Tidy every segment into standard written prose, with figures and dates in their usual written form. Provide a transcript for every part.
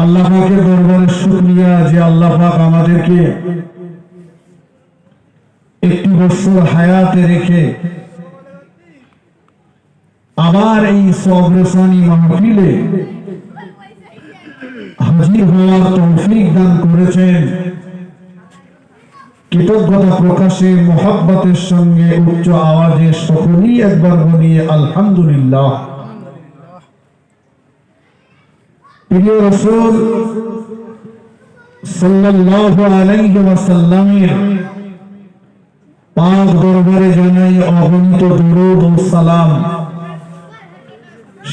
আল্লাহ পাকের দরবারে শুকরিয়া যে আল্লাহ পাক আমাদেরকে একটি বছর হায়াতে রেখে আবার এই সবরসানি মাহফিলে হাজির হওয়ার তৌফিক দান করেছেন। কৃতজ্ঞতা প্রকাশে মোহাব্বতের সঙ্গে উচ্চ আওয়াজে সকলেই একবার বলিয়ে আলহামদুলিল্লাহ। প্রিয় রাসূল সাল্লাল্লাহু আলাইহি ওয়াসাল্লামের পাক দরবারে জানাই অগণিত দরুদ ও সালাম।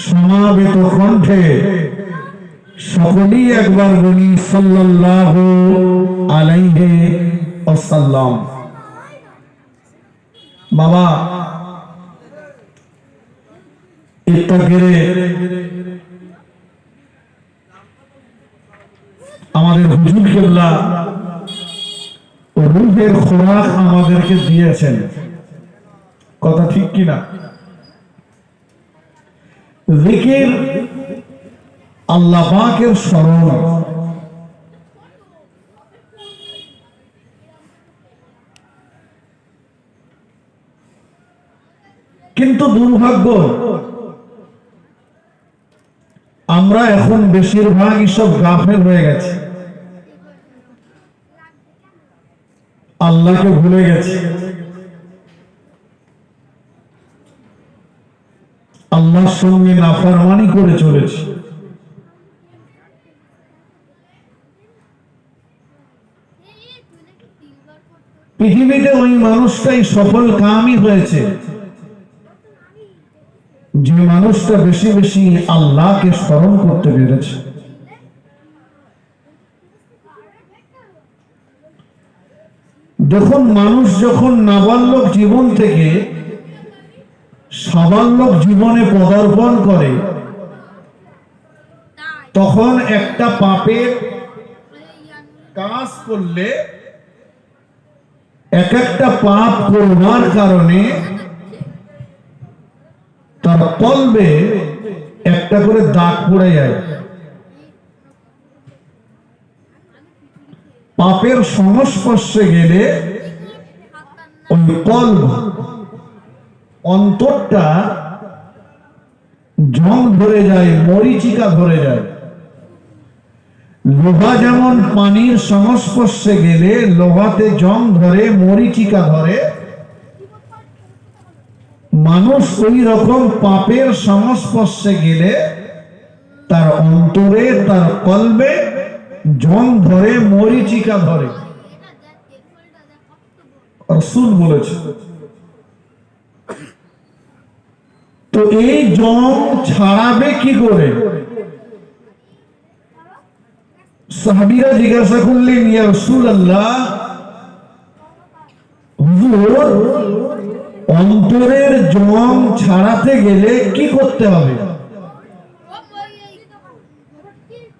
সমাবেত কণ্ঠে সকলেই একবার বলি সাল্লাল্লাহু আলাইহি ওয়াসাল্লাম। বাবা ইত্তাগিরে আমাদের হুজুর কেবলা রূহের খোরাক আমাদেরকে দিয়েছেন, কথা ঠিক কিনা? জিকির আল্লাহ পাকের স্মরণ, কিন্তু দুর্ভাগ্য আমরা এখন বেশিরভাগই সব গাফেল হয়ে গেছি, আল্লাহকে ভুলে গেছি, আল্লাহর সঙ্গে নাফরমানি করে চলেছি। পৃথিবীতে ওই মানুষটাই সফল কামই হয়েছে যে মানুষটা বেশি বেশি আল্লাহকে স্মরণ করতে পেরেছে। দেখুন, মানুষ যখন নাবালক জীবন থেকে সাবালক জীবনে পদার্পণ করে তখন একটা পাপের কাজ করলে এক একটা পাপ করবার কারণে তার কলবে একটা করে দাগ পড়ে যায়। পাপের সংস্পর্শে গেলে ওই কলব অন্তরটা জং ধরে যায়, মরিচিকা ধরে যায়। লোহা যেমন পানির সংস্পর্শে গেলে লোহাতে জং ধরে, মরিচিকা ধরে, মানুষ ওই রকম পাপের সংস্পর্শে গেলে তার অন্তরে, তার কলবে জং ধরে, মরিচিকা ধরে। রাসূল বলেছে। তো এই জং ছাড়াবে কি করে? সাহাবীরা জিজ্ঞাসা করলেন, ইয়া রাসূলুল্লাহ, হুজুর অন্তরের জং ছাড়াতে গেলে কি করতে হবে?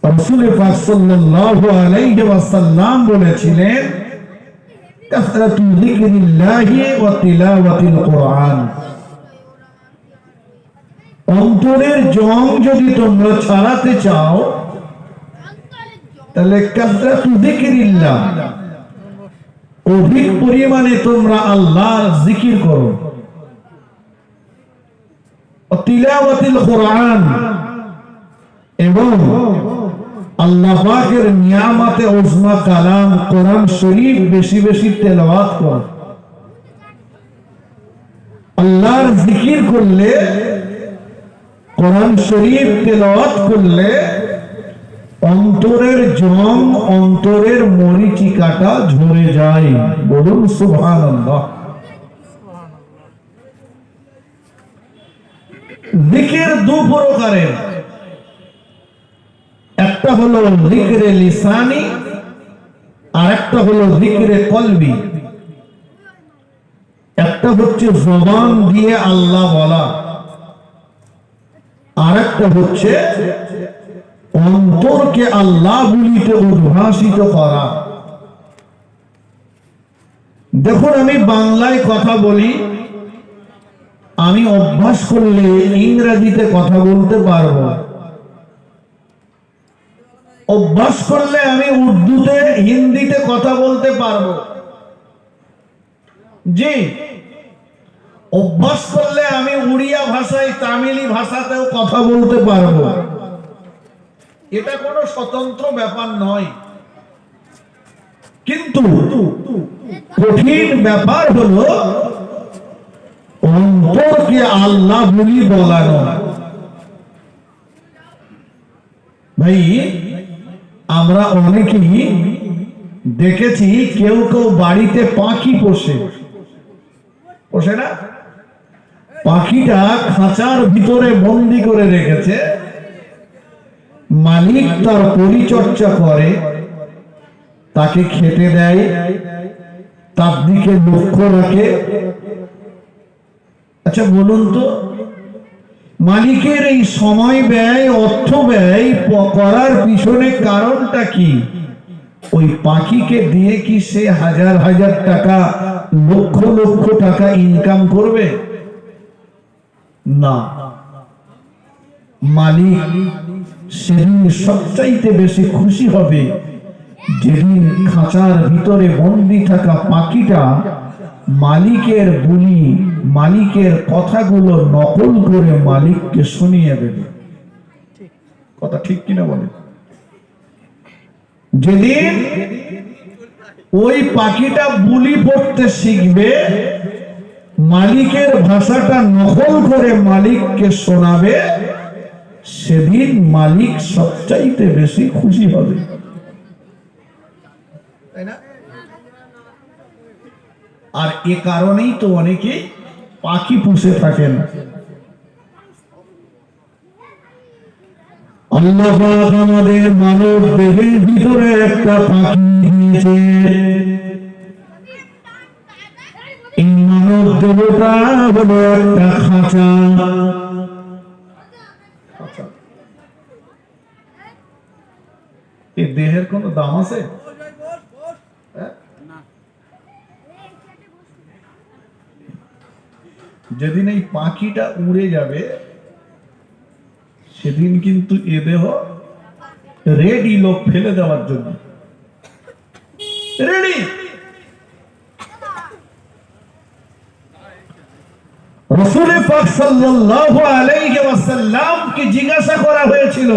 রাসূল পাক সাল্লাল্লাহু আলাইহি ওয়াসাল্লাম বলেছিলেন, কাসরাতু যিকরিল্লাহি ওয়া তিলাওয়াতিল কুরআন। অন্তরের জং যদি তোমরা ছাড়াতে চাও তাহলে কাসরাতু যিকরিল্লাহ, অধিক পরিমাণে তোমরা আল্লাহর জিকির করো, তিলাওয়াতিল কুরআন, এবং আল্লাহ পাকের নিয়ামতে উজমা কালাম কোরআন শরীফ বেশি বেশি তেলাওয়াত করো। আল্লাহর জিকির করলে, কোরআন শরীফ তেলাওয়াত করলে অন্তরের জং, অন্তরের মরিচিকাটা ঝরে যায়। বলুন সুবহানাল্লাহ। জিকির দু প্রকারের, একটা হলো জিকরে লিসানি আর একটা হলো জিকরে কলবি। একটা হচ্ছে জবান দিয়ে আল্লাহ বলা, আর একটা হচ্ছে অন্তরকে আল্লাহ বলিতে উদ্ভাসিত করা। দেখুন, আমি বাংলায় কথা বলি, আমি অভ্যাস করলে ইংরেজিতে কথা বলতে পারবো। অভ্যাস করলে আমি উর্দুতে হিন্দিতে কথা বলতে পারবো, জি। অভ্যাস করলে আমি উড়িয়া ভাষায় তামিলি ভাষাতেও কথা বলতে পারবো। এটা কোনো স্বতন্ত্র ব্যাপার নয়, কিন্তু কঠিন ব্যাপার হলো অন্তরকে আল্লাহ বলি বলানো। ভাই, আমরা অনেকেই দেখেছি কেউ কেউ বাড়িতে পাখি পোষে না? পাখিটা খাঁচার ভিতরে বন্দি করে রেখেছে, মালিক তার পরিচর্যা করে, তাকে খেতে দেয়, তার দিকে লক্ষ্য রাখে। আচ্ছা বলুন তো, মালিকের এই সময় ব্যয়, অর্থ ব্যয় করার পিছনে কারণটা কি? ওই পাখিকে দিয়ে কি সে হাজার হাজার টাকা, লক্ষ লক্ষ টাকা ইনকাম করবে? না। মালিক সেদিন সবচাইতে বেশি খুশি হবে যেদিন খাঁচার ভিতরে বন্দি থাকা পাখিটা মালিকের বুলি, মালিকের কথাগুলো নকল করে মালিককে শুনিয়ে দেবে। কথা ঠিক কিনা বলে? যেদিন ওই পাখিটা বুলি পড়তে শিখবে, মালিকের ভাষাটা নকল করে মালিককে শোনাবে, সেদিন মালিক সবচাইতে বেশি খুশি হবে, তাই না? আর এ কারণেই তো অনেকে পাখি পুষে থাকেন। আল্লাহ পাক আমাদের মানব দেহের ভিতরে একটা পাখি দিয়েছে। এই মানব দেহটা হলো একটা খাঁচা। এই দেহের কোনো দাম আছে? যেদিন এই পাখিটা উড়ে যাবে, সেদিন কিন্তু এ দেহ রেডি, লোক ফেলে দেওয়ার জন্য রেডি। রাসূল পাক সাল্লাল্লাহু আলাইহি ওয়াসাল্লামকে জিজ্ঞাসা করা হয়েছিল,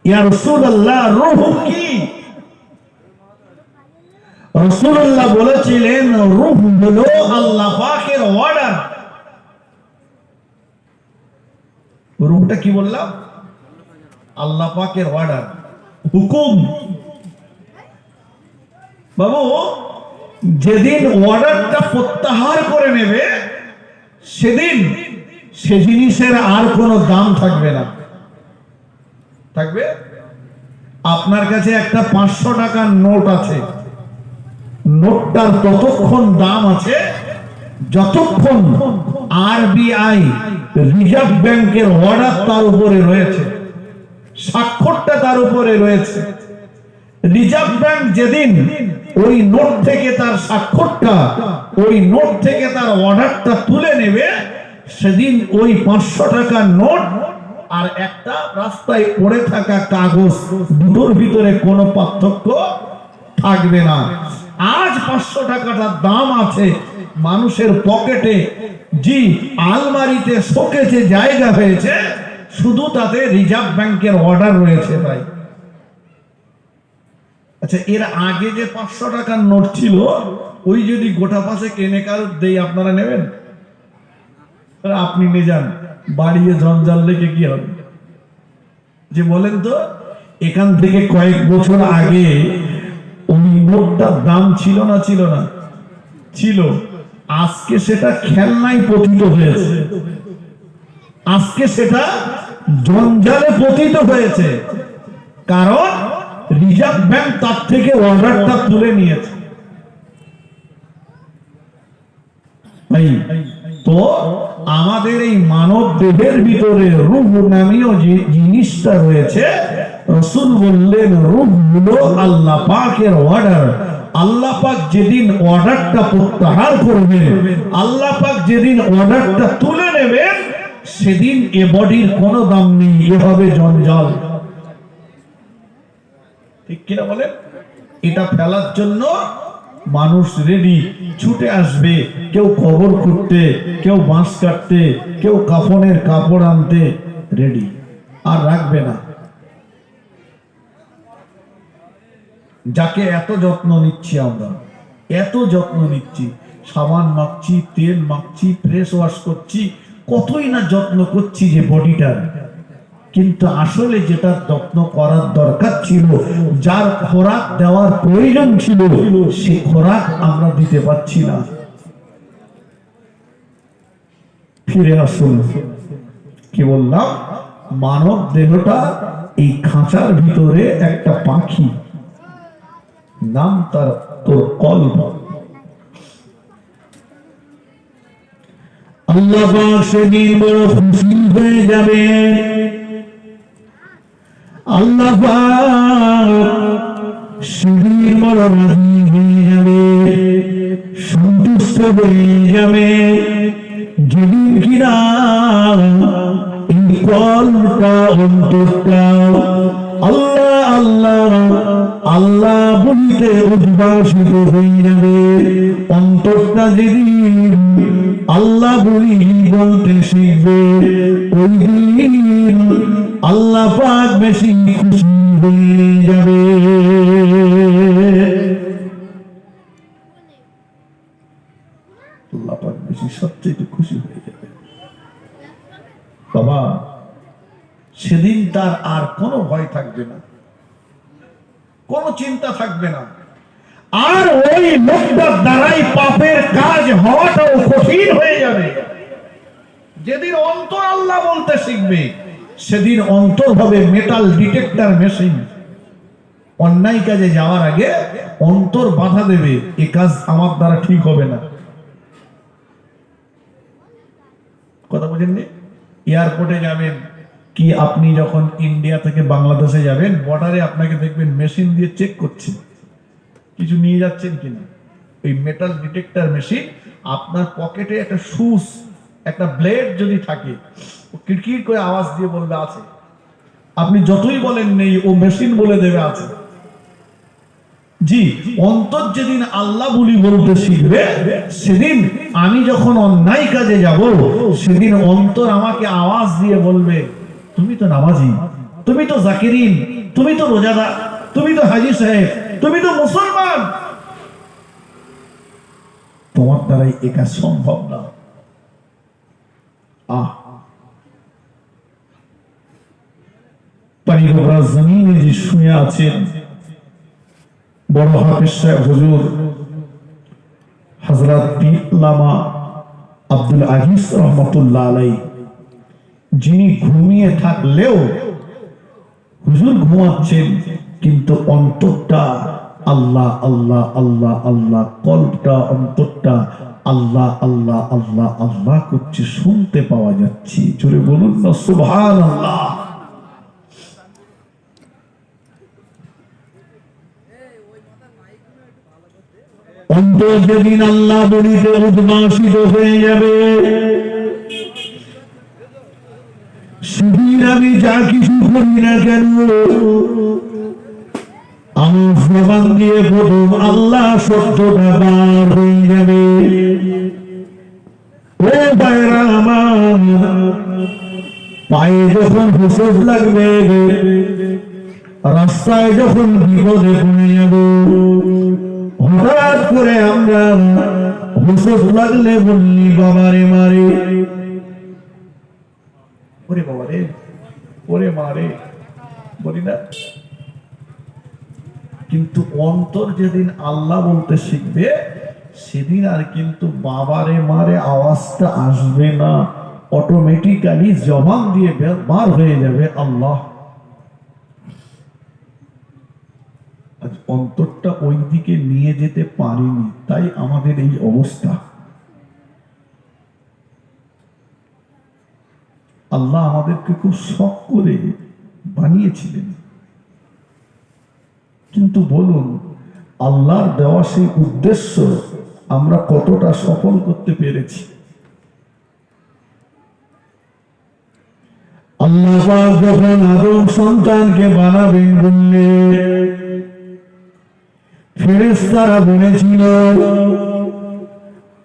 ইয়া রাসূলুল্লাহ, রূহ কি? রাসূলুল্লাহ বলেছিলেন, রূহ হলো আল্লাহ পাকের অর্ডার। রূহটা কি বললাম? আল্লাহ পাকের অর্ডার, হুকুম। বাবু, যেদিন অর্ডারটা প্রত্যাহার করে নেবে, সেদিন সে জিনিসের আর কোনো দাম থাকবে না। থাকবে? আপনার কাছে একটা 500 টাকার নোট আছে, নোটটার ততক্ষণ দাম আছে যতক্ষণ আরবিআই, রিজার্ভ ব্যাংকের অর্ডার তার উপরে রয়েছে, স্বাক্ষরটা তার উপরে রয়েছে। রিজার্ভ ব্যাংক যেদিন ওই নোট থেকে তার স্বাক্ষরটা, ওই নোট থেকে তার অর্ডারটা তুলে নেবে, সেদিন ওই 500 টাকার নোট আর একটা রাস্তায় পড়ে থাকা কাগজ, দুটোর ভিতরে কোনো পার্থক্য থাকবে না। আজ 500 টাকাটার দাম আছে মানুষের পকেটে, জি, আলমারিতে, শোকেসে জায়গা হয়েছে, শুধু তাতে রিজার্ভ ব্যাংকের অর্ডার রয়েছে। তাই আচ্ছা, এর আগে যে 500 টাকার নোট ছিল, ওই যদি গোটা পাশে কেনে কারোর দেই, আপনারা নেবেন? আপনি নিয়ে যান, বাড়িয়ে জঞ্জাল লেগে কি হবে? যে বলেন তো, এখান থেকে কয়েক বছর আগে ওই নোটটার দাম ছিল না? ছিল না? ছিল। আজকে সেটা খেলনায় পতিত হয়েছে, আজকে সেটা জঞ্জালে পতিত হয়েছে, কারণ রিজার্ভ ব্যাংক তার থেকে অর্ডারটা তুলে নিয়েছে। তো আমাদের এই মানব দেহের ভিতরে রূহ নামীয় যে জিনিসটা রয়েছে, রাসূল বললেন, রূহ হলো আল্লাহ পাকের অর্ডার। আল্লাহ পাক যেদিন অর্ডারটা প্রত্যাহার করবেন, আল্লাহ পাক যেদিন অর্ডারটা তুলে নেবেন, সেদিন এ বডির কোনো দাম নেই, এ হবে জঞ্জাল। ঠিক কিনা বলেন? এটা ফেলার জন্য মানুষ রেডি, ছুটে আসবে, কেউ কবর করতে, কেউ বাঁশ কাটতে, কেউ কাফনের কাপড় আনতে রেডি, আর রাখবে না। যাকে এত যত্ন নিচ্ছি আমরা, এত যত্ন নিচ্ছি, সাবান মাখছি, তেল মাখছি, ফ্রেশ ওয়াশ করছি, কতই না যত্ন করছি যে বডিটার, কিন্তু আসলে যেটা যত্ন করার দরকার ছিল, যার খোরাক দেওয়ার প্রয়োজন ছিল, সে খোরাক আমরা দিতে পারছি না। ফিরে আসুন, কি বললাম, মানব দেহটা এই খাঁচার ভিতরে একটা পাখি, নাম তার তোর কল্প। আল্লাহ সেদিন বড় খুশি হয়ে যাবে, আল্লাহ সেদিন বড় রাজি হয়ে যাবে, সন্তুষ্ট হয়ে যাবে, যেদিন কিনা এই কল্পটা, অন্তরটা আল্লাহ আল্লাহ আল্লাহ বলতে উদ্ভাসিত হয়ে যাবে। অন্তরটা যেদিন আল্লাহ বলি বলতে শিখবে, ওই দিন আল্লাহ পাক বেশি খুশি হয়ে যাবে। আল্লাহ পাক বেশি সবচেয়ে খুশি হয়ে যাবে। বাবা, সেদিন তার আর কোনো ভয় থাকবে না, কোনো চিন্তা থাকবে না, আর ওই লোকটার দ্বারাই পাপের কাজ হওয়াটাও কঠিন হয়ে যাবে। যেদিন অন্তর আল্লাহ বলতে শিখবে, সেদিন অন্তর হবে মেটাল ডিটেক্টর মেশিন। অন্যায় কাজে যাওয়ার আগে অন্তর বাধা দেবে, এ কাজ আমার দ্বারা ঠিক হবে না। কথা বুঝেননি? এয়ারপোর্টে যাবেন কি, আপনি যখন ইন্ডিয়া থেকে বাংলাদেশে যাবেন, বর্ডারে আপনাকে দেখবেন মেশিন দিয়ে চেক করছে কিছু নিয়ে যাচ্ছেন কিনা। এই মেটাল ডিটেক্টর মেশিন আপনার পকেটে একটা সুস, একটা ব্লেড যদি থাকে, ও কিরকির করে আওয়াজ দিয়ে বলবে আছে, আপনি যতই বলেন নেই, ও মেশিন বলে দেবে আছে। জি, অন্তর যেদিন আল্লাহ বলি বলতে শিখবে, সেদিন আমি যখন অন্যায় কাজে যাব, সেদিন অন্তর আমাকে আওয়াজ দিয়ে বলবে, তুমি তো নামাজি, তুমি তো জাকিরিন, তুমি তো রোজাদার, তুমি তো হাজী সাহেব, তুমি তো মুসলমান, তোমার দ্বারাই এ কাজ সম্ভব না। পানিগোবরা জমিনে যে শুয়ে আছেন বড় হাফেজ সাহেব হুজুর হযরত পীর আল্লামা আব্দুল আজিজ রহমাতুল্লাহ আলাইহি, যিনি ঘুমিয়ে থাকলেও হুজুর ঘুমাচ্ছেন, কিন্তু অন্তরটা আল্লাহ আল্লাহ আল্লাহ আল্লাহ, কল্পটা, অন্তরটা আল্লাহ আল্লাহ আল্লাহ আল্লাহ করছে, শুনতে পাওয়া যাচ্ছে। জোরে বলুন না সুবহানাল্লাহ। অন্তর যেদিন আল্লাহ বলিতে উদ্ভাসিত হয়ে যাবে, সেদিন আমি যা কিছু করি না কেন, আমার জবান দিয়ে প্রথম আল্লাহ শব্দটা বার হয়ে যাবে। ও ভাইরা আমার, পায়ে যখন হুঁচট লাগবে, রাস্তায় যখন বিপদে পড়ে যাব, হঠাৎ করে আমরা হুঁচট লাগলে বললি বাবারে মারে, ওরে বাবারে, ওরে মারে বলি না। কিন্তু অন্তর যেদিন আল্লাহ বলতে শিখবে, সেদিন আর কিন্তু বাবারে মারে আওয়াজটা আসবে না, অটোমেটিক্যালি জবান দিয়ে বার হয়ে যাবে আল্লাহ। আজ অন্তরটা ওই দিকে নিয়ে যেতে পারিনি, তাই আমাদের এই অবস্থা। আল্লাহ আমাদেরকে খুব শখ করে বানিয়েছিলেন, কিন্তু বলুন আল্লাহর দেওয়া সেই উদ্দেশ্য আমরা কতটা সফল করতে পেরেছি? আল্লাহ যখন আদম সন্তানকে বানাবেন বললে ফেরেশতারা বলেছিল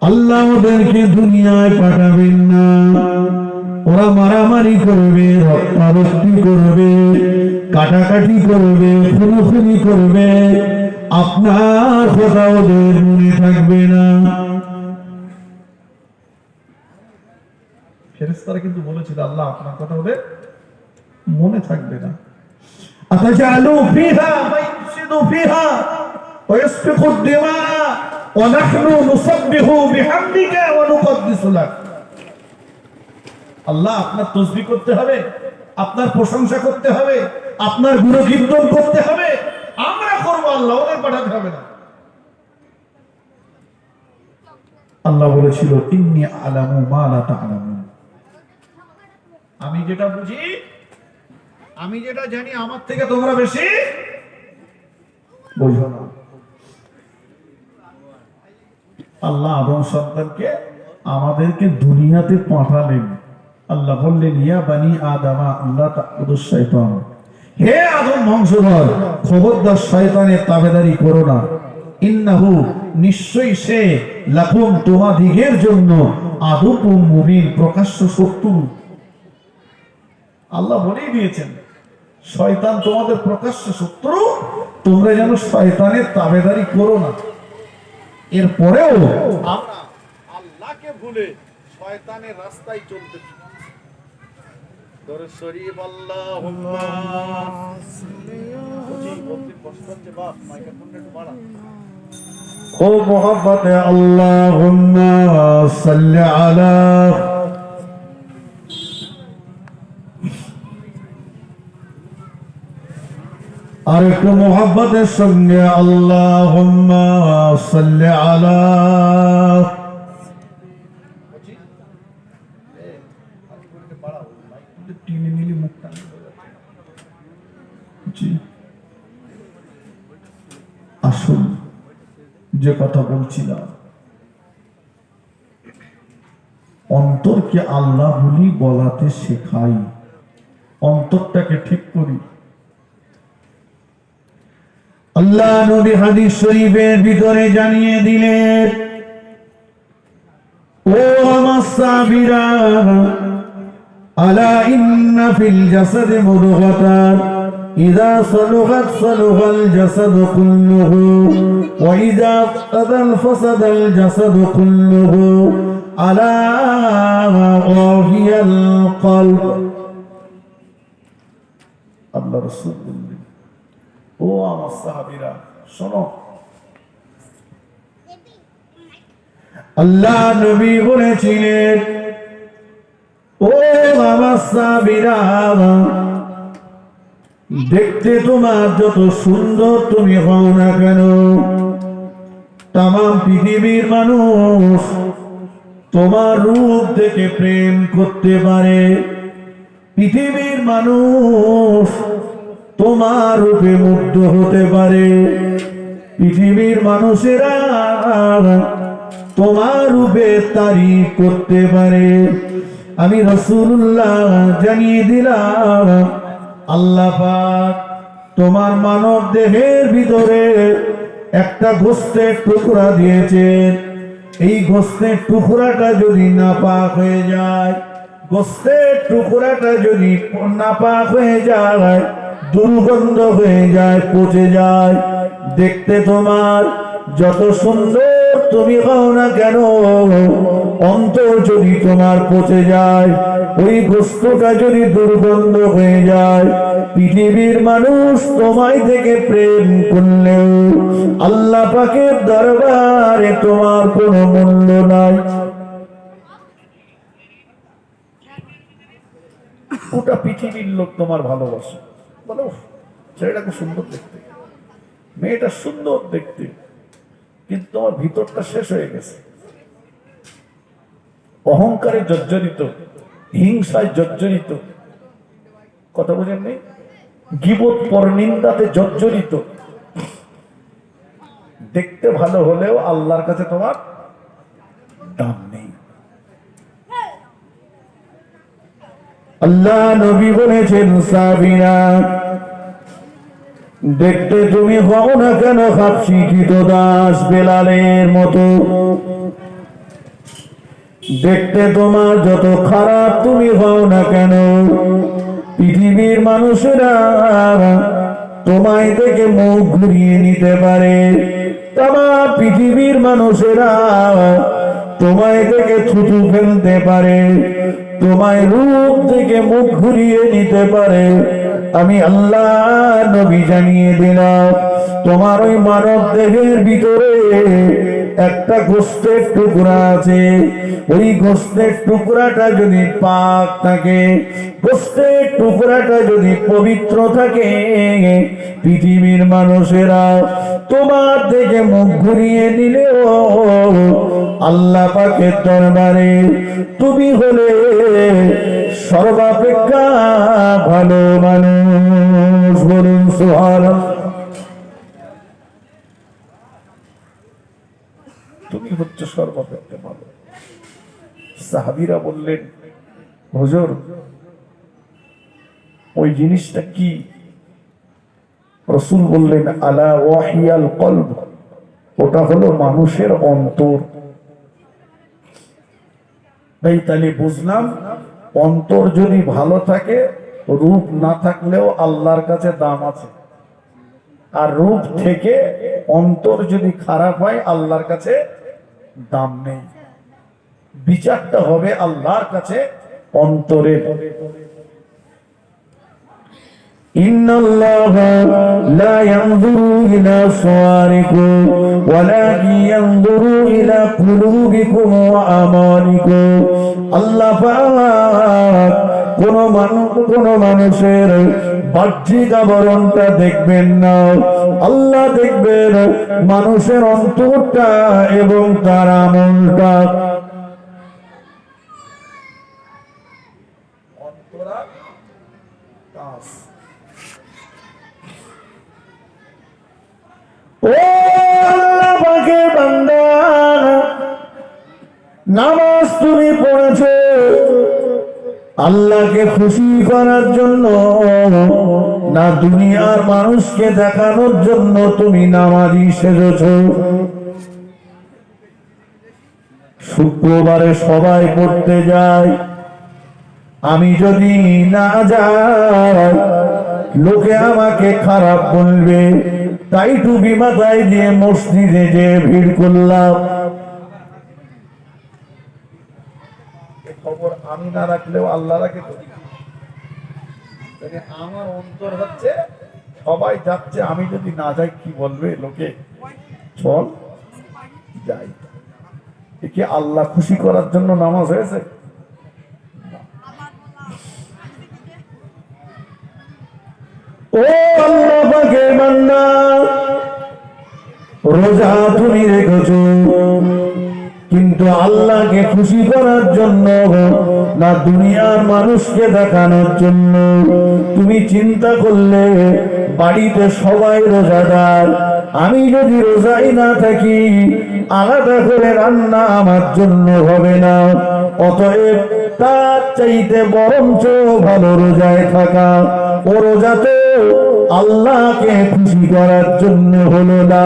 আল্লাহ ওদেরকে দুনিয়ায় পাঠাবেন না, ওরা মারামারি করবে, রক্তারক্তি করবে, কাটাকাটি করবে, খুনোখুনি করবে, আপনার কথা ওদের মনে থাকবে না। ফেরেশতারা কিন্তু বলেছিল আল্লাহ আপনার কথা ওদের মনে থাকবে না। আতাজালু ফিহা মাইফসিদু ফিহা ওয়া ইয়াসফিকু ad-দিমা ওয়া নাহনু নুসাব্বিহু বিহামদিকা ওয়া নুকদ্দিসু লাক। আল্লাহ আপনার তাসবিহ করতে হবে, আপনার প্রশংসা করতে হবে, আপনার গুণকীর্তন করতে হবে, আমরা করব, আল্লাহ ওদের পাঠাতে হবে না। আল্লাহ বলেছিল ইন্নী আলামু মা লা তা'লামুন, আমি যেটা বুঝি, আমি যেটা জানি, আমার থেকে তোমরা বেশি বুঝো না। আল্লাহ আদম সন্তানকে আমাদেরকে দুনিয়াতে পাঠালেন। আল্লাহ বললেন ইয়া বানি আদামা আল্লাহ তা'বুদুশ শাইতান, হে আদম বংশধর, খবরদার শয়তানের তাবেদারি করো না। ইন্নাহু, নিশ্চয়ই সে, লাকুম, তোমাদিগের জন্য, আদুকুম মুবিন, প্রকাশ্য শত্রু। আল্লাহ বলেই দিয়েছেন শয়তান তোমাদের প্রকাশ্য শত্রু, তোমরা যেন শয়তানের তাবেদারি করো না। এরপরেও আমরা আল্লাহকে ভুলে শয়তানের রাস্তায় চলতে থাকি। দরুদ শরীফ আল্লাহুম্মা খুব মোহাব্বতে আল্লাহুম্মা সাল্লি আলা, আর একটু মোহাব্বতের সঙ্গে আল্লাহুম্মা সাল্লি আলা। আসুন, যে কথা বলছিলাম, অন্তরকে আল্লাহ বলি বলাতে শেখাই, অন্তরটাকে ঠিক করি। আল্লাহ নবী হাদিস শরীফের ভিতরে জানিয়ে দিলেন, ও আমার সাহাবীরা, আলা ইন্না ফিল জাসাদি মুদগাতান ইযা সালুহাত সালুহাল জাসাদু কুল্লুহু ওয়া ইযা ফাসাদাল ফাসাদাল জাসাদু কুল্লুহু আলা ওয়াহিয়াল কলব। আল্লাহ রাসূল বললেন, ও আমার সাহাবীরা শোনো, আল্লাহ নবী বলেছিলেন, ও আমার সাহাবীরা, দেখতে তোমার যত সুন্দর তুমি হও না কেন, তামাম পৃথিবীর মানুষ তোমার রূপ দেখে প্রেম করতে পারে, পৃথিবীর মানুষ তোমার রূপে মুগ্ধ হতে পারে, পৃথিবীর মানুষেরা তোমার রূপে তারিফ করতে পারে। আমি রাসূলুল্লাহ জানিয়ে দিলাম, আল্লাহ পাক তোমার মানব দেহের ভিতরে একটা গোশতের টুকরা দিয়েছেন। এই গোশতের টুকরাটা যদি নাপাক হয়ে যায়, গোশতের টুকরাটা যদি নাপাক হয়ে যায়, দুর্গন্ধ হয়ে যায়, পচে যায়, দেখতে তোমার যত সুন্দর তুমি হও না কেন, অন্তর যদি তোমার পচে যায়, ওই গোশতটা যদি দুর্গন্ধ হয়ে যায়, পৃথিবীর মানুষ তোমায় থেকে প্রেম করলেও আল্লাহ পাকের দরবারে তোমার কোনো মূল্য নাই। গোটা পৃথিবীর লোক তোমার ভালোবাসে, বলো ছেলেটাকে সুন্দর দেখতে, মেয়েটা সুন্দর দেখতে, কিন্তু তোমার ভিতরটা শেষ হয়ে গেছে, অহংকারে জর্জরিত, হিংসায় জর্জরিত, কথা বুঝেন নেই, গীবত পরনিন্দাতে জর্জরিত। দেখতে ভালো হলেও আল্লাহর কাছে তোমার দাম নেই। আল্লাহ নবী বলেছেন, সাহাবীরা দেখতে তুমি হও না কেন হাবশী দাস বেলালের মতো, দেখতে তোমার যত খারাপ তুমি হও না কেন, পৃথিবীর মানুষেরা তোমায় থেকে মুখ ঘুরিয়ে নিতে পারে, তোমার পৃথিবীর মানুষেরা তোমায় থেকে থুতু ফেলতে পারে, তোমায় রূপ থেকে মুখ ঘুরিয়ে নিতে পারে। আমি আল্লাহ নবী জানিয়ে দিলাম, তোমার ওই মানব দেহের ভিতরে একটা গোস্তের টুকরা আছে, ওই গোস্তের টুকরাটা যদি পাক থাকে, গোস্তের টুকরাটা যদি পবিত্র থাকে, পৃথিবীর মানুষেরা তোমার থেকে মুখ ঘুরিয়ে নিলেও আল্লাহ পাকের দরবারে তুমি হলে সর্বাপেক্ষা ভালো মানুষ। বলুন সুবহানাল্লাহ। তুমি হচ্ছে সর্বাপেক্ষা ভালো। সাহাবীরা বললেন, হুজুর ওই জিনিসটা কি? রাসূল বললেন, আলা ওয়াহিয়াল কলব, ওটা হলো মানুষের অন্তর। ভাই তাহলে বুঝলাম, অন্তর যদি ভালো থাকে, রূপ না থাকলেও আল্লাহর কাছে দাম আছে, আর রূপ থেকে অন্তর যদি খারাপ হয় আল্লাহর কাছে দাম নেই। বিচারটা হবে আল্লাহর কাছে অন্তরের। ইন্নাল্লাহা লা ইয়ানজুরু ইলা সুওয়ারিকুম ওয়ালাকিন ইয়ানজুরু ইলা কুলুবিকুম ওয়া আমালিকুম। আল্লাহ পাক কোন মানুষের বাহ্যিক আবরণটা দেখবেন না, আল্লাহ দেখবেন মানুষের অন্তরটা এবং তার আমলটা। ও আল্লাহ পাকের বান্দা, নামাজ তুমি পড়েছো আল্লাহকে খুশি করার জন্য না দুনিয়ার মানুষকে দেখানোর জন্য তুমি নামাজি সেজেছো? শুক্রবারে সবাই পড়তে যায়, আমি যদি না যাই লোকে আমাকে খারাপ বলবে, তাই টুপি মাথায় দিয়ে মসজিদে যে ভিড় করলাম। খবর আমি না রাখলেও আল্লাহ রাখে তো। আমার অন্তর হচ্ছে সবাই যাচ্ছে, আমি যদি না যাই কি বলবে লোকে? চল যাই। একে আল্লাহ খুশি করার জন্য নামাজ হয়েছে? ও আল্লাহ পাকের বান্দা, রোজা তুমি রেখেছো কিন্তু আল্লাহকে খুশি করার জন্য না দুনিয়ার মানুষকে দেখানোর জন্য। তুমি চিন্তা করলে বাড়িতে সবাই রোজাদার, আমি যদি রোজাই না থাকি আলাদা করে রান্না আমার জন্য হবে না, অতএব তার চাইতে বরঞ্চ ভালো রোজায় থাকা। ও রোজাতে আল্লাহকে খুশি করার জন্য হলো না।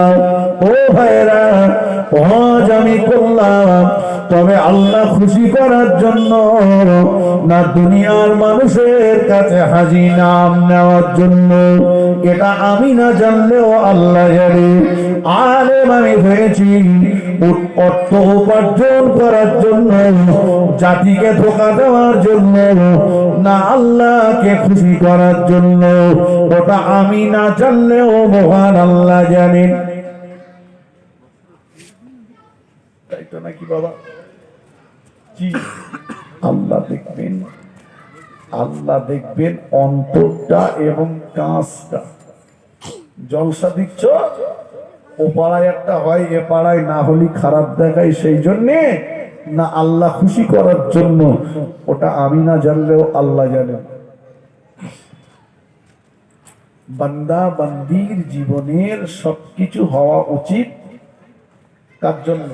ও ভাইরা, হজ আমি করলাম তবে আল্লাহ খুশি করার জন্য না দুনিয়ার মানুষের কাছে হাজি নাম নেওয়ার জন্য। এটা আমি না জানলেও আল্লাহ জানে। আলেম আমি হয়েছি অর্থ উপার্জন করার জন্য, জাতিকে ধোঁকা দেওয়ার জন্য না আল্লাহকে খুশি করার জন্য। ওটা আমি না জানলেও মহান আল্লাহ জানেন। তাই তো নাকি বাবা? কি আল্লাহ দেখবেন? আল্লাহ দেখবেন অন্তরটা এবং কাজটা। জলসা দিচ্ছ, ও পাড়ায় একটা হয়, এ পাড়ায় না হলে খারাপ দেখায়, সেই জন্যে না আল্লাহ খুশি করার জন্য? ওটা আমি না জানলেও আল্লাহ জানেন। বান্দা বান্দির জীবনের সবকিছু হওয়া উচিত কার জন্য?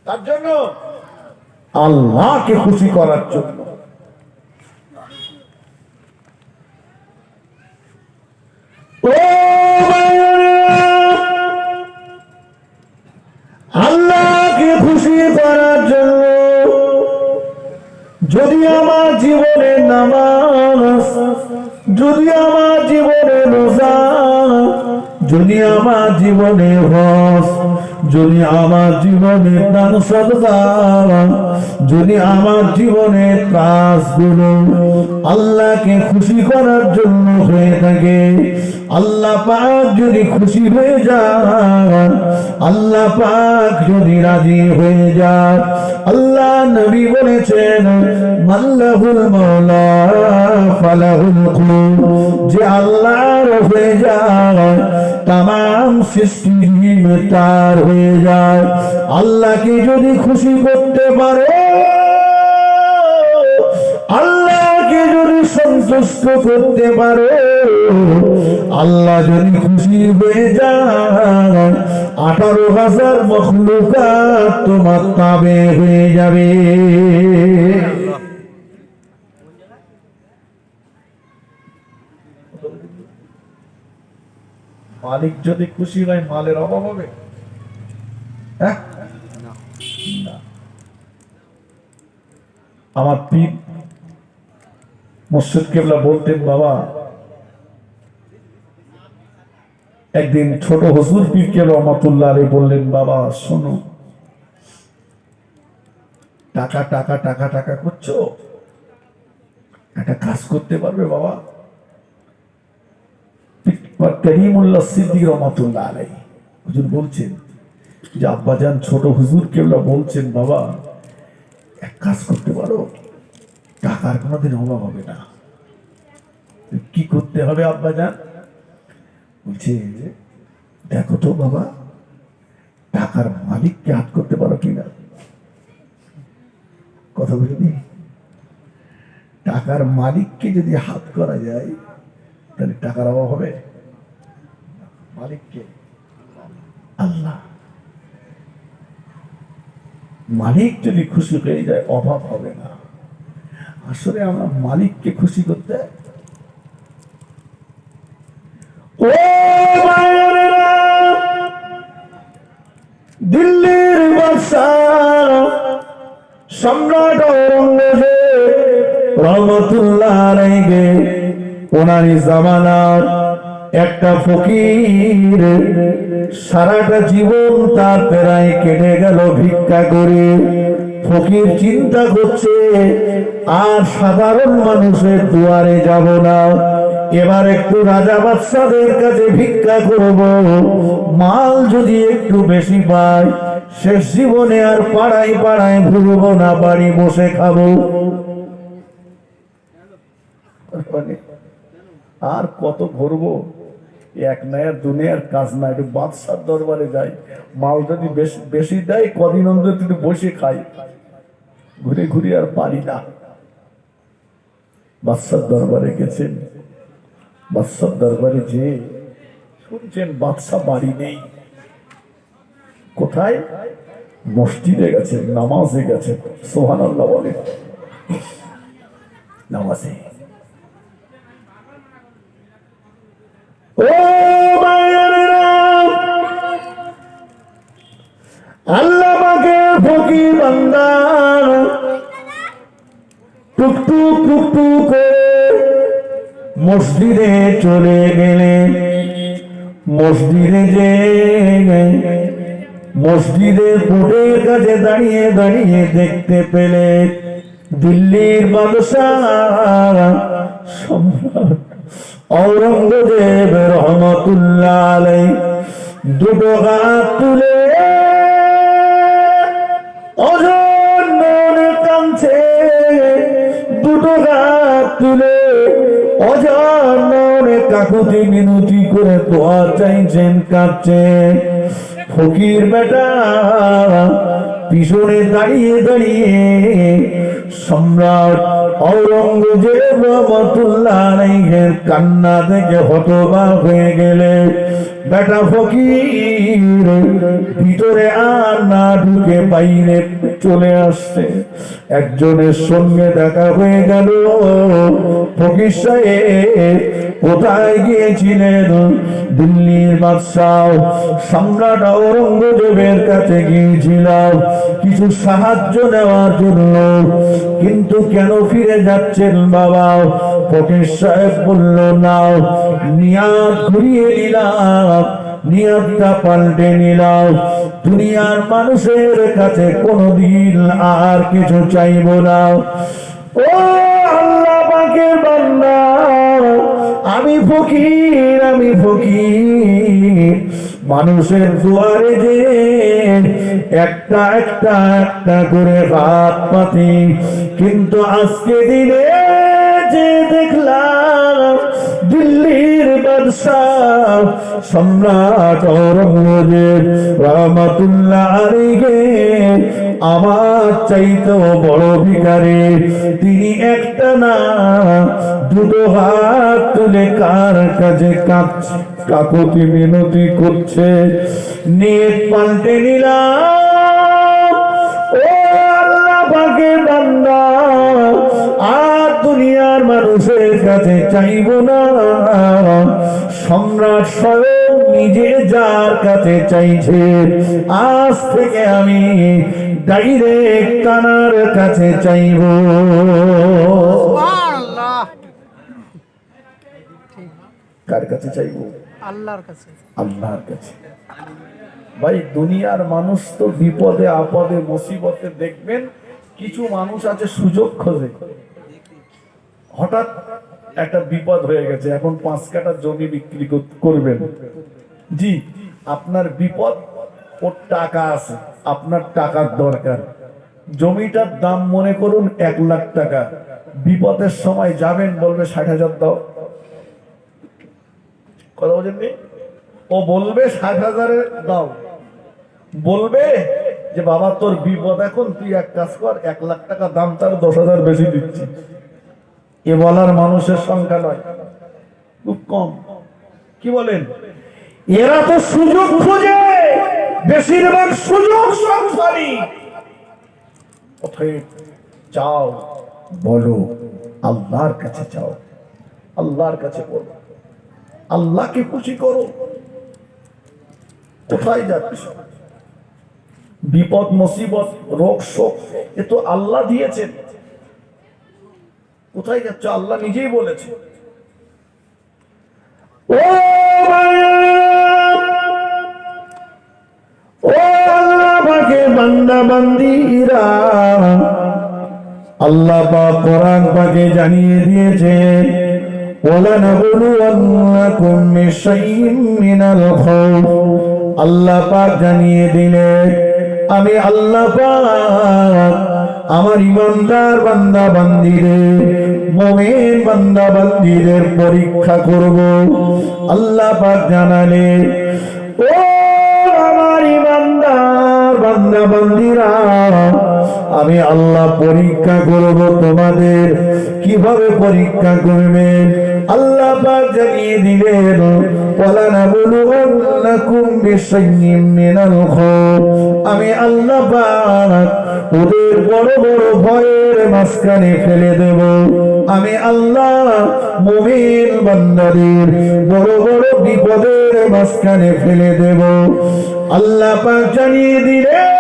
তার জন্য, আল্লাহকে খুশি করার জন্য। যদি আমার জীবনে নামাজ, যদি আমার জীবনে রোজা, যদি আমার জীবনে হজ, যদি আমার জীবনে দান সদকা, যদি আমার জীবনের কাজগুলো আল্লাহকে খুশি করার জন্য হয়ে থাকে, আল্লাহ পাক যদি খুশি হয়ে যায়, আল্লাহ পাক যদি রাজি হয়ে যায়, আল্লাহ নবী বলেছেন মাল্লাহুল মাওলা ফালাহুল কুল, যে আল্লাহর হয়ে যায় তামাম সৃষ্টি তার হয়ে যায়। আল্লাহকে যদি খুশি করতে পারো, আল্লাহকে যদি সন্তুষ্ট করতে পারো, আল্লাহ যদি খুশি হয়ে যায়, 18,000 মখলুকাত তোমার তাবে হয়ে যাবে। মালিক যদি খুশি হয়, মালের অভাব হবে? হ্যাঁ, আমার পীর মুর্শিদ কেবলা বলতেন, বাবা একদিন ছোট হুজুর পীর কেবলা রহমাতুল্লাহ আলাইহি বললেন, বাবা শোনো, টাকা টাকা টাকা টাকা করছো, একটা কাজ করতে পারবে বাবা? করিমুল্লাহ সিদ্দিক রহমাতুল্লাহ আলাইহি হুজুর বলছেন যে আব্বাজান ছোট হুজুর কেবলা বলছেন, বাবা এক কাজ করতে পারো, টাকার কোনোদিন অভাব হবে না। কি করতে হবে আব্বাজান? বলছে দেখো তো বাবা, টাকার মালিককে হাত করতে পারো কিনা। কথা বুঝলি? টাকার মালিককে যদি হাত করা যায় তাহলে টাকার অভাব হবে? মালিককে, আল্লাহ, মালিক যদি খুশি হয়ে যায় অভাব হবে না। আসলে আমরা মালিককে খুশি করতে, ও মায়েরা, দিল্লির বাদশাহ সম্রাট ঔরঙ্গজেব রহমতুল্লাহ আলাইহি ওনারই জামানার একটা ফকির সারাটা জীবন তার প্রায় কেটে গেল ভিক্ষা করে। ফকির চিন্তা করছে আর সাধারণ মানুষের দুয়ারে যাব না, এবার একটু রাজা বাদশাদের কাছে ভিক্ষা করব, মাল যদি একটু বেশি পাই শেষ জীবনে আর পাড়ায় পাড়ায় ঘুরবো না, বাড়ি বসে খাবো। আর কত ঘুরবো, এক নয়ার দুনিয়ার কাজ না, একটু বাদশার দরবারে যাই, মাল যদি বেশি দেয় কদিন অন্তত একটু বসে খাই, ঘুরে ঘুরে আর পারি না। বাদশার দরবারে গেছেন, বাদশার দরবারে যে শুনছেন বাদশা বাড়ি নেই। কোথায়? মসজিদে গেছেন, নামাজে গেছেন। সুবহানাল্লাহ বলে, নামাজে। ও আল্লাহ পাকের ফকির বান্দা টুকটুক টুকটুক করে মসজিদে চলে গেলেন। মসজিদে যে মসজিদের কোটের কাছে দাঁড়িয়ে দাঁড়িয়ে দেখতে পেলে দিল্লির বাদশাহ সম্রাট ঔরঙ্গজেব রহমতুল্লাহ আলাইহি দুটো হাত তুলে অজন্মনে কাঁদছে, দুটো হাত তুলে অজন্মনে কাকুতি মিনতি করে দোয়া চাইছেন, কাঁদছেন। ফকির বেটা পিছনে দাঁড়িয়ে দাঁড়িয়ে সম্রাট ঔরঙ্গজেব রহমতুল্লাহ আলাইহির কান্না থেকে হতবাক হয়ে গেলে বেটা ফকির ভিতরে আর না ঢুকে বাইরে চলে আসছে। একজনের সঙ্গে দেখা হয়ে গেল। ফকির সাহেব কোথায় গিয়েছিলেন? দিল্লির বাদশাহ সম্রাট ঔরঙ্গজেবের কাছে গিয়েছিলাম কিছু সাহায্য নেওয়ার জন্য। কিন্তু কেন ফিরে যাচ্ছেন বাবা? ফকির সাহেব বলল, নাও নিয়াত ঘুরিয়ে নিলাম, নিয়তটা পাল্টে নিলাম। দুনিয়ার মানুষের কাছে কোনোদিন আর কিছু চাইব না। ও আল্লাহ পাকের বান্দা, আমি ফকির, আমি ফকির। মানুষের দুয়ারে যে একটা একটা একটা করে হাত পাতি, কিন্তু আজকে দিনে যে দেখলাম দিল্লির বাদশাহ সম্রাট ঔরঙ্গজেব রহমাতুল্লাহ আলাইহি আমার চাইতেও বড় ভিখারি, তিনি একটা না দুটো হাত তুলে কার কাছে কাকুতি মিনতি করছে। নিয়ত পাল্টে নিলাম। ও আল্লাহ পাকের বান্দা, আর দুনিয়ার মানুষের কাছে চাইব না। সম্রাট স্বয়ং নিজে যার কাছে চাইছে, আজ থেকে আমি ডাইরেক্ট তানার কাছে চাইব। কার কাছে চাইব? আল্লাহর কাছে। আল্লাহর কাছে। ভাই দুনিয়ার মানুষ তো বিপদে আপদে মুসিবতে দেখবেন কিছু মানুষ আছে সুযোগ খোঁজে। হঠাৎ একটা বিপদ হয়ে গেছে, এখন 5 কাঠা জমি বিক্রি করবেন। জি, আপনার বিপদ, ওর টাকা আছে, আপনার টাকার দরকার। জমিটার দাম মনে করুন 1 লাখ টাকা। বিপদের সময় যাবেন, বলবে 60,000 দাও। কথা বোঝেননি? ও বলবে 60,000 দাও। বলবে যে বাবা তোর বিপদ, এখন তুই এক কাজ কর, 1 লাখ টাকা দাম, তার 10,000 বেশি দিচ্ছি। এ বলার মানুষের সংখ্যা নয়, খুব কম। কি বলেন? এরা তো সুযোগ খোঁজে, বেশিরভাগ সুযোগ সংসারী। অতএব চাও, বলো, আল্লাহর কাছে চাও, আল্লাহর কাছে বলো, আল্লাহকে খুশি করো। কোথায় যাচ্ছ? বিপদ মুসিবত রোগ শোক এ তো আল্লাহ দিয়েছেন। কোথায় যাচ্ছ? আল্লাহ নিজেই বলেছে, ও আল্লাহ পাকের বান্দা বান্দীরা, আল্লাহ পাক কোরআন পাকে জানিয়ে দিয়েছে, ওয়ালানাবলুওয়ান্নাকুম বিশাইইন মিনাল খাউফ। আল্লাহ পাক জানিয়ে দিলেন, আমি আল্লাহ পাক আমার ইমানদার বান্দা বান্দীদের, মুমিন বান্দা বান্দীদের পরীক্ষা করব। আল্লাহ পাক জানালেন, ও আমার ইমানদার বান্দা বান্দীরা, আমি আল্লাহ পরীক্ষা করব তোমাদের। কিভাবে পরীক্ষা করবেন? আল্লাহ পাক জানিয়ে দিলেন, ওয়ালানাবলুওয়ান্নাকুম বিশাইইন মিনাল খাউফ। আমি আল্লাহ পাক ওদের বড় বড় ভয়ের মাঝখানে ফেলে দেব। আমি আল্লাহ মুমিন বান্দাদের বড় বড় বিপদের মাঝখানে ফেলে দেব। আল্লাহ পাক জানিয়ে দিলেন,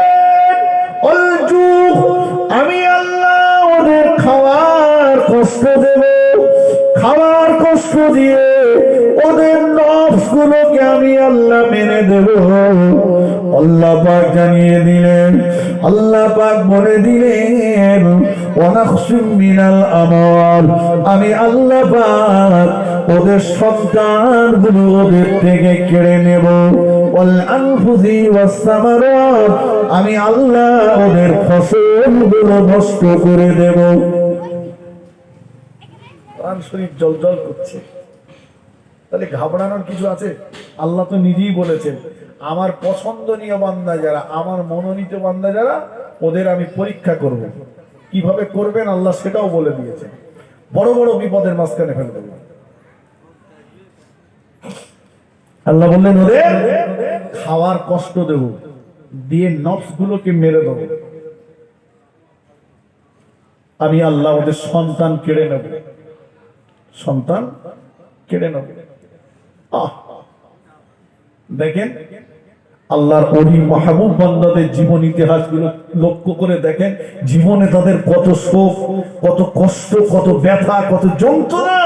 আমি আল্লাহ ওদের খাওয়ার কষ্ট দেব, খাওয়ার কষ্ট দিয়ে ওদের নফস গুলোকে আমি আল্লাহ মেনে দেব। আল্লাহ পাক জানিয়ে দিলেন, আল্লাহ পাক বলে দিলেন, ওয়ানাখসুম মিনাল আমওয়াল। আমি আল্লাহ পাক ওদের সন্তানগুলো ওদের থেকে কেড়ে নেব। ওয়াল আনফুসি ওয়াস সামারাত। আমি আল্লাহ ওদের ফসলগুলো নষ্ট করে দেব। কোরআন শরীফ জলজল করছে, তাহলে ঘাবড়ানোর কিছু আছে? আল্লাহ তো নিজেই বলেছেন, আমার পছন্দনীয় বান্দা যারা, আমার মনোনীত বান্দা যারা, ওদের আমি পরীক্ষা করব। কিভাবে করবেন আল্লাহ সেটাও বলে দিয়েছেন। বড় বড় বিপদের মাঝখানে ফেলে দেব। আল্লাহ বললেন ওদের খাওয়ার কষ্ট দেব, দিয়ে নফস গুলোকে মেরে দেব। আমি আল্লাহ ওদের সন্তান কেড়ে নেব, সন্তান কেড়ে নেব। দেখেন আল্লাহর ওলি মাহবুব বান্দাদের জীবন ইতিহাস গুলো লক্ষ্য করে দেখেন, জীবনে তাদের কত শোক, কত কষ্ট, কত ব্যথা, কত যন্ত্রণা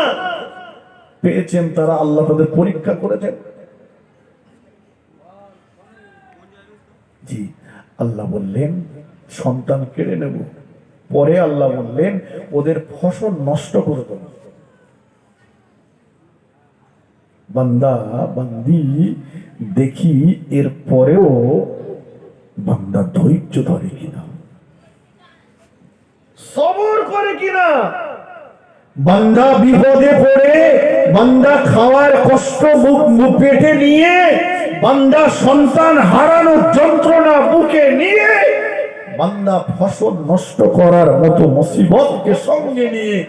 পেয়েছেন তারা। আল্লাহ তাদের পরীক্ষা করেছেন। জি, আল্লাহ বললেন সন্তান কেড়ে নেব, পরে আল্লাহ বললেন ওদের ফসল নষ্ট করে দেব। বান্দা বান্দি দেখি এর পরেও বান্দা ধৈর্য ধরে কিনা, সবর করে কিনা। বান্দা বিপদে পড়ে, বান্দা খাওয়ার কষ্ট পেটে নিয়ে, বান্দা সন্তান হারানোর যন্ত্রণা বুকে নিয়ে, বান্দা ফসল নষ্ট করার মতো মুসিবতকে সঙ্গে নিয়ে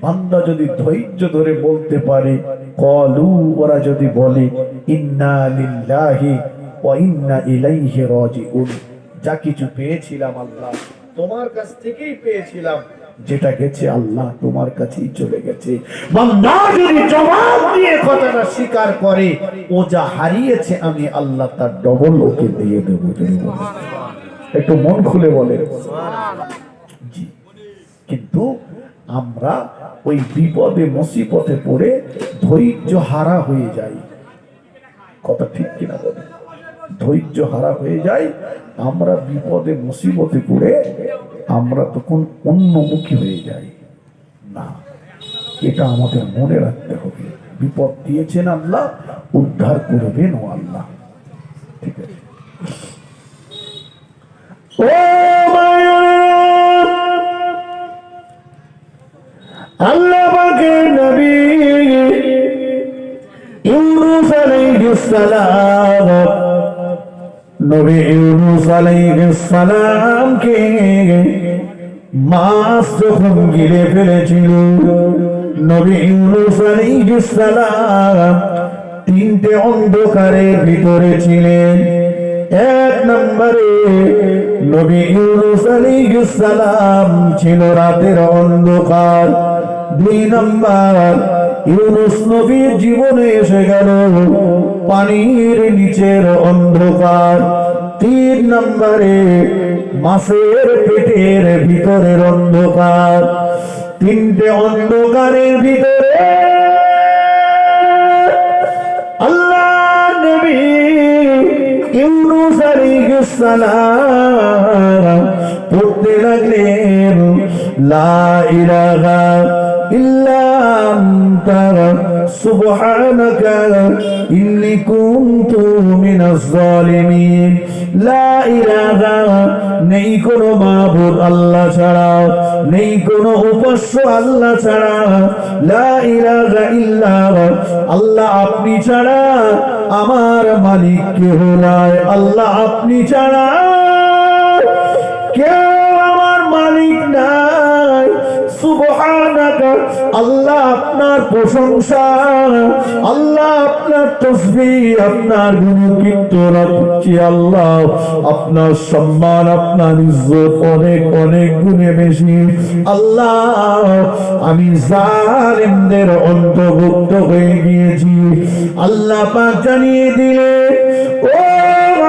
বান্দা যদি ধৈর্য ধরে বলতে পারে, কলু, ওরা যদি বলে ইন্না লিল্লাহি ওয়া ইন্না ইলাইহি রাজিউন, যা কিছু পেয়েছিলাম আল্লাহ তোমার কাছ থেকেই পেয়েছিলাম, যেটা গেছে আল্লাহ তোমার কাছেই চলে গেছে। বান্দা যদি জবাব দিয়ে কথাটা স্বীকার করে, ও যা হারিয়েছে আমি আল্লাহ তার ডবল ওকে দিয়ে দেবো। একটু মন খুলে বলে। জি, কিন্তু আমরা ওই বিপদে মুসিবতে পড়ে ধৈর্য হারা হয়ে যাই। কথা ঠিক কিনা বলে? ধৈর্য হারা হয়ে যায় আমরা বিপদে মুসিবতে পড়ে, আমরা তখন অন্যমুখী হয়ে যাই। না, এটা আমাদের মনে রাখতে হবে। বিপদ দিয়েছেন আল্লাহ, উদ্ধার করবেন ও আল্লাহ। ঠিক আছে। ও আল্লাহ পাকের নবী ইউনূস আলাইহিস সালাম, নবী ইউনূস আলাইহিস সালামকে মাছ যখন গিলে ফেলেছিল, নবী ইউনূস আলাইহিস সালাম তিনটে অন্ধকারের ভিতরে ছিলেন। এক নম্বরে নবী ইউনূস আলাইহিস সালাম ছিল রাতের অন্ধকার। দুই নম্বর, ইউনূস নবীর জীবনে এসে গেল পানির নিচের অন্ধকার। তিন নম্বরে মাছের পেটের ভিতরের অন্ধকার। তিনটে অন্ধকারের ভিতরে আল্লাহ নবী ইউনূস আলাইহিস সালাম পড়তে লাগলেন, লা ইলাহা ইল্লা আনতা সুবহানাকা ইন্নী কুনতু মিনাজ জালিমিন। লা ইলাহা, নেই কোনো মাবুদ আল্লাহ ছাড়া, নেই কোনো উপাস্য আল্লাহ ছাড়া। লা ইলাহা ইল্লা, আল্লাহ আপনি ছাড়া আমার মালিক কেউ নাই। আল্লাহ আপনি ছাড়া কেউ আমার মালিক নাই। সুবহানাকা, আল্লাহ আপনার প্রশংসা, আল্লাহ আপনার তাসবিহ, আপনার গুণকীর্তন করছি। আল্লাহ আপনার সম্মান, আপনার ইজ্জত অনেক অনেক গুণে বেশি। আল্লাহ আমি জালিমদের অন্তর্ভুক্ত হয়ে গিয়েছি। আল্লাহ পাক জানিয়ে দিলে, ও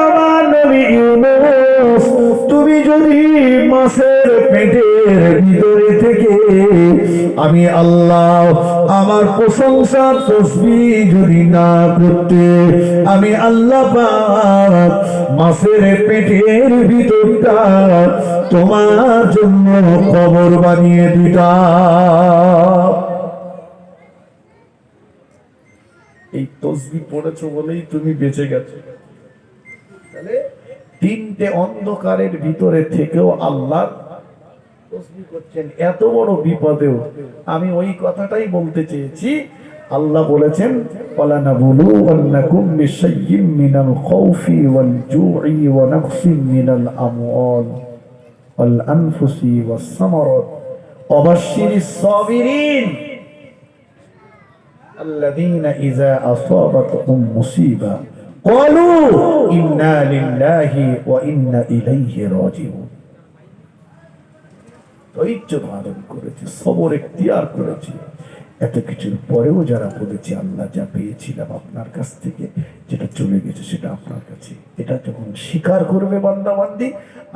আমার নবী ইউনূস, তুমি যদি মাছের পেটের ভিতরে থেকে আমি আল্লাহ আমার প্রশংসা তাসবিহ যদি না করতে, আমি আল্লাহ পাক মাছের পেটের ভিতরটা তোমার জন্য কবর বানিয়ে দিতাম। এই তাসবিহ পড়েছো বলেই তুমি বেঁচে গেছো। তাহলে তিনটে অন্ধকারের ভিতরে থেকেও আল্লাহ তাসবিহ করছেন, এত বড় বিপদেও। আমি ওই কথাটাই বলতে চেয়েছি। আল্লাহ বলেছেন, ওয়ালানাবলুওয়ান্নাকুম বিশাইয়্যিম মিনাল খাউফি ওয়াল জু'i ওয়া নাকসিম মিনাল আমওয়াল ওয়াল আনফুসি ওয়াস সামারাত ওয়া বাশশিরিস সাবিরিন। الذين إذا أصابتهم مصيبة قالوا إنا لله وإنا إليه راجعون। ধৈর্য ধারণ করেছে, সবর এখতিয়ার করেছে, এত কিছুর পরেও যারা বলেছে আল্লাহ যা পেয়েছিলাম আপনার কাছ থেকে, যেটা চলে গেছে সেটা আপনার কাছে, এটা যখন স্বীকার করবে বান্দা বান্দি,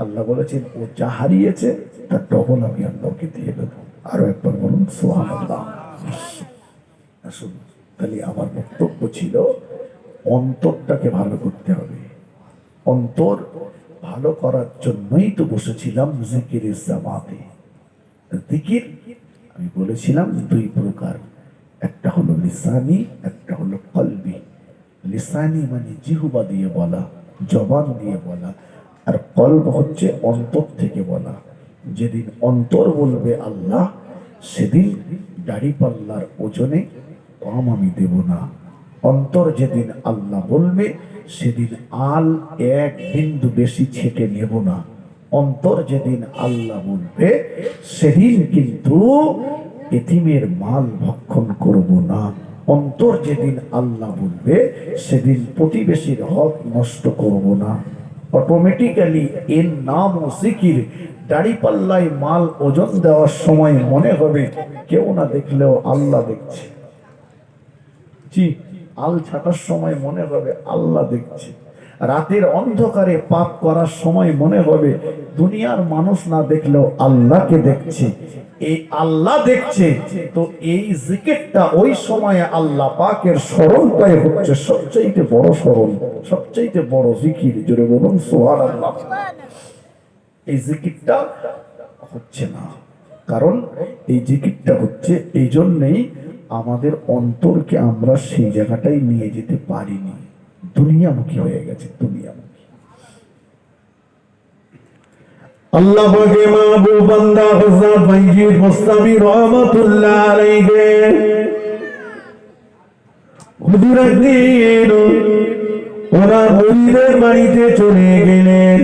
আল্লাহ বলেছেন ও যা হারিয়েছে তার ডবল আমি আল্লাহকে দিয়ে দেবো। আরো একবার বলুন সুবহানাল্লাহ। আসুন, তাহলে আমার বক্তব্য ছিল অন্তরটাকে ভালো করতে হবে। অন্তর ভালো করার জন্যই তো বসেছিলাম জিকিরের জামাতে। জিকির আমি বলেছিলাম দুই প্রকার, একটা হলো লিসানি, একটা হলো কলবি। লিসানি মানে জিহ্বা দিয়ে বলা, জবান দিয়ে বলা, আর কলব হচ্ছে অন্তর থেকে বলা। যেদিন অন্তর বলবে আল্লাহ, সেদিন দাড়ি পাল্লার ওজনে কম আমি দেব না। অন্তর যেদিন আল্লাহ বলবে, সেদিন আল এক বিন্দু বেশি ছেটে নেব না। অন্তর যেদিন আল্লাহ বলবে, সেদিন কিন্তু এতিমের মাল ভক্ষণ করব না। অন্তর যেদিন আল্লাহ বলবে, সেদিন প্রতিবেশীর হক নষ্ট করব না। অটোমেটিক্যালি এর নাম ও জিকির। দাড়ি পাল্লায় মাল ওজন দেওয়ার সময় মনে হবে কেউ না দেখলেও আল্লাহ দেখছে। জি, আল ছাটার সময় মনে হবে আল্লাহ দেখছে। রাতের অন্ধকারে পাপ করার সময় মনে হবে দুনিয়ার মানুষ না দেখলেও আল্লাহকে দেখছে। এই আল্লাহ দেখছে, তো এই জিকিরটা ওই সময়ে আল্লাহ পাকের স্মরণটাই হচ্ছে সবচেয়ে বড় স্মরণ, সবচেয়ে বড় জিকির। জোরে বলুন সুবহানাল্লাহ। এই জিকিরটা হচ্ছে না, কারণ এই জিকিরটা হচ্ছে এই জন্যেই আমাদের অন্তরকে আমরা সেই জায়গাটাই নিয়ে যেতে পারিনি, দুনিয়ামুখী হয়ে গেছে, দুনিয়ামুখী। আল্লাহ পাকে মাহবুব বান্দা হযরত বাইজিদ মুস্তামি রাহমাতুল্লাহ আলাইহি হুজুর একদিন ওনার মুরিদের বাড়িতে চলে গেলেন,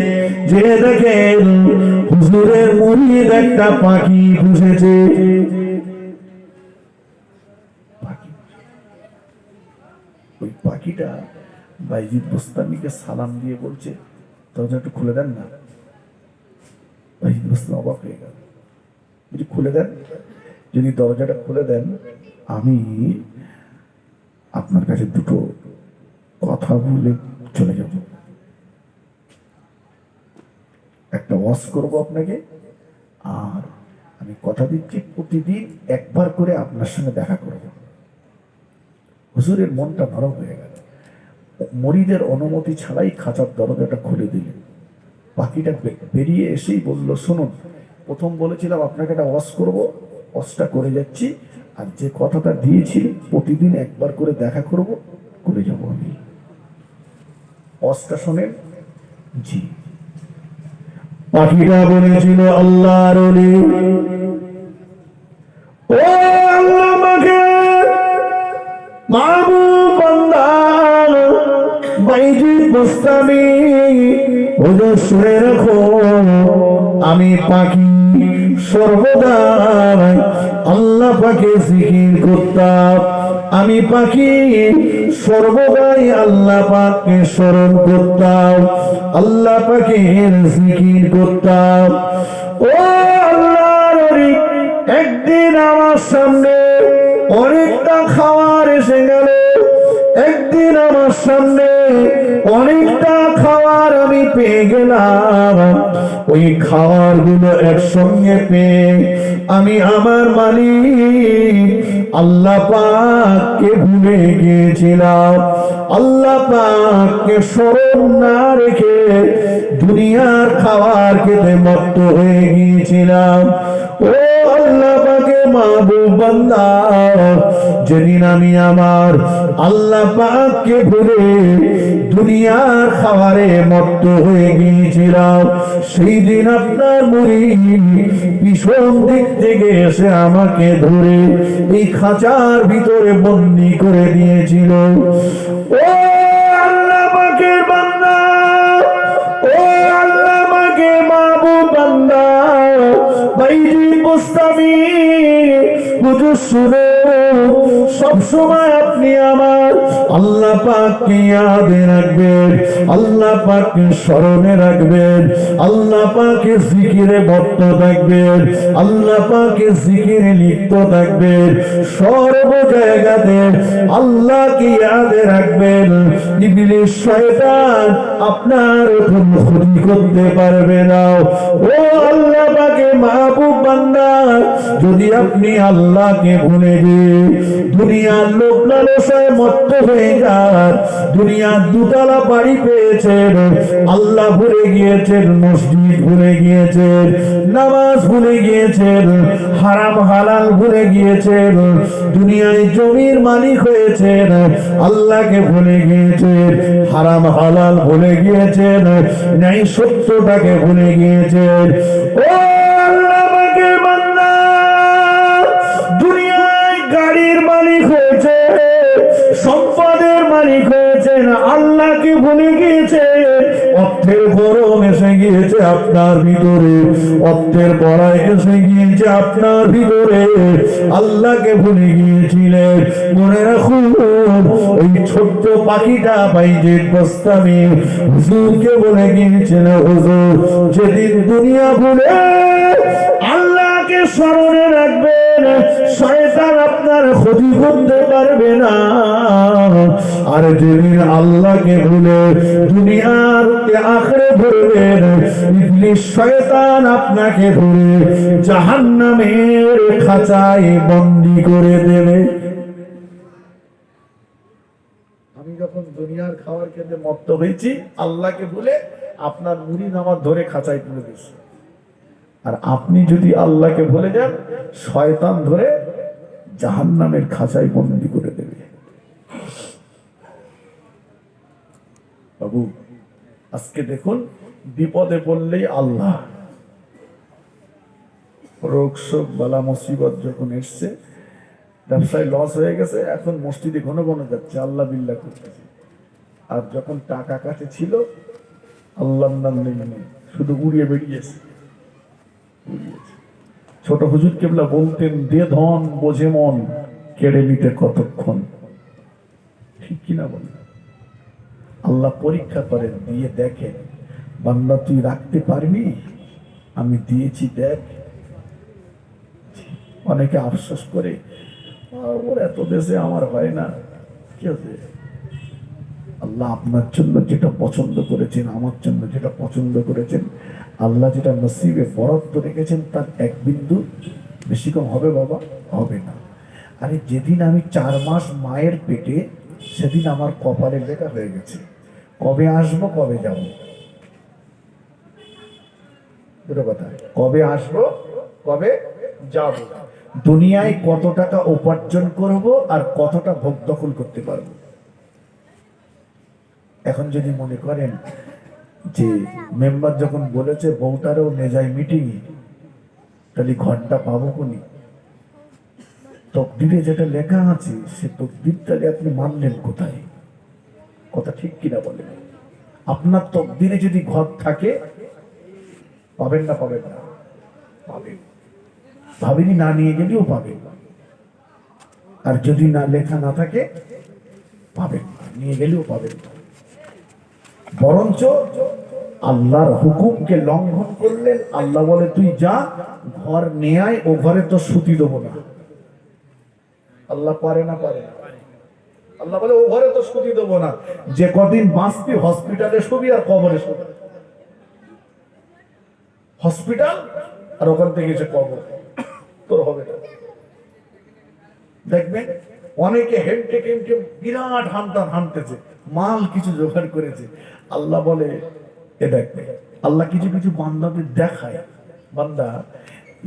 যে দেখেন হুজুরের মুরিদ একটা পাখি পুষেছে। ওই পাখিটা বাইজিদ বুস্তামিকে সালাম দিয়ে বলছে, দরজা একটু খুলে দেন না। বাইজিদ বুস্তামি অবাক হয়ে গেল, যদি খুলে দেন, যদি দরজাটা খুলে দেন, আমি আপনার কাছে দুটো কথা বলে চলে যাব। একটা ওয়াজ করব আপনাকে, আর আমি কথা দিচ্ছি প্রতিদিন একবার করে আপনার সঙ্গে দেখা করব। হুজুরের মনটা নরম হয়ে গেল, মরিদের অনুমতি ছাড়াই খাঁচার দরজাটা খুলে দিলেন। পাখিটা বেরিয়ে এসেই বলল, শুনুন, প্রথম বলেছিলাম আপনাকে একটা ওয়াজ করব, ওয়াজটা করে যাচ্ছি, আর যে কথাটা দিয়েছি প্রতিদিন একবার করে দেখা করব, করে যাব আমি। ওয়াজটা শোনেন। জি, পাখিটা বলেছিল, আল্লাহর ওলি, ও আল্লাহ আমাকে মাহবুব বান্দা বাইজিদ বুস্তামি হুজুর শুনে রাখো, আমি পাখি সর্বদা আল্লাহ পাকে জিকির করতাম। আমি পাখি সর্বদাই আল্লাহ পাককে স্মরণ করতাম, আল্লাহ পাকের জিকির করতাম। ও আল্লাহর ওলি, একদিন আমার সামনে অনেকটা খাবার এসে গেল। একদিন আমার সামনে অনেকটা খাবার আমি পেয়ে গেলাম। ওই খাবার গুলো একসঙ্গে পেয়ে আমি আমার মালিক আল্লাহ পাককে ভুলে গিয়েছিলাম। আল্লাহ পাককে স্মরণ না রেখে দুনিয়ার খাবার খেতে মত্ত হয়ে গিয়েছিলাম। ও আল্লাহ পাকে মাহবুব বান্দা, যেদিন আমি আমার আল্লাহ পাককে ভুলে দুনিয়ার খাবারে মত্ত হয়ে গিয়েছিলাম, সেই দিন আপনার মুরিদ পিছন দিক থেকে এসে আমাকে ধরে এই খাঁচার ভিতরে বন্দী করে দিয়েছিল। ও আল্লাহ পাকের বান্দা, ও আল্লাহ পাকের মাহবুব বান্দা বাইজিদ বুস্তামি হুজুর শুনে সব সময় আপনি আমার আল্লাহ পাককে ইয়াদে রাখবেন, আল্লাহ পাককে স্মরণে রাখবেন, আল্লাহ পাকের জিকিরে মত্ত থাকবেন, আল্লাহ পাকের জিকিরে লিপ্ত থাকবেন, সর্ব জায়গাতে আল্লাহকে ইয়াদে রাখবেন। ইবলিস শয়তান আপনার কোনো ক্ষতি করতে পারবে না। ও আল্লাহ পাকে মাহবুব বান্দা, যদি আপনি আল্লাহকে ভুলে গিয়ে দুনিয়ার লোক লালসায় মত্ত হয়ে যান, দুনিয়ার দুতলা বাড়ি পেয়েছেন, আল্লাহ ভুলে গিয়েছেন, মসজিদ ভুলে গিয়েছেন, নামাজ ভুলে গিয়েছেন, হারাম হালাল ভুলে গিয়েছেন, দুনিয়ায় জমির মালিক হয়েছেন, আল্লাহকে ভুলে গিয়েছেন, হারাম হালাল ভুলে গিয়েছেন, ন্যায় সত্যটাকে ভুলে গিয়েছেন। ও আল্লাহ পাকে বান্দা, দুনিয়ায় গাড়ির মালিক হয়েছে, সম্পদের মালিক হয়েছেন, আল্লাহকে ভুলে গিয়েছে, অর্থের গরম এসে গিয়েছে আপনার ভিতরে, অর্থের বড়াই এসে গিয়েছে আপনার ভিতরে, আল্লাহকে ভুলে গিয়েছিলেন। মনে রাখুন, ওই ছোট্ট পাখিটা বাইজের গোস্তামি হুজুরকে বলে গিয়েছিল, হুজুর যেদিন দুনিয়া ভুলে আল্লাহকে স্মরণে রাখবেন, শয়তান আপনার ক্ষতি করতে পারবে না। আর যেদিন আল্লাহকে ভুলে দুনিয়ার আখরে ধরবেন, ইবলিস শয়তান আপনাকে ধরে জাহান্নামের খাঁচায় বন্দী করে দেবে। আমি যখন দুনিয়ার খাবার খেতে মত্ত হয়েছি, আল্লাহকে ভুলে আপনার মুড়ি নামাজ ধরে খাঁচায় তুলে দিয়েছি। আর আপনি যদি আল্লাহকে ভুলে যান, শয়তান ধরে জাহান্নামের খাঁচায় বন্দী করে দেবে। বাবু, আজকে দেখুন, বিপদে পড়লেই আল্লাহ, রোগ শোক বালা মুসিবত যখন এসছে, ব্যবসায় লস হয়ে গেছে, এখন মসজিদে ঘন ঘন যাচ্ছে, আল্লাহ বিল্লাহ করতেছে। আর যখন টাকা কাছে ছিল, আল্লাহর নাম নেই, শুধু উড়িয়ে বেরিয়েছে। ছোট হুজুর কেবলা বলতেন, দে ধন বোঝে মন, কেড়ে নিতে কতক্ষণ। ঠিক কিনা বলেন? আল্লাহ পরীক্ষা করেন, দিয়ে দেখেন, বান্দা তুই রাখতে পারবি, আমি দিয়েছি দেখ। অনেকে আফসোস করে, ওর এত দেশে আমার হয় না। কি আছে? আল্লাহ আপনার জন্য যেটা পছন্দ করেছেন, আমার জন্য যেটা পছন্দ করেছেন, আল্লাহ যেটা নসিবে বরাদ্দ রেখেছেন, তার এক বিন্দু বেশি কম হবে বাবা? হবে না। আরে যেদিন আমি 4 মাস মায়ের পেটে, সেদিন আমার কপালে লেখা হয়ে গেছে, কবে আসবো কবে যাব। দুটো কথা, কবে আসবো কবে যাব। দুনিয়ায় কত টাকা উপার্জন করব আর কতটা ভোগ দখল করতে পারবো। এখন যদি মনে করেন যে মেম্বার যখন বলেছে বউটারও নেজায় মিটিং, তাহলে ঘন্টা পাবো কোনি? তকদিরে যেটা লেখা আছে, সে তকদিরটাকে আপনি মানলেন কোথায়? কথা ঠিক কিনা বলেন? আপনার তকদিরে যদি ঘর থাকে, পাবেন না পাবেন না? পাবেন। ভাবেনি না নিয়ে গেলেও পাবেন, আর যদি না লেখা না থাকে পাবেন না, নিয়ে গেলেও পাবেন না। বরঞ্চ আল্লাহর হুকুমকে লঙ্ঘন করলেন, আল্লাহ বলে তুই যা ঘর নিয়ে আয়, ও ঘরে তো সুতি দেবো না। আল্লাহ পারে না? পারে না। আল্লাহ বলে ও ঘরে তো সুতি দেবো না। যে কদিন বাঁচবি হসপিটালে শুবি আর কবরে শুবি। হসপিটাল আর ওখান থেকে যে কবর, তোর হবে না। দেখবেন অনেকে হেঁটে হেঁটে বিরাট হাঁটতেছে, মাল কিছু জোগাড় করেছে। আল্লাহ বলে এ দেখবে, আল্লাহ কিছু কিছু বান্দাদের দেখায়, বান্দা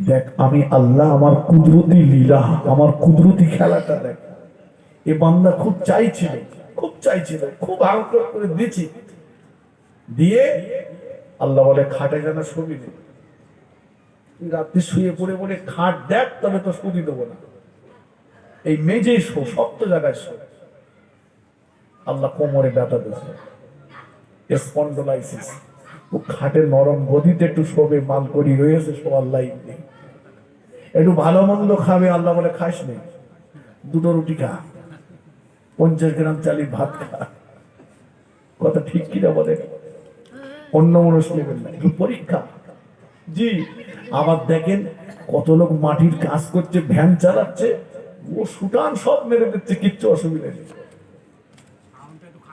দেখ আমি আল্লাহ আমার কুদরতি লীলা, আমার কুদরতি খেলাটা দেখ। এ বান্দা খুব চাইছিল, খুব আগ্রহ করে দিয়েছি, দিয়ে আল্লাহ বলে খাটে যেন শুবি নেই, তুই রাত্রে শুয়ে পড়ে বলে খাট দেখ, তবে তো শুবি দেবো না। এই মেজে শো, শক্ত জায়গায় শো। আল্লাহ কোমরে ব্যথা দিয়েছে, স্পন্ডোলাইসিস। ও খাটের নরম গদিতে একটু শোবে, মাল করি রয়েছে, শোয়ার লাইন নেই। একটু ভালো মন্দ খাবে, আল্লাহ বলে খাস নেই। দুটো রুটি খা, 50 গ্রাম চালের ভাত খা। কথা ঠিক কিনা বলে? অন্য মানুষ নেবেন না, একটু পরীক্ষা। জি, আবার দেখেন কত লোক মাটির কাজ করছে, ভ্যান চালাচ্ছে, ও সুটান সব মেরে দিচ্ছে, কিচ্ছু অসুবিধা নেই।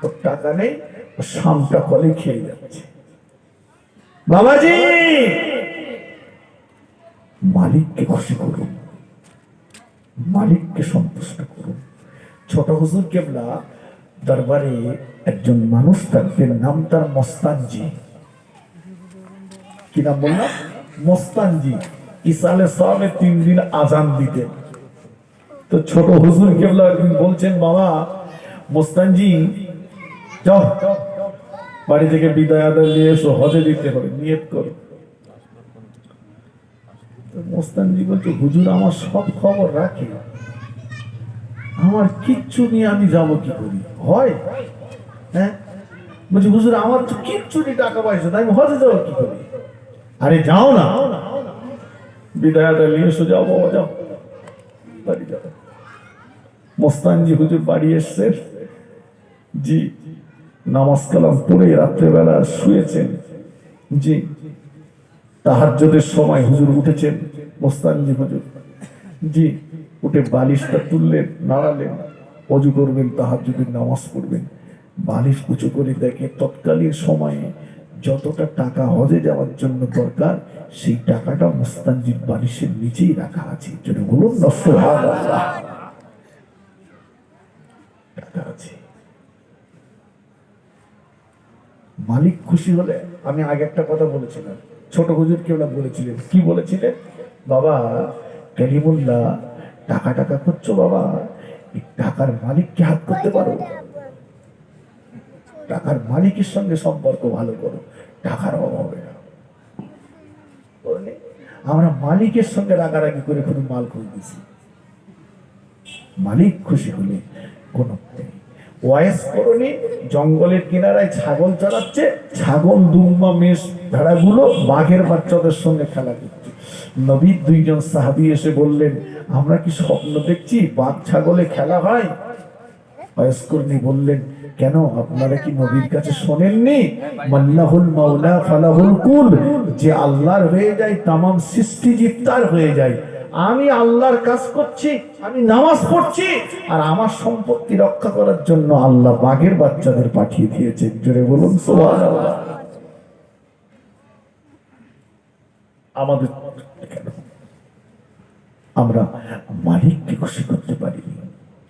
ওর টাকা নেই, ও শামটা কলে খেয়ে যাচ্ছে। বাবাজি, মালিককে খুশি করুন, মালিককে সন্তুষ্ট করুন। ছোট হুজুর কেবলা দরবারে একজন মানুষ থাকতেন, নাম তার মস্তানজি। কি নাম বললাম? মস্তানজি। ইসালে সাহেব 3 দিন আজান দিতেন। তো ছোট হুজুর কেবলা একদিন বলছেন, বাবা মস্তানজি যাও বাড়ি থেকে বিদায় আদায় নিয়ে এসো, হজে দিতে হবে, নিয়ত করো। মোস্তানজি বলছে, হুজুর আমার সব খবর রাখে, আমার কিচ্ছু নিয়ে আমি যাব কি করি? হয় হ্যাঁ, বলছি হুজুর আমার তো কিচ্ছু নেই, টাকা পয়সা, তাই আমি হজে যাবো কি করি? আরে যাও না, বিদায় আদায় নিয়ে এসো, যাও বাবা যাও, বাড়ি যাও। মোস্তানজি হুজুর বাড়ি এসছে, জি নামাজ কালাম পড়ে রাত্রেবেলা শুয়েছেন। জি তাহাজ্জুদের সময় হুজুর উঠেছেন, মোস্তানজি হুজুর। জি উঠে বালিশটা তুললেন, নাড়ালেন, ওযু করবেন, তাহাজ্জুদের নামাজ পড়বেন। বালিশ উঁচু করে দেখে তৎকালীন সময়ে যতটা টাকা হজে যাওয়ার জন্য দরকার, সেই টাকাটা মোস্তানজির বালিশের নিচেই রাখা আছে। যদি বলুন না সুবহানাল্লাহ, টাকা আছে। মালিক খুশি হলে, আমি আগে একটা কথা বলেছিলাম, ছোট হুজুর কেউ বলেছিলেন, কি বলেছিলেন? বাবা কালিমুল্লাহ টাকা টাকা করছো বাবা, এই টাকার মালিককে হাত করতে পারো, টাকার মালিকের সঙ্গে সম্পর্ক ভালো করো, টাকার অভাব হবে না। আমরা মালিকের সঙ্গে রাগারাগি করে কোনো মাল করে দিছি। মালিক খুশি হলে কোনো ওয়াইস করনি, জঙ্গলের কিনারায় ছাগল চড়াচ্ছে, ছাগল দুম্বা মেষ ভেড়াগুলো বাঘের বাচ্চাদের সঙ্গে খেলা করছে। নবীর 2 জন সাহাবী এসে বললেন, আমরা কি স্বপ্ন দেখছি বাঘ ছাগলে খেলা হয়? ওয়াইস করনি বললেন, কেন আপনারা কি নবীর কাছে শোনেননি? মাল্লাহুল মাওলা ফালাহুল কুল, যে আল্লাহর হয়ে যায় তামাম সৃষ্টি জীব তার হয়ে যায়। আমি আল্লাহর কাজ করছি, আমি নামাজ পড়ছি, আর আমার সম্পত্তি রক্ষা করার জন্য আল্লাহ বাঘের বাচ্চাদের পাঠিয়ে দিয়েছেন। জোরে বলুন সুবহানাল্লাহ। আমাদের কেন আমরা মালিককে খুশি করতে পারি?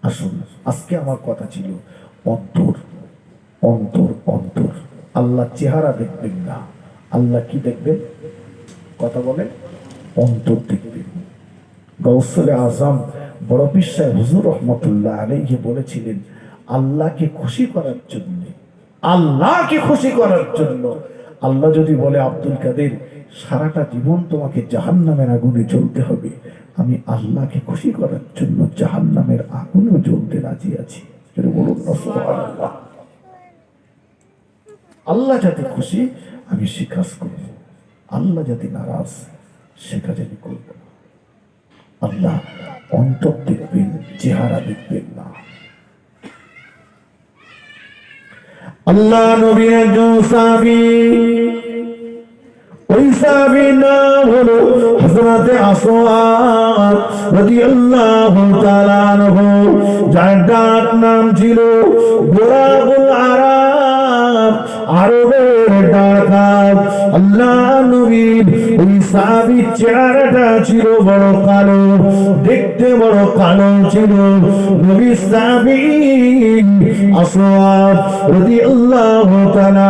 আসুন, আজকে আমার কথা ছিল অন্তর, অন্তর, অন্তর। আল্লাহ চেহারা দেখবেন না, আল্লাহ কি দেখবেন? কথা বলেন, অন্তর দেখবেন। গৌসুল আজম বড় পীর সাহেব হুজুর রহমতুল্লাহ আলাইহি বলেছিলেন, আল্লাহকে খুশি করার জন্য, আল্লাহকে খুশি করার জন্য, আল্লাহ যদি বলে আব্দুল কাদের সারাটা জীবন তোমাকে জাহান্নামের আগুনে জ্বলতে হবে, আমি আল্লাহকে খুশি করার জন্য জাহান্নামের আগুনে জ্বলতে রাজি আছি। বলুন না সুবহানাল্লাহ। আল্লাহ যাতে খুশি আমি সে কাজ করব, আল্লাহ যাতে নারাজ সে কাজ আমি করব না। আল্লাহ অন্তর দেখবেন, চেহারা দেখবেন না। আল্লাহ নবীর একজন সাহাবী, ওই সাহাবীর নাম হলো হযরত আসওয়াদ রাদিয়াল্লাহু তাআলা আনহু, যার ডাক নাম ছিল গোলাবুল আরব, আরবের ডাকাত। আল্লাহ নবীর ওই সাহাবীর চেহারাটা ছিল বড় কালো, দেখতে বড় কালো ছিল। নবী সাহাবী আসওয়াদ রাদিয়াল্লাহু তাআলা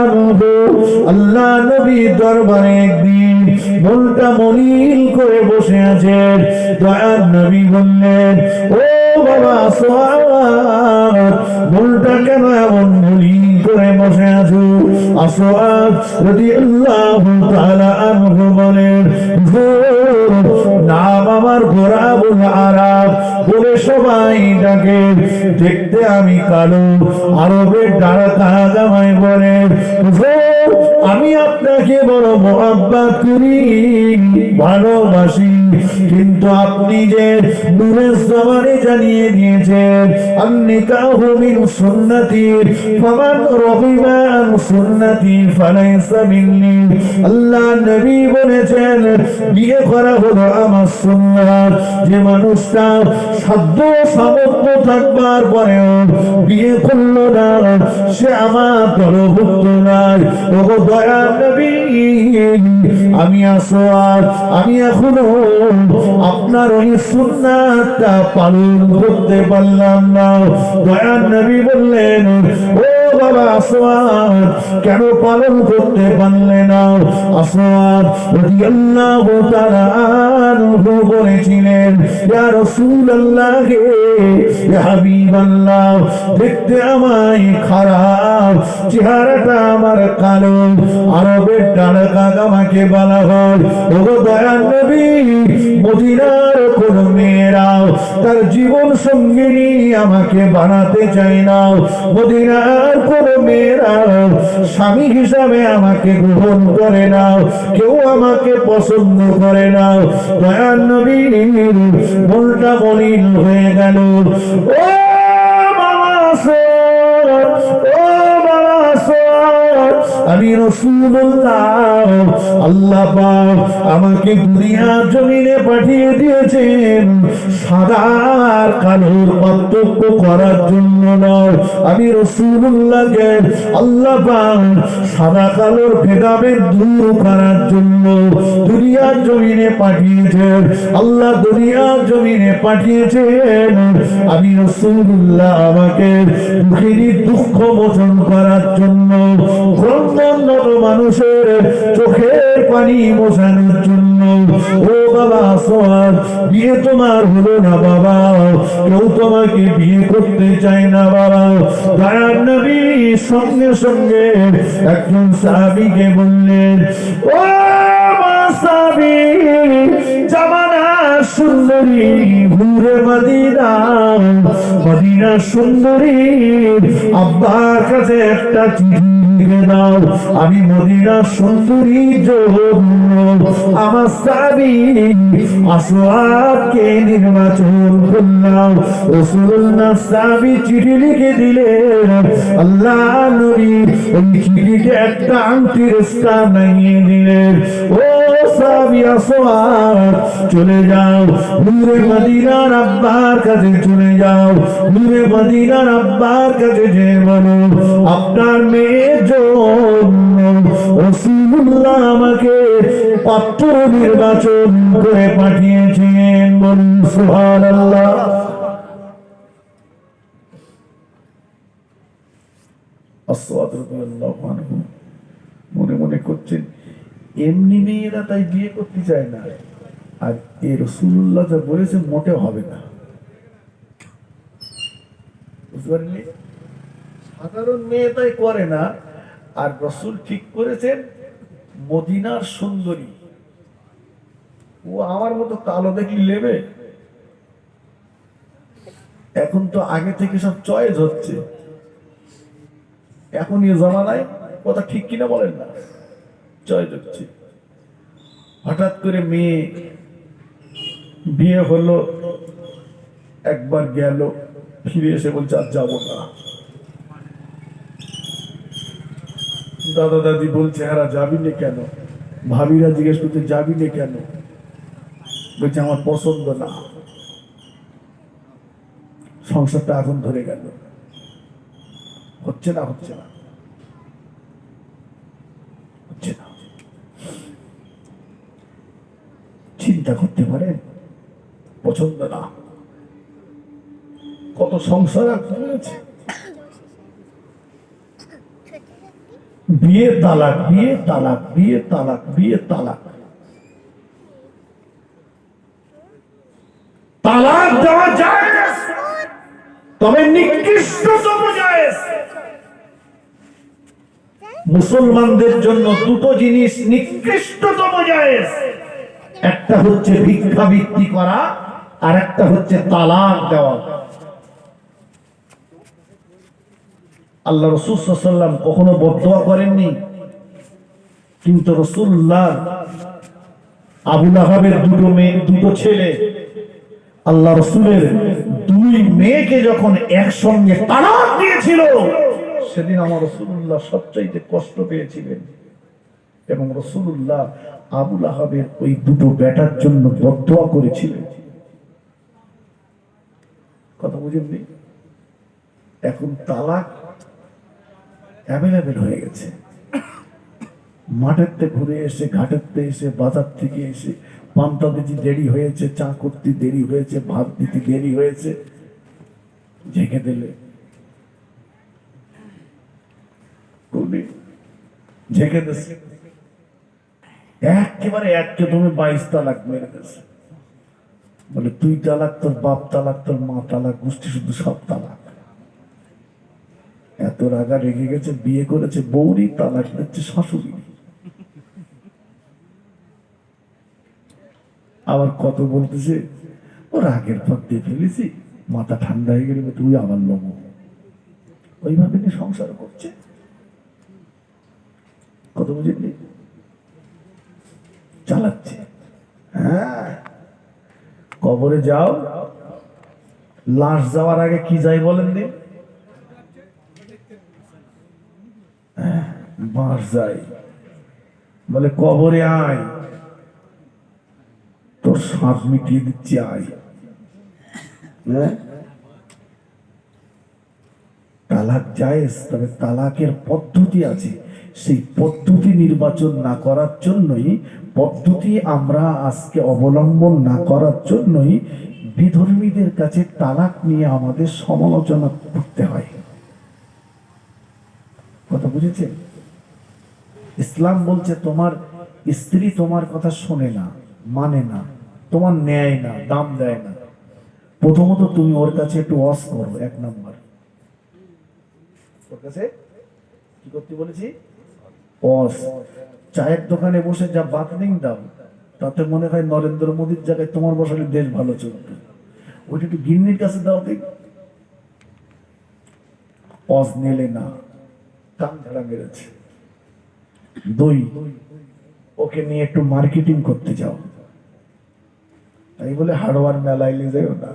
আনহু আল্লাহ নবীর দরবারে একদিন মনটা মলিন করে বসে আছেন। দয়ার নবী বললেন, ও বাবা আসওয়াদ, মনটা কেন এমন মলিন করে বসে আছো? আসওয়াদ রাদিয়াল্লাহু তাআলা আনহু বলেন, নাম আমার গোলাবুল আরব বলে সবাই ডাকে, দেখতে আমি কালো, আরবের ডাকা জামাই বলেন আমি আপনাকে বড় মহব্বত করি, ভালোবাসি, কিন্তু আপনি যে নূরের জবানে জানিয়ে দিয়েছেন আন-নিকাহু মিন সুন্নতি ফামান রাগিবা আন সুন্নতি ফালাইসা মিন্নি। আল্লাহ নবী বলেছেন বিয়ে করা হলো আমার সুন্নাত। যে মানুষটা সাধ্য সামর্থ্য থাকবার পরেও বিয়ে করলো না সে আমার দলভুক্ত নয়। ও দয়ার নবী, আমি আসওয়াদ, আমি এখনো আপনার ওই সুন্নাতটা পালন করতে পারলাম না। দয়ার নবী বললেন, ও বাবা আসওয়াদ, কেন পালন করতে পারলে না? আসওয়াদ রাদিয়াল্লাহু তাআলা আনহু বলেছিলেন, ইয়া রাসূলুল্লাহ, ইয়া হাবিবাল্লাহ, দেখতে আমায় খারাপ, চেহারাটা আমার কালো, আরবের ডালকা আমাকে বলা হয়। ও দয়ার নবী, মদিনার কোন মেয়েরাও তার জীবন সঙ্গিনী আমাকে বানাতে চায় না। মদিনার কোন মেয়েরাও স্বামী হিসাবে আমাকে গ্রহণ করে না, কেউ আমাকে পছন্দ করে না। দয়ার নবীর মনটা মলিন হয়ে গেল। ও বাবা আসওয়াদ, ও বাবা আসওয়াদ, আমি রাসূলুল্লাহ, আল্লাহ পাক আমাকে দুনিয়ার জমিনে পাঠিয়ে দিয়েছেন সাদা আর কালোর পার্থক্য করার জন্য নয়। আমি রাসূলুল্লাহকে আল্লাহ পাক সাদা কালোর ভেদাভেদ দূর করার জন্য দুনিয়ার জমিনে পাঠিয়েছেন। আল্লাহ দুনিয়ার জমিনে পাঠিয়েছেন আমি রাসূলুল্লাহ আমাকে দুঃখের দুঃখ মোচন করার জন্য, গ্রন্থনত মানুষের চোখের পানি মোছানোর জন্য। ও বাবা আসওয়াদ, বিয়ে তোমার হলো না বাবা, কেউ তোমাকে বিয়ে করতে চায় না বাবা। দয়ার নবী সঙ্গে সঙ্গে একজন সাহাবীকে বললেন, ও সাহাবী, জামানা সুন্দরী হুরে মদিনা, মদিনা সুন্দরী আব্বার কাছে একটা চিঠি লিখে দাও, আমি মদিনা সুন্দরী জন্য আমার সাহাবী আসওয়াদকে নির্বাচন করলাম। রাসূলুল্লাহ সাহাবী চিঠি লিখে দিলেন। আল্লাহ নবী ওই চিঠিতে একটা আংটির স্থান লাগিয়ে দিলেন। ও সাহাবী আসওয়াদ, চলে যাও নূরে মদিনার আব্বার কাছে, চলে যাও নূরে মদিনার আব্বার কাছে, যে বলো আপনার মেয়ের জন্য রাসূলুল্লাহ আমাকে পাত্র নির্বাচন করে পাঠিয়েছেন। বলুন সুবহানাল্লাহ। আসওয়াদ রাদিয়াল্লাহু আনহু মনে মনে করছেন এমনি মেয়েরা তাই বিয়ে করতে চায় না, আর এই রাসূলুল্লাহ যা বলেছেন মোটে হবে না। বুঝতে পারলি? সাধারণ মেয়ে তাই করে না, আর রাসূল ঠিক করেছেন মদিনার সুন্দরী। ও আমার মতো কালো দেখলি নেবে? এখন তো আগে থেকে সব চয়েস হচ্ছে, এখন এই জামানায় কথা ঠিক কিনা বলেন না, চয়েস হচ্ছে। হঠাৎ করে মেয়ে বিয়ে হলো, একবার গেল, ফিরে এসে বলছে আর যাবো না। দাদা দাদি বলছে হ্যাঁ যাবি না কেন? ভাবিরা জিজ্ঞেস করতে যাবি না কেন? বলছে আমার পছন্দ না। সংসারটা আগুন ধরে গেল, হচ্ছে না হচ্ছে না হচ্ছে না। চিন্তা করতে পারেন, পছন্দ না। কত সংসার আছে, বিয়ে তালাক, বিয়ে তালাক, বিয়ে তালাক, বিয়ে তালাক। তালাক দেওয়া জায়েজ, তবে নিকৃষ্টতম জায়েজ। মুসলমানদের জন্য দুটো জিনিস নিকৃষ্টতম জায়েজ, একটা হচ্ছে ভিক্ষাবৃত্তি করা, আর একটা হচ্ছে তালাক দেওয়া। আল্লাহ রাসূল সাল্লাল্লাহু আলাইহি ওয়াসাল্লাম কখনো বদদোয়া করেননি? কিন্তু রাসূলুল্লাহ আবুল আহাবের দুটো মেয়ে, দুটো ছেলে, আল্লাহ রসুলের দুই মেয়েকে যখন একসঙ্গে তালাক দিয়েছিল, সেদিন আমার রাসূলুল্লাহ সবচাইতে কষ্ট পেয়েছিলেন। এবং রাসূলুল্লাহ আবুল আহাবের ওই দুটো বেটার জন্য বদদোয়া করেছিলেন। কথা বুঝেননি? এখন তালাক অ্যাভেলেবেল হয়ে গেছে। মাঠের থেকে ঘুরে এসে, ঘাটের থেকে এসে, বাজার থেকে এসে পান্তা দিতে দেরি হয়েছে, চা করতে দেরি হয়েছে, ভাত দিতে দেরি হয়েছে, ঝেঁকে দিলে ঝেঁকে দিচ্ছে একেবারে এককে তুমি 22 তালাক মেরে দিচ্ছে। বলে তুই তালাক, তোর বাপ তালাক, তোর মা তালাক, গোষ্ঠী শুধু সব তালাক। এত রাগা রেগে গেছে, বিয়ে করেছে বৌরি, তালাক দিচ্ছে শাশুড়ি। আবার কত বলতেছে ও রাগের পর দিয়ে ফেলেছি, মাথা ঠান্ডা হয়ে গেলে তুই আবার লবো। ওইভাবে নিয়ে সংসার করছে। কত বুঝলি চালাচ্ছে। হ্যাঁ, কবরে যাও, লাশ যাওয়ার আগে কি যাই বলেন দিন? বাঁশ যাই। বলে কবরে আয়, তোর সাপ মিটিয়ে দিচ্ছি, আয়। তালাক জায়েজ, তবে তালাকের পদ্ধতি আছে। সেই পদ্ধতি নির্বাচন না করার জন্যই, পদ্ধতি আমরা আজকে অবলম্বন না করার জন্যই বিধর্মীদের কাছে তালাক নিয়ে আমাদের সমালোচনা করতে হয়। কথা বুঝেছেন? ইসলাম বলছে তোমার স্ত্রী তোমার কথা শোনে না, মানে না, তোমার ন্যায় না, দাম দেয় না। প্রথমত তুমি ওর কাছে একটু ওয়াজ করো। 1 নাম্বার, ওর কাছে কি করতে বলেছি? ওয়াজ। চায়ের দোকানে বসে যা বাতনিং দাও, তাতে মনে হয় নরেন্দ্র মোদীর জায়গায় তোমার বসালে দেশ ভালো চলবে। ওইটা একটু গিন্নির কাছে দাও দেখ। ওয়াজ নিলে না, কান ঝাড়া মেরেছে। 2, ওকে নিয়ে একটু মার্কেটিং করতে যাও। তাই বলে হাড়োয়ার মেলায় নিয়ে যাও না,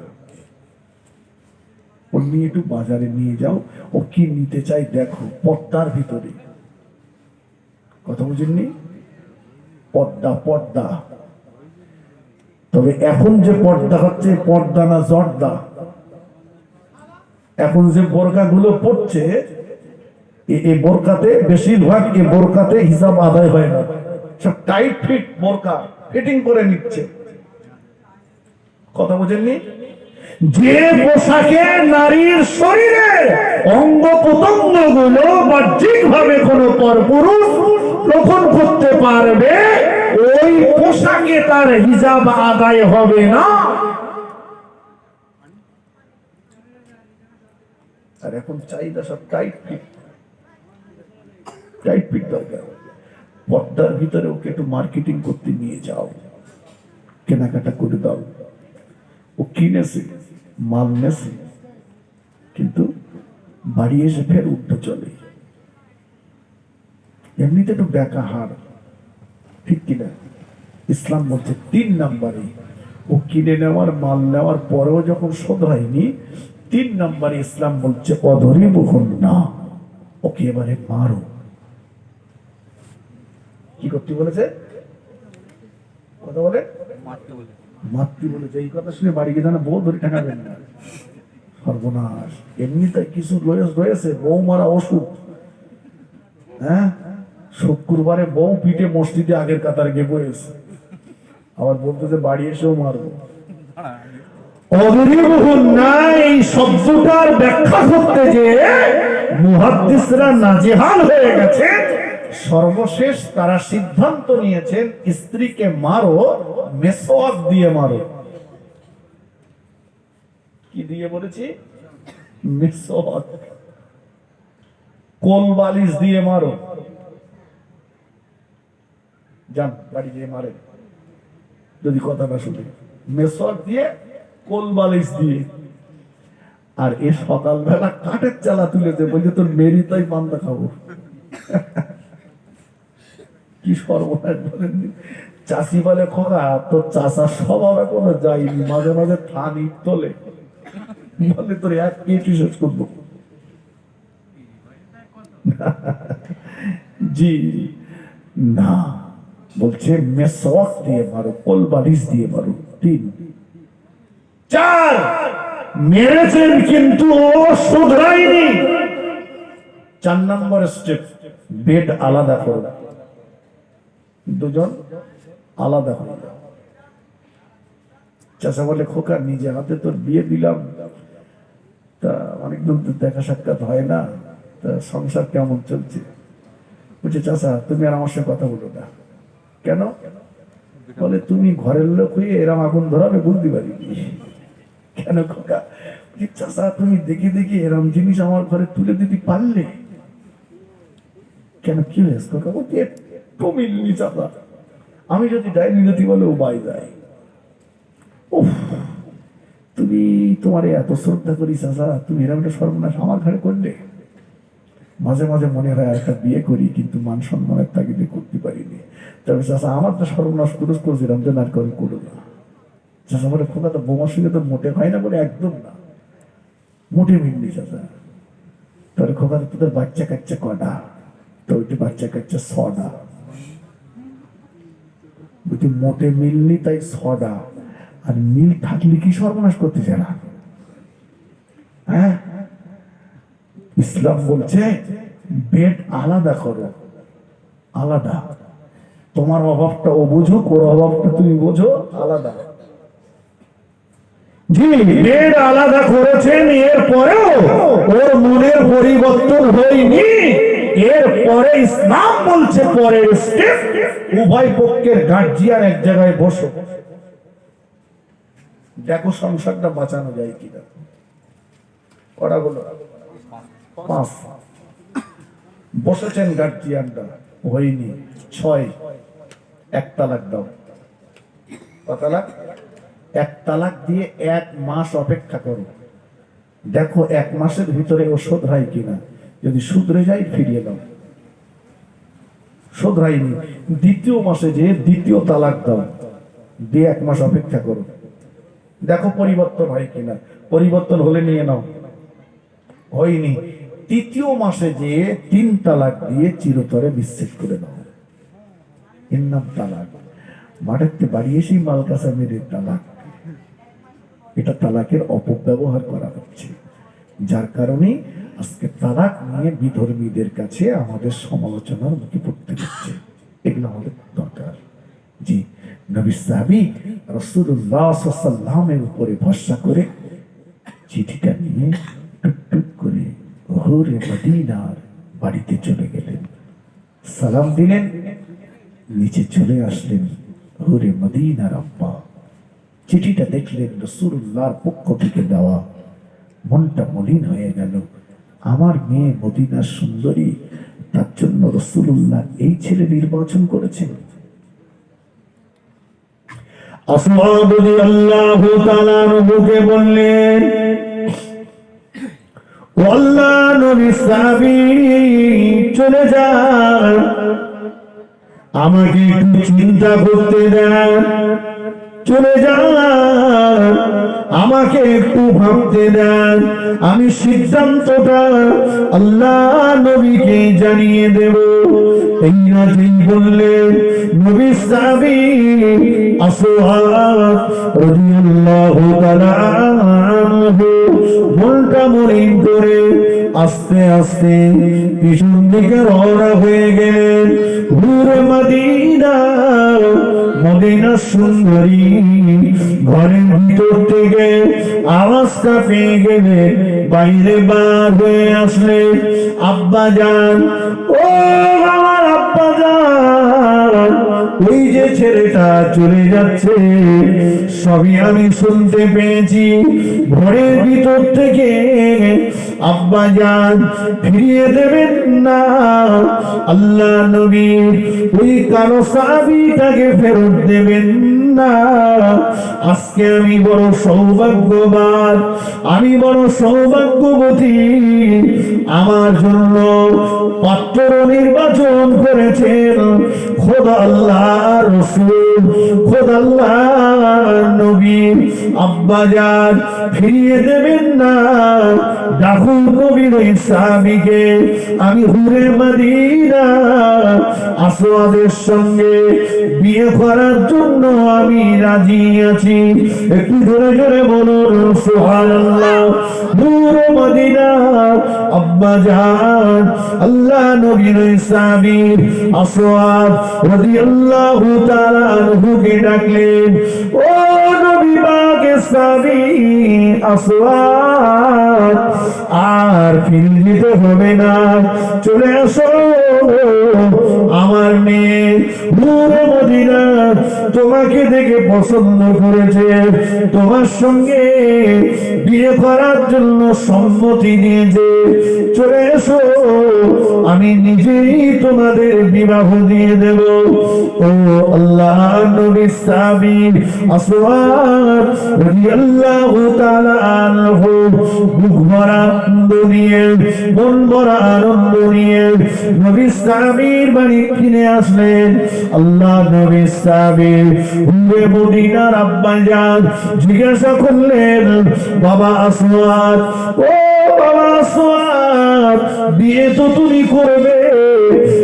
ও নিয়ে একটু বাজারে নিয়ে যাও। ও কি নিতে চাই দেখো, পর্দার ভিতরে। কথা বুঝেননি? পর্দা, পর্দা। তবে এখন যে পর্দা হচ্ছে, পর্দা না জর্দা। এখন যে বোরকা গুলো পড়ছে, এই বোরকাতে বেশিরভাগ, এই বোরকাতে হিসাব আদায় হয় না, সব টাইট ফিট বোরকা ফিটিং করে নিচ্ছে। কথা বুঝেননি? যে পোশাকে নারীর শরীরের অঙ্গ প্রত্যঙ্গ গুলো বাহ্যিক ভাবে কোন পরপুরুষ গ্রহণ করতে পারবে, ওই পোশাকে তার হিজাব আদায় হবে না। আর এখন চাহিদা সব টাইট ফিট, টাইট ফিট দরকার। পর্দার ভিতরে ওকে একটু মার্কেটিং করতে নিয়ে যাও, কেনাকাটা করে দাও। ও কিনেছে, মাল নেছে, কিন্তু বাড়ি এসে ফের উঠতে চলে। এমনিতে একটু বেকা হার, ঠিক কিনা? ইসলাম বলছে 3 নাম্বারে, ও কিনে নেওয়ার, মাল নেওয়ার পরেও যখন শোধরায়নি, 3 নাম্বারে ইসলাম বলছে অধরিবহুন না, ওকে এবারে মারো। কি করতে বলেছে? কথা বলে মাতৃ বলেছে। এই কথা শুনে বাড়ি গিয়ে জানা বউ ধরে ঠেকাবেন না, সর্বনাশ। এমনিতে কিছু রয়েছে বউ মারা ওষুধ। হ্যাঁ, শুক্রবারে বউ পিঠে মসজিদে আগের কাতারে গিয়ে বসেছে, আবার বলতেছে বাড়ি এসেও মারবো। অধরিবহুন না, এই শব্দটার ব্যাখ্যা করতে যে মুহাদ্দিসরা নাজেহাল হয়ে গেছে। সর্বশেষ তারা সিদ্ধান্ত নিয়েছেন, স্ত্রীকে মারো, মেসওয়াক দিয়ে মারো। কি দিয়ে বলেছি? মেসওয়াক, কোল বালিশ দিয়ে মারো। যান বাড়ি দিয়ে মারেন, যদি কথা না শুনে। মেসওয়াক দিয়ে, কোল বালিশ দিয়ে। আর এ সকালবেলা কাঠের চালা তুলেছে, বলছে তোর মেরি তাই পান্তা খাবো। কি সর্বনাশ বলেন। চাষি বলে খোকা তোর চাষা স্বভাব এখনো যায়নি, মাঝে মাঝে থানি তোলে, বলে তোর এক কেজি শেষ করবো। জি না, বলছে মেসওয়াক দিয়ে মারো, কোল বালিশ দিয়ে মারো। 3 4 মেরেছেন কিন্তু ও শুধরায়নি। 4 নম্বর স্টেপ, বেড আলাদা করো, দুজন আলাদা হয়ে যাও। চাচা বলে খোকা নিজে হাতে তোর বিয়ে দিলাম, তা অনেকদিন তো দেখা সাক্ষাৎ হয় না, তা সংসার কেমন চলছে? বলছে চাচা তুমি আর আমার সঙ্গে কথা বলো না। কেন? বলে তুমি ঘরের লোক হয়ে এরম আগুন ধরাবে বুঝতে পারিনি। কেন খোকা? চাচা তুমি দেখে দেখে এরম জিনিস আমার ঘরে তুলে দিতে পারলে কেন? কি হয়েছে খোকা? বলছে একটু মিলনি চাচা, আমি যদি ডাইনি যদি বলে ও বাই যায়। উফ, তুমি তোমার এত শ্রদ্ধা করি চাচা, তুমি এরকম একটা সর্বনাশ আমার ঘরে করলে। মাঝে মাঝে মনে হয় একটা বিয়ে করি, কিন্তু মান সম্মানের তাগিদে করতে পারিনি। তবে চাচা আমার তো সর্বনাশ পুরুষ করছিলাম, যে আর করে করো না। চাচা বলে খোকা তো বোমার সঙ্গে তো মোটে হয় না। বলে একদম না, মোটে মিলনি চাচা। তাহলে খোকা তোদের বাচ্চা কাচ্চা কটা? তো ওইটা বাচ্চা কাচ্চা 6টা। বলছি মোটে মিলনি তাই 6টা, আর মিল থাকলে কি সর্বনাশ করতে চায় না? হ্যাঁ, ইসলাম বলছে বেড আলাদা করো, আলাদা। তোমার অভাবটা ও বুঝো, ওর অভাবটা তুমি বোঝো, আলাদা। জি, বেড আলাদা করেছেন, এরপরেও ওর মনের পরিবর্তন হয়নি। এরপরে ইসলাম বলছে পরের স্টেপ, উভয় পক্ষের গার্জিয়ান এক জায়গায় বসো, দেখো সংসারটা বাঁচানো যায় কিনা। কটা বলো? 5। বসেছেন গার্জিয়ানটা, হয়নি। 6, 1 তালাক দাও। কত তালাক? 1 তালাক দিয়ে 1 মাস অপেক্ষা করো, দেখো 1 মাসের ভিতরে ও শোধরায় কিনা। যদি শুধরে যায় ফিরিয়ে দাও, শোধরায়নি 2য় মাসে যে 2য় তালাক দাও, দিয়ে 1 মাস অপেক্ষা করো, দেখো পরিবর্তন হয় কিনা। পরিবর্তন হলে নিয়ে নাও, হয়নি 3য় মাসে যে 3 তালাক দিয়ে চিরতরে বিচ্ছেদ করে দাও। এর নাম তালাক। মাঠেতে বাড়ি এসেই মাল কাঁচা মেরে তালাক। এটা তালাকের অপব্যবহার করা হচ্ছে, যার কারণে আজকে তালাক নিয়ে বিধর্মীদের কাছে আমাদের সমালোচনার মুখে পড়তে হচ্ছে। এগুলো আমাদের দরকার। জি, নবী সাহাবী রাসূলুল্লাহ সাল্লাল্লাহু আলাইহি ওয়াসাল্লামের উপরে ভরসা করে চিঠিটা নিয়ে টুকটুক করে হুরে মদিনার বাড়িতে চলে গেলেন, সালাম দিলেন, নিচে চলে আসলেন। হুরে মদিনার আব্বা চিঠিটা দেখলেন রাসূলুল্লাহর পক্ষ থেকে দেওয়া, মনটা মলিন হয়ে গেল। আমার মেয়ে মদিনার সুন্দরী, তার জন্য রাসূলুল্লাহ এই ছেলে নির্বাচন করেছেন। আসমা রাদিয়াল্লাহু তাআলা নবীকে বললেন, ও আল্লাহ নবী সাহাবী চলে যান, আমাকে একটু চিন্তা করতে দেন, চলে যান, আমাকে একটু ভাবতে দেন, আমি সিদ্ধান্তটা আল্লাহ নবীকে জানিয়ে দেব। এই রাতেই বললেন নবী সাহাবী আসওয়াদ রাদিয়াল্লাহু তাআলা আনহু মনটা মলিন করে আস্তে আস্তে পিছন দিকে রওনা হয়ে গেলেন। হুরে মদিনা, মদিনা সুন্দরী ঘরের ভিতর থেকে আওয়াজটা পেয়ে গেলে বাইরে বার হয়ে আসলে, আব্বা যান, ও আমার আব্বা যান, ওই যে ছেলেটা চলে যাচ্ছে সবই আমি শুনতে পেয়েছি। ঘরের ভিতর থেকে আব্বা যান ফিরিয়ে দেবেন না, আল্লাহ নবী ওই কালো সাহাবীটাকে ফেরত দেবেন না। আজকে আমি বড় সৌভাগ্যবান, আমি বড় সৌভাগ্যবতী, আমার জন্য পাত্র নির্বাচন করেছেন খোদা আল্লাহর রাসূল, খোদা আল্লাহর নবী। আব্বাজান ফিরিয়ে দেবেন না, ডাকুন নবীর ওই সাহাবীকে, আমি হুরে মদিনা আসওয়াদের সঙ্গে বিয়ে করার জন্য আমি রাজি আছি। একটু জোরে জোরে বলুন সুবহানাল্লাহ। হুরে মদিনা আব্বাজান আল্লাহ নবীর ওই সাহাবী আসওয়াদ রাদিয়াল্লাহু তাআলা আনহুকে ডাকলেন, ও নবী পাকের সাহাবী আসওয়াদ, আর ফিরে যেতে হবে না, চলে আসো। আমার মেয়ে নূরে মদিনা তোমাকে দেখে পছন্দ করেছে, তোমার সঙ্গে বিয়ে করার জন্য সম্মতি দিয়েছে, চলে এসো, আমি নিজেই তোমাদের বিবাহ দিয়ে দেব। ও আল্লাহ নবী সাহাবী আসওয়াদ রাদিয়াল্লাহু তাআলা আনহু বুক ভরা আনন্দ নিয়ে, মন ভরা আনন্দ নিয়ে নবী সাহাবীর বাড়ি ফিরে আসলেন। আল্লাহ নবী সাহাবী হুরে মদিনার আব্বাজান জিজ্ঞাসা করলেন, বাবা আসওয়াদ, ও বাবা আসওয়াদ, বিয়ে তো তুমি করবে,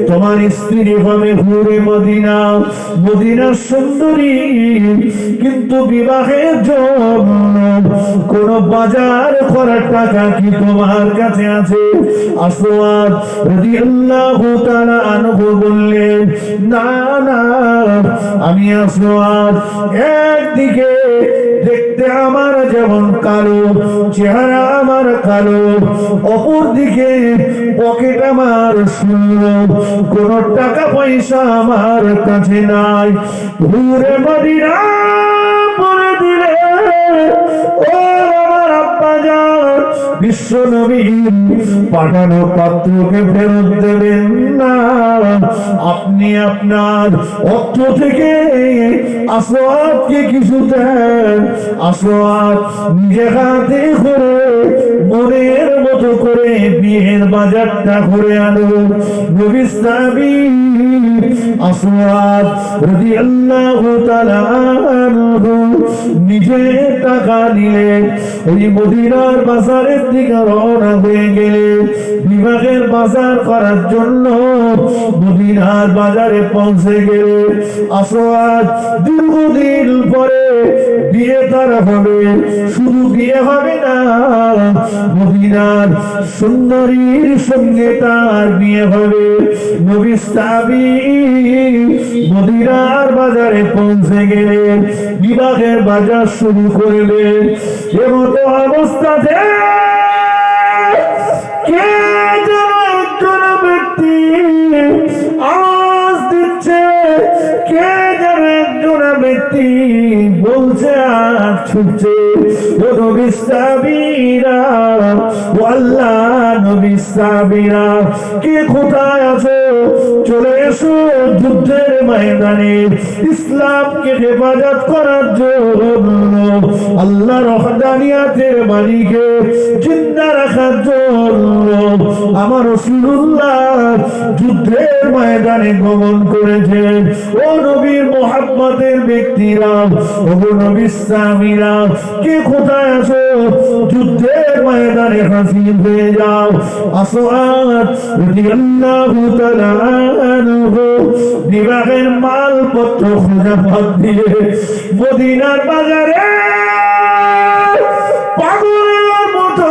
তোমার স্ত্রী হবে হুরে মদিনা, মদিনার সুন্দরী, কিন্তু বিবাহের জন্য কোন বাজার করার টাকা কি তোমার কাছে আছে? আসওয়াদ রাদিয়াল্লাহু তাআলা আনহু বললেন, না না, আমি আসওয়াদ একদিকে দেখতে আমার যেমন কালো, চেহারা আমার কালো, অপর দিকে পকেট আমার শূন্য, কোন টাকা পয়সা আমার কাছে নাই। হুরে মদিনা বলে দিলে, ও আমার আব্বাজান, বিশ্ব নবী পাঠানো পাত্রকে ফেরত দেবেন না, আপনি আপনার অর্থ থেকে আসওয়াদকে কিছু দেন, আসওয়াদ নিজে হাতে করে মনের মতো করে বিয়ের বাজারটা করে আনুন। নবী সাহাবী আসওয়াদ রাদিয়াল্লাহু তাআলা আনহু নিজে টাকা নিয়ে ওই মদিনার বাজারের দিকে রওনা হয়ে গেলেন। বিবাহের বাজার করার জন্য মদিনার বাজারে পৌঁছে গেলেন। আসওয়াদ দীর্ঘদিন পরে বিয়ে তার হবে, শুধু বিয়ে হবে না, মদিনার সুন্দরীর সঙ্গে তার বিয়ে হবে। নবী সাহাবী মদিনার বাজারে পৌঁছে গেলেন, বিবাহের বাজার শুরু করলেন। এমতো অবস্থাতে কে যেন একজন ব্যক্তি আওয়াজ দিচ্ছে, কে যেন একজন ব্যক্তি বলছে আর ছুটছে, ও নবী সাহাবীরা, ও আল্লাহ নবী সাহাবীরা, কে কোথায় আছো? চলে এসো যুদ্ধের ময়দানে ইসলামকে হেফাজত করার জন্য, আল্লাহর ওয়াহদানিয়াতের বাণীকে জিন্দা রাখার জন্য আমার রাসূলুল্লাহ যুদ্ধের ময়দানে গমন করেছেন। ও নবীর মুহাব্বতের ব্যক্তিরা, ও নবীর সাহাবীরা, কে কোথায় আছো? যুদ্ধের ময়দানে হাজির হয়ে যাও। আসওয়াদ রাদিয়াল্লাহু তাআলা আনহু বিবাহের মালপত্র খোঁজা বাদ দিয়ে মদিনার বাজারে পাগলের মতো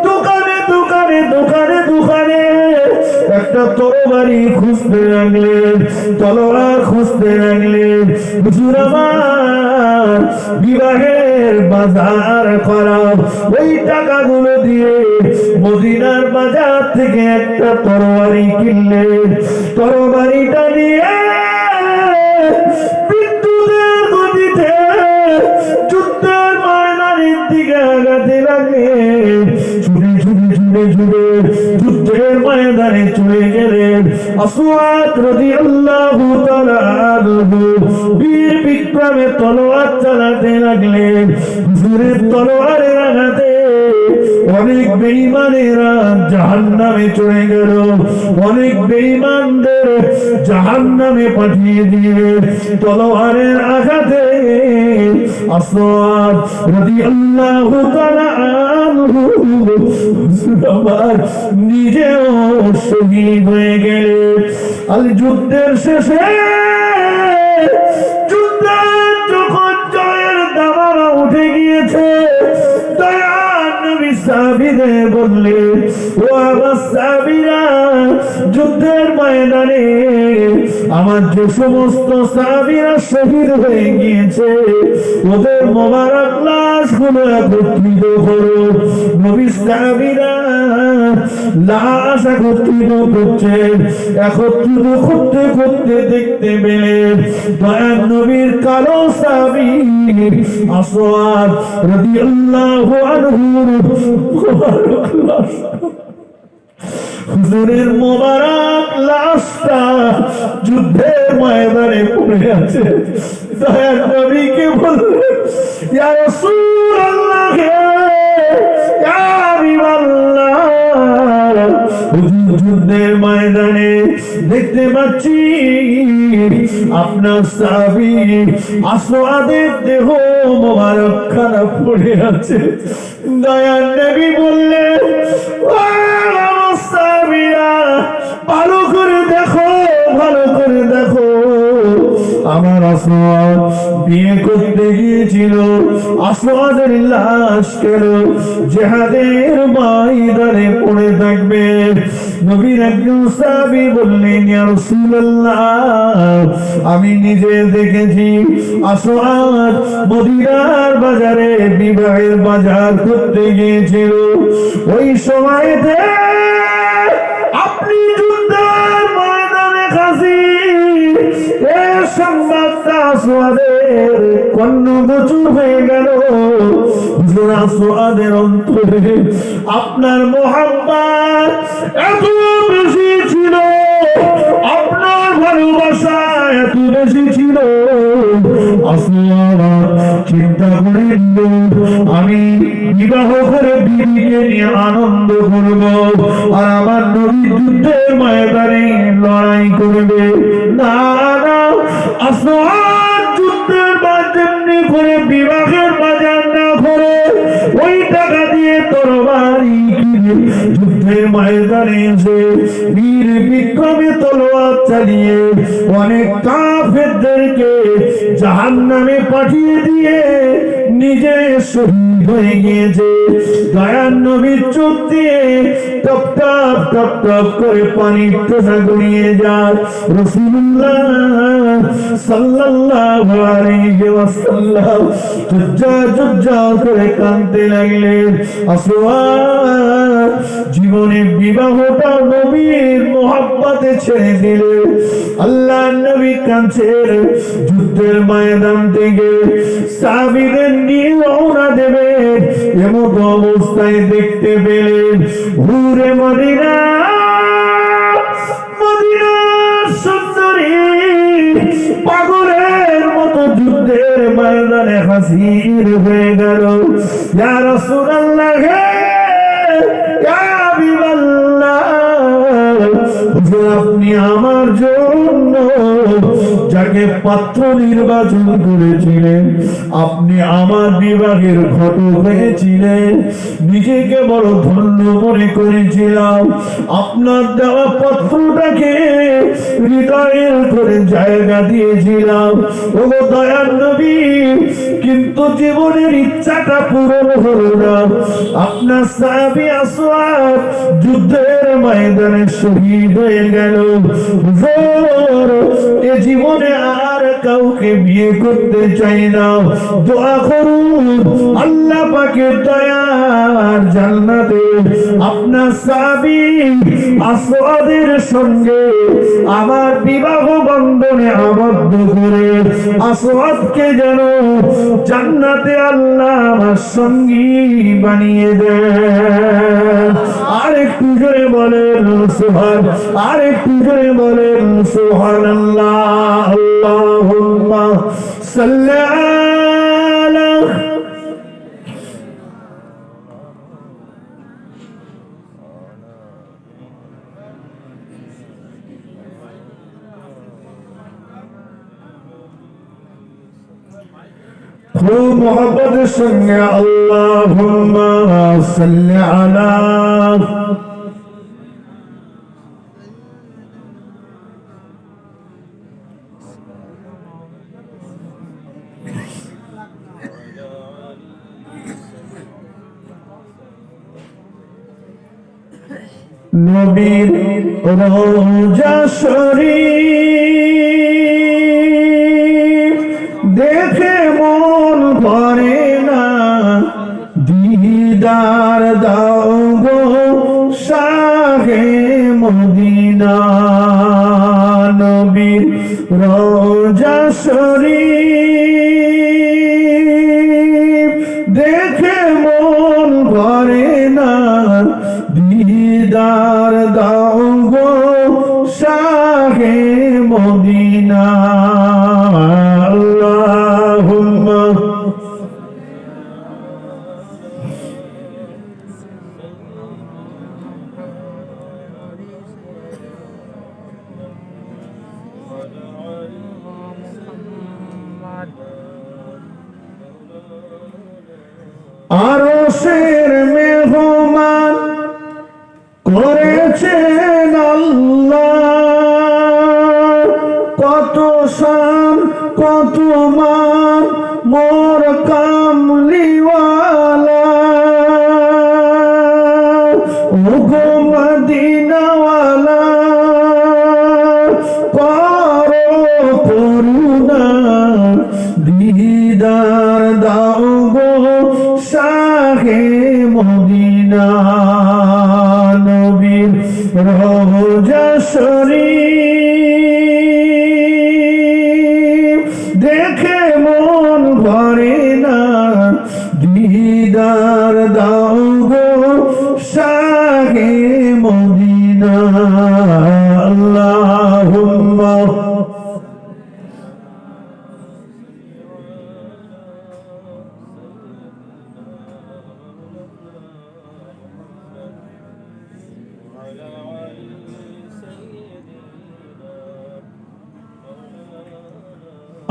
দোকানে দোকানে দোকানে দোকানে একটা তরবারি খুঁজতে লাগলেন, তলোয়ার খুঁজতে লাগলেন। হুজুর আমার, বিবাহের বাজার করা ওই টাকাগুলো দিয়ে মদিনার বাজার থেকে একটা তরবারি কিনলেন। তরবারিটা নিয়ে বিদ্যুতের গতিতে যুদ্ধের ময়দানের দিকে আগাতে লাগলেন। ছুটে ছুটে ছুটে ছুটে যুদ্ধের ময়দানে চলে গেলেন। আসওয়াদ রাদিয়াল্লাহু তাআলা আনহু বীর বিক্রমে তলোয়ার চালাতে লাগলেন। হুজুরের তলোয়ারের আঘাতে অনেক বেঈমানেরা জাহান্নামে চলে গেল, অনেক বেঈমানদের জাহান্নামে পাঠিয়ে দিয়ে তলোয়ারের আঘাতে আসওয়াদ রাদিয়াল্লাহু তাআলা আনহু আবার নিজেও শহীদ হয়ে গেলেন। আর যুদ্ধের শেষে যুদ্ধের যখন জয়ের দামামা উঠে গিয়েছে, দয়ার নবী সাহাবীদের বললেন, ও আমার সাহাবীরা, যুদ্ধের ময়দানে আমার যে সমস্ত সাহাবীরা শহীদ হয়ে গিয়েছে ওদের মোবারক লাশগুলো একত্রিত করো। নবী সাহাবীরা লাশ একত্রিত করছেন, একত্রিত করতে করতে দেখতে পেলেন দয়ার নবীর কালো সাহাবী আসওয়াদ রাদিয়াল্লাহু আনহুর মোবারক লাশ, হুজুরের মোবারক লাশটা যুদ্ধের ময়দানে পড়ে আছে। দয়ার নবীকে বললেন, ইয়া রাসূলুল্লাহ, ইয়া হাবিবাল্লাহ, হুজুর যুদ্ধের ময়দানে দেখতে পাচ্ছি আপনার সাহাবী আসওয়াদের দেহ মোবারক খানা পড়ে আছে। দয়ার নবী বললেন, ভালো করে দেখো, ভালো করে দেখো, আমার আসওয়াদ বিয়ে করতে গিয়েছিল, আসওয়াদের লাশ কেন জিহাদের ময়দানে পড়ে থাকবে? নবীর একজন সাহাবী বললেন, ইয়া রাসূলুল্লাহ, আমি নিজে দেখেছি আসওয়াদ মদিনার বাজারে বিবাহের বাজার করতে গিয়েছিল। ওই সময়তে আপনি যুদ্ধের ময়দানে হাজির, এই সংবাদটা আসওয়াদের কর্ণগোচর হয়ে গেল। হুজুর আসওয়াদের অন্তরে আপনার মহব্বত এত বেশি ছিল, আপনার ভালোবাসা এত বেশি ছিল, আসওয়াদ চিন্তা করে নিল, আমি বিবাহ করে বিবিকে নিয়ে আনন্দ করব, আর আমার নবী যুদ্ধের ময়দানে লড়াই করবে। না না, আসওয়াদ যুদ্ধের মাধ্যমে করে বিবাহের বাজার না করে ওই টাকা দিয়ে তরবারি কিনে যুদ্ধের ময়দানে এসে বীর বিক্রমে তলোয়ার চালিয়ে অনেক কাফেরদেরকে জাহান্নামে পাঠিয়ে দিয়ে নিজে শহীদ হয়ে গিয়েছে। দয়ার নবীর চোখ দিয়ে টপ টপ টপ টপ করে পানির টোসা গড়িয়ে যায়। রাসূলুল্লাহ সাল্লাল্লাহু আলাইহি ওয়াসাল্লাম জুজ্জার জুজ্জার করে কাঁদতে লাগলেন। আসওয়াদ জীবনে বিবাহটা নবীর মহব্বতে ছেড়ে দিলেন। আল্লাহর নবী কাঁদছেন, যুদ্ধের ময়দান থেকে সাহাবীদের নিয়ে রওনা দেবে, এমন অবস্থায় দেখতে পেলেন হুরে মদিনা, মদিনার সুন্দরী পাগলের মতো যুদ্ধের ময়দানে হাজির হয়ে গেল। ইয়া রাসূলুল্লাহ, ইয়া হাবিবাল্লাহ, আপনি আমার জন্য যাকে পাত্র নির্বাচন করেছিলেন, আপনি আমার বিবাহের ঘটক হয়েছিলেন, নিজেকে বড় ধন্য মনে করেছিলাম, আপনার দেওয়া পাত্রটাকে হৃদয়ের করে জায়গা দিয়েছিলাম। ও দয়ার নবী, কিন্তু জীবনের ইচ্ছাটা পূরণ হলো না। আপনার সাহাবী আসওয়াদ যুদ্ধের ময়দানে শহীদ হয়ে গেল। হুজুর, এ জীবনে আর কাউকে বিয়ে করতে চাই না, দোয়া করুন আল্লাহ পাকের দয়ার জান্নাতে আপনার সাহাবী আসওয়াদের সঙ্গে আমার বিবাহ বন্ধনে আবদ্ধ করে আসওয়াদকে যেন জান্নাতে আল্লাহ আমার সঙ্গী বানিয়ে দেন। আর একটু জোরে বলেন সুবহান, আর একটু জোরে বলেন সুবহানাল্লাহ। আল্লাহুম্মা সাল্লি আলা খুব মোহাব্বতের সঙ্গে আল্লাহুম্মা সাল্লি আলা নবীর রওজা শরীফ দেখে মন ভরে না, দিদার দাও গো শাহে মদিনা। নবীর রওজা শরীফ দেখে মন ভরে না, দিদার দাও গো শাহে মদিনা। আল্লাহুম্মা আরশের মেহমান করেছেন আল্লাহ, কত শান কত মান মোর কামলিওয়ালা। ও গো মদিনাওয়ালা করো করুণা, দিদার দাও গো শাহে মদিনা। নবীর রওজা শরীফ দেখে মন ভরে না, দিদার দাও গো শাহে মদিনা। আল্লাহুম্মা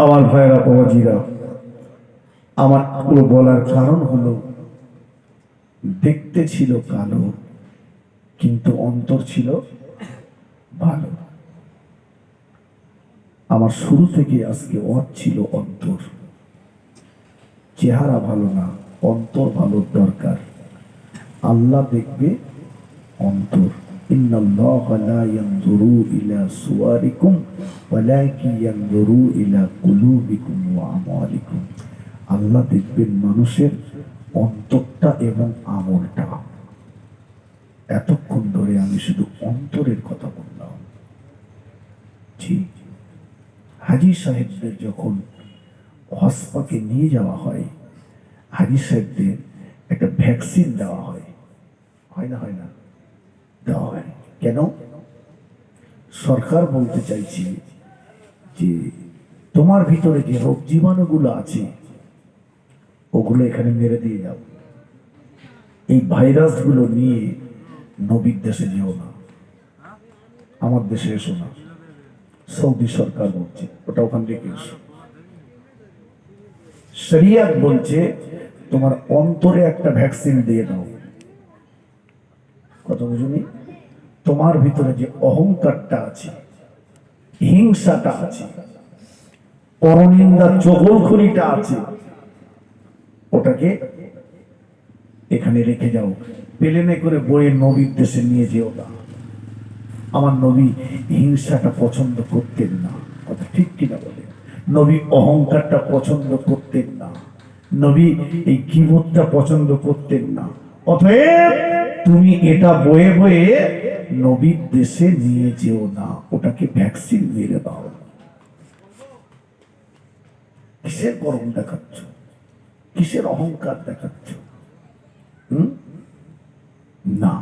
আমার ভাইরা বাবাজিরা, আমার পুরো বলার কারণ হলো দেখতে ছিল কালো কিন্তু অন্তর ছিল ভালো। আমার শুরু থেকে আজকে ছিল অন্তর। চেহারা ভালো না, অন্তর ভালো দরকার। আল্লাহ দেখবে অন্তর। ইন্নাল্লাহা লা ইয়ানজুরু ইলা সুওয়ারিকুম ওয়ালাকিন ইয়ানজুরু ইলা কুলুবিকুম ওয়া আমালিকুম। আল্লাহ দেখবেন মানুষের অন্তরটা এবং আমলটা। এতক্ষণ ধরে আমি শুধু অন্তরের কথা বললাম। ঠিক হাজী সাহেবদের যখন হসপাকে নিয়ে যাওয়া হয়, হাজী সাহেবদের একটা ভ্যাকসিন দেওয়া হয়, হয় না? হয় না? দেওয়া হয় কেন? সরকার বলতে চাইছে যে তোমার ভিতরে যে রোগ জীবাণুগুলো আছে ওগুলো এখানে মেরে দিয়ে যাও, এই ভাইরাসগুলো নিয়ে নবীর দেশে যেও না, আমার দেশে এসো না। সৌদি সরকার বলছে ওটা ওখান থেকে এসো। শরিয়াত বলছে তোমার অন্তরে একটা ভ্যাকসিন দিয়ে দাও। কথা বুঝুনি? তোমার ভিতরে যে অহংকারটা আছে, হিংসাটা আছে, পরনিন্দা চগলখড়িটা আছে, ওটাকে এখানে রেখে যাও। প্লেনে করে বয়ে নবীর দেশে নিয়ে যেও না। আমার নবী হিংসাটা পছন্দ করতেন না। কথা ঠিক কিনা বলে? নবী অহংকারটা পছন্দ করতেন না। নবী এই গীবতটা পছন্দ করতেন না। অতএব তুমি এটা বয়ে বয়ে নবীর দেশে নিয়ে যেও না, ওটাকে ভ্যাকসিন মেরে দাও। কিসের গরম দেখাচ্ছ? কিসের অহংকার দেখাচ্ছ? না,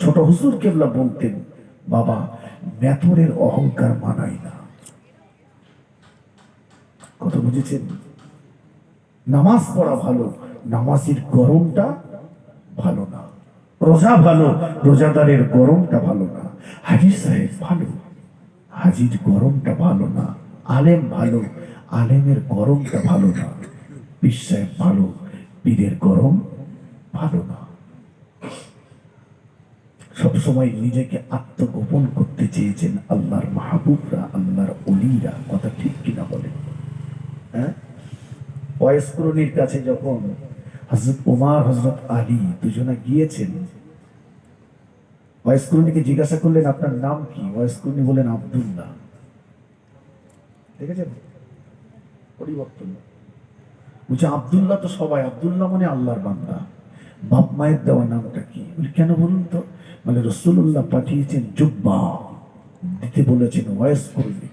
ছোট হুজুর কেবলা বলতেন, বাবা মেথরের অহংকার মানাই না। কথা বুঝেছেন? নামাজ পড়া ভালো, নামাজের গরমটা ভালো না। রোজা ভালো, রোজাদারের গরমটা ভালো না। হাজী সাহেব ভালো, হাজির গরমটা ভালো না। আলেম ভালো, আলেমের গরমটা ভালো না। বিশ্বাস ভালো, পীরের গরম ভালো না। সবসময় নিজেকে আত্মগোপন করতে চেয়েছেন আল্লাহর মাহবুবরা, আল্লাহর অলিরা। কথা ঠিক কিনা বলেন? হ্যাঁ, ওয়াইসকুরনির কাছে যখন হযরত ওমর, হযরত আলী দুজনে গিয়েছেন, ওয়াইসকুরনিকে জিজ্ঞাসা করলেন আপনার নাম কি? ওয়াইসকুরনি বলেন আব্দুল্লাহ। দেখেছেন পরিবর্তন? বলছে আব্দুল্লাহ তো সবাই, আব্দুল্লাহ মানে আল্লাহর বান্দা। বাপ মায়ের দেওয়া নামটা কি? কেন বলুন তো? মানে রাসূলুল্লাহ পাঠিয়েছেন জুব্বা দিতে, বলেছেন ওয়াইস করবে।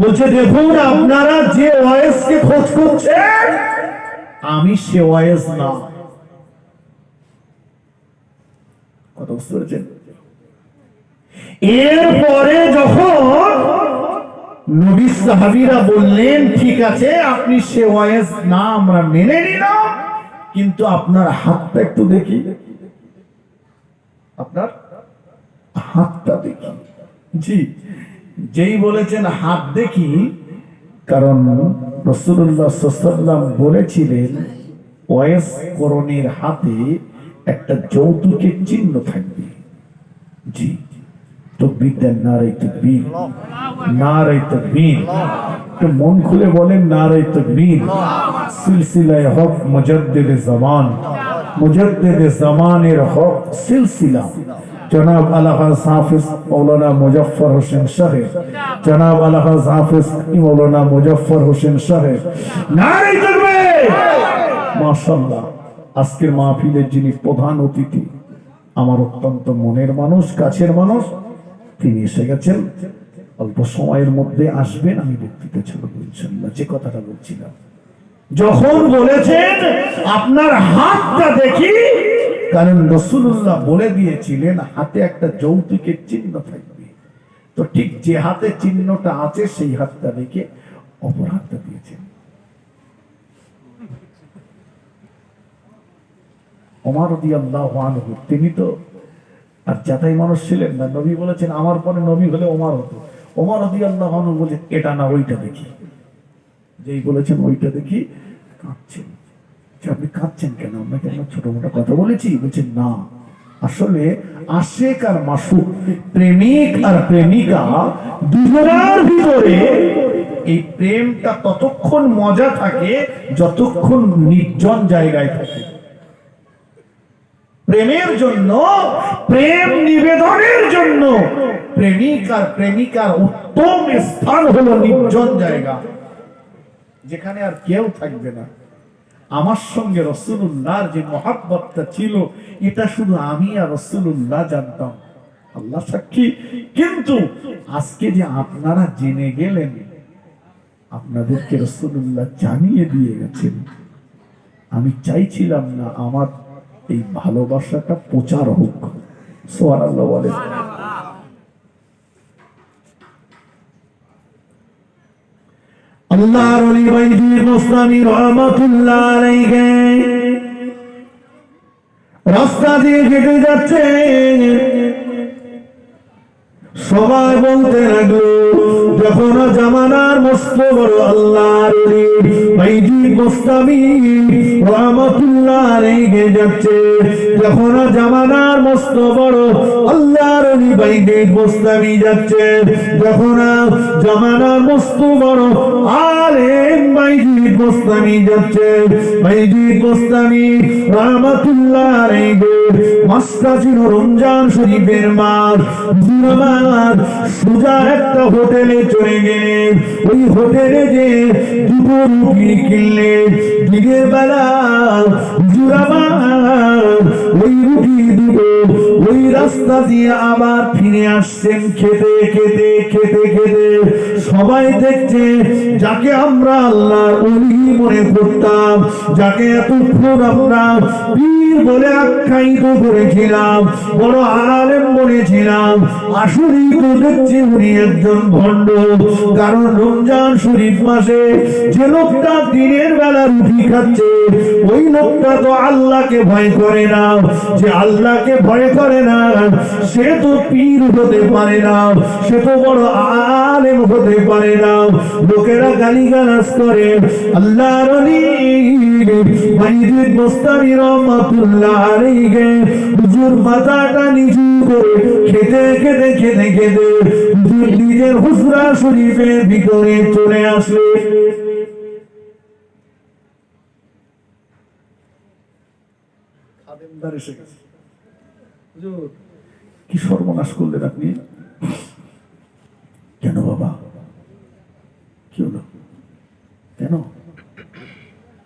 বলছে দেখুন আপনারা যে ওয়াইসকে খোঁজ করছেন আমি সে ওয়াইস না। কথা বুঝতে পেরেছেন? এরপরে যখন নবী সাহাবীরা বললেন ঠিক আছে আপনি সে ওয়াইস না, আমরা মেনে নিলাম, কিন্তু আপনার হাতটা একটু দেখি, আপনার হাতটা দেখি। জি, যেই বলেছেন হাত দেখি, কারণ রাসূলুল্লাহ সাল্লাল্লাহু আলাইহি ওয়াসাল্লাম বলেছিলেন ওয়াইস করণীর হাতে একটা যৌতুকের চিহ্ন থাকবে। জি, তাকবীর দেন, নারে তাকবীর, নারে তাকবীর। তো মন খুলে বলেন নারে তাকবীর। সিলসিলায়ে হক মুজাদ্দিদে জামান, মুজাদ্দিদে জামানের হক সিলসিলা জনাব আলাহাজ হাফিজ মৌলানা মুজাফফর হোসেন সাহেব, জনাব আলাহাজ হাফিজ মৌলানা মুজাফফর হোসেন সাহেব, নারে তাকবীর। মাশাআল্লাহ, আজকের মাহফিলের যিনি প্রধান অতিথি, আমার অত্যন্ত মনের মানুষ, কাছের মানুষ, তিনি এসে গেছেন। অল্প সময়ের মধ্যে আসবেন, আমি বক্তৃতা চালাবো ইনশাআল্লাহ। যে কথাটা বলছিলাম, যখন বলেছেন আপনার হাতটা দেখি, কারণ রাসূলুল্লাহ বলে দিয়েছিলেন হাতে একটা যৌতুকের চিহ্ন থাকবে। তো ঠিক যে হাতে চিহ্নটা আছে সেই হাতটা দেখে অপর হাতটা দিয়েছেন। ওমর রাদিয়াল্লাহু আনহু, তিনি তো আর যাতাই মানুষ ছিলেন না। নবী বলেছেন আমার পরে নবী হলে ওমর হতো। ওমর রাদিয়াল্লাহু আনহু বলে এটা না ওইটা দেখি। যেই বলেছেন ওইটা দেখি, কাঁদছেন। আপনি কাঁদছেন কেন? আপনাকে আমরা ছোট মোটো কথা বলেছি? বলছেন না, আসলে আশিক আর মাসুক, প্রেমিক আর প্রেমিকা, দুজনের ভিতরে এই প্রেমটা ততক্ষণ মজা থাকে যতক্ষণ নির্জন জায়গায় থাকে। প্রেমের জন্য, প্রেম নিবেদনের জন্য প্রেমিক আর প্রেমিকার উত্তম স্থান হলো নির্জন জায়গা, যেখানে আর কেউ থাকবে না। আমার সঙ্গে রাসূলুল্লাহর যে মহব্বতটা ছিল, এটা শুধু আমি আর রাসূলুল্লাহ জানতাম, আল্লাহ সাক্ষী। কিন্তু আজকে যে আপনারা জেনে গেলেন, আপনাদেরকে রাসূলুল্লাহ জানিয়ে দিয়ে গেছেন। আমি চাইছিলাম না আমার এই ভালোবাসাটা প্রচার হোক। সুবহানাল্লাহ বলেন। আল্লাহর ওলি বাইজির মুসলামি রহমাতুল্লাহ আলাইহি রাস্তা দিয়ে হেঁটে যাচ্ছে, সবাই বলতে লাগলো, যখন জামানার মস্ত বড় আল্লাহর ওলি বাইজির মুসলামি রহমাতুল্লাহ আলাইহি যাচ্ছে, যখন জামানার মস্ত বড় আল্লাহর ওলি বাইজির মুসলামি যাচ্ছে, যখন জামানার মস্ত বড় আলেম বাইজির মুসলামি যাচ্ছে, বাইজির মুসলামি রহমাতুল্লাহ আলাইহি মাসটা ছিল রমজান শরীফের মাস। সোজা একটা হোটেলে চলে গেলেন। ওই হোটেলে যে দুটো রুটি কিনলেন, দিনের বেলা ওই রুটি দুটো ওই রাস্তা দিয়ে আবার ফিরে আসছেন খেতে খেতে খেতে খেতে। সবাই দেখছে যাকে আমরা আল্লাহর ওলি মনে করতাম, যাকে এতক্ষণ আমরা পীর বলে আখ্যায়িত করেছিলাম, বড় আলেম বলেছিলাম, আসলেই তো দেখছি উনি একজন ভণ্ড। কারণ রমজান শরীফ মাসে যে লোকটা দিনের বেলা রুটি খাচ্ছে, ওই লোকটা তো আল্লাহকে ভয় করে না। যে আল্লাহকে ভয় করে না, সে তো পীর হতে পারে না, সে তো বড় আলেম হতে পারে না। লোকেরা গালিগালাজ করে। আল্লাহর ওলি বাইজিদ বোস্তামি রহমাতুল্লাহ আলাইহি হুজুর মাথাটা নিচু করে খেতে খেতে খেতে খেতে হুজুর নিজের হুজরা শরীফের ভিতরে চলে আসলে। খাদেমদার এসে গেছে। হুজুর কি সর্বনাশ করলেন আপনি? কেন বাবা, কি হলো? কেন?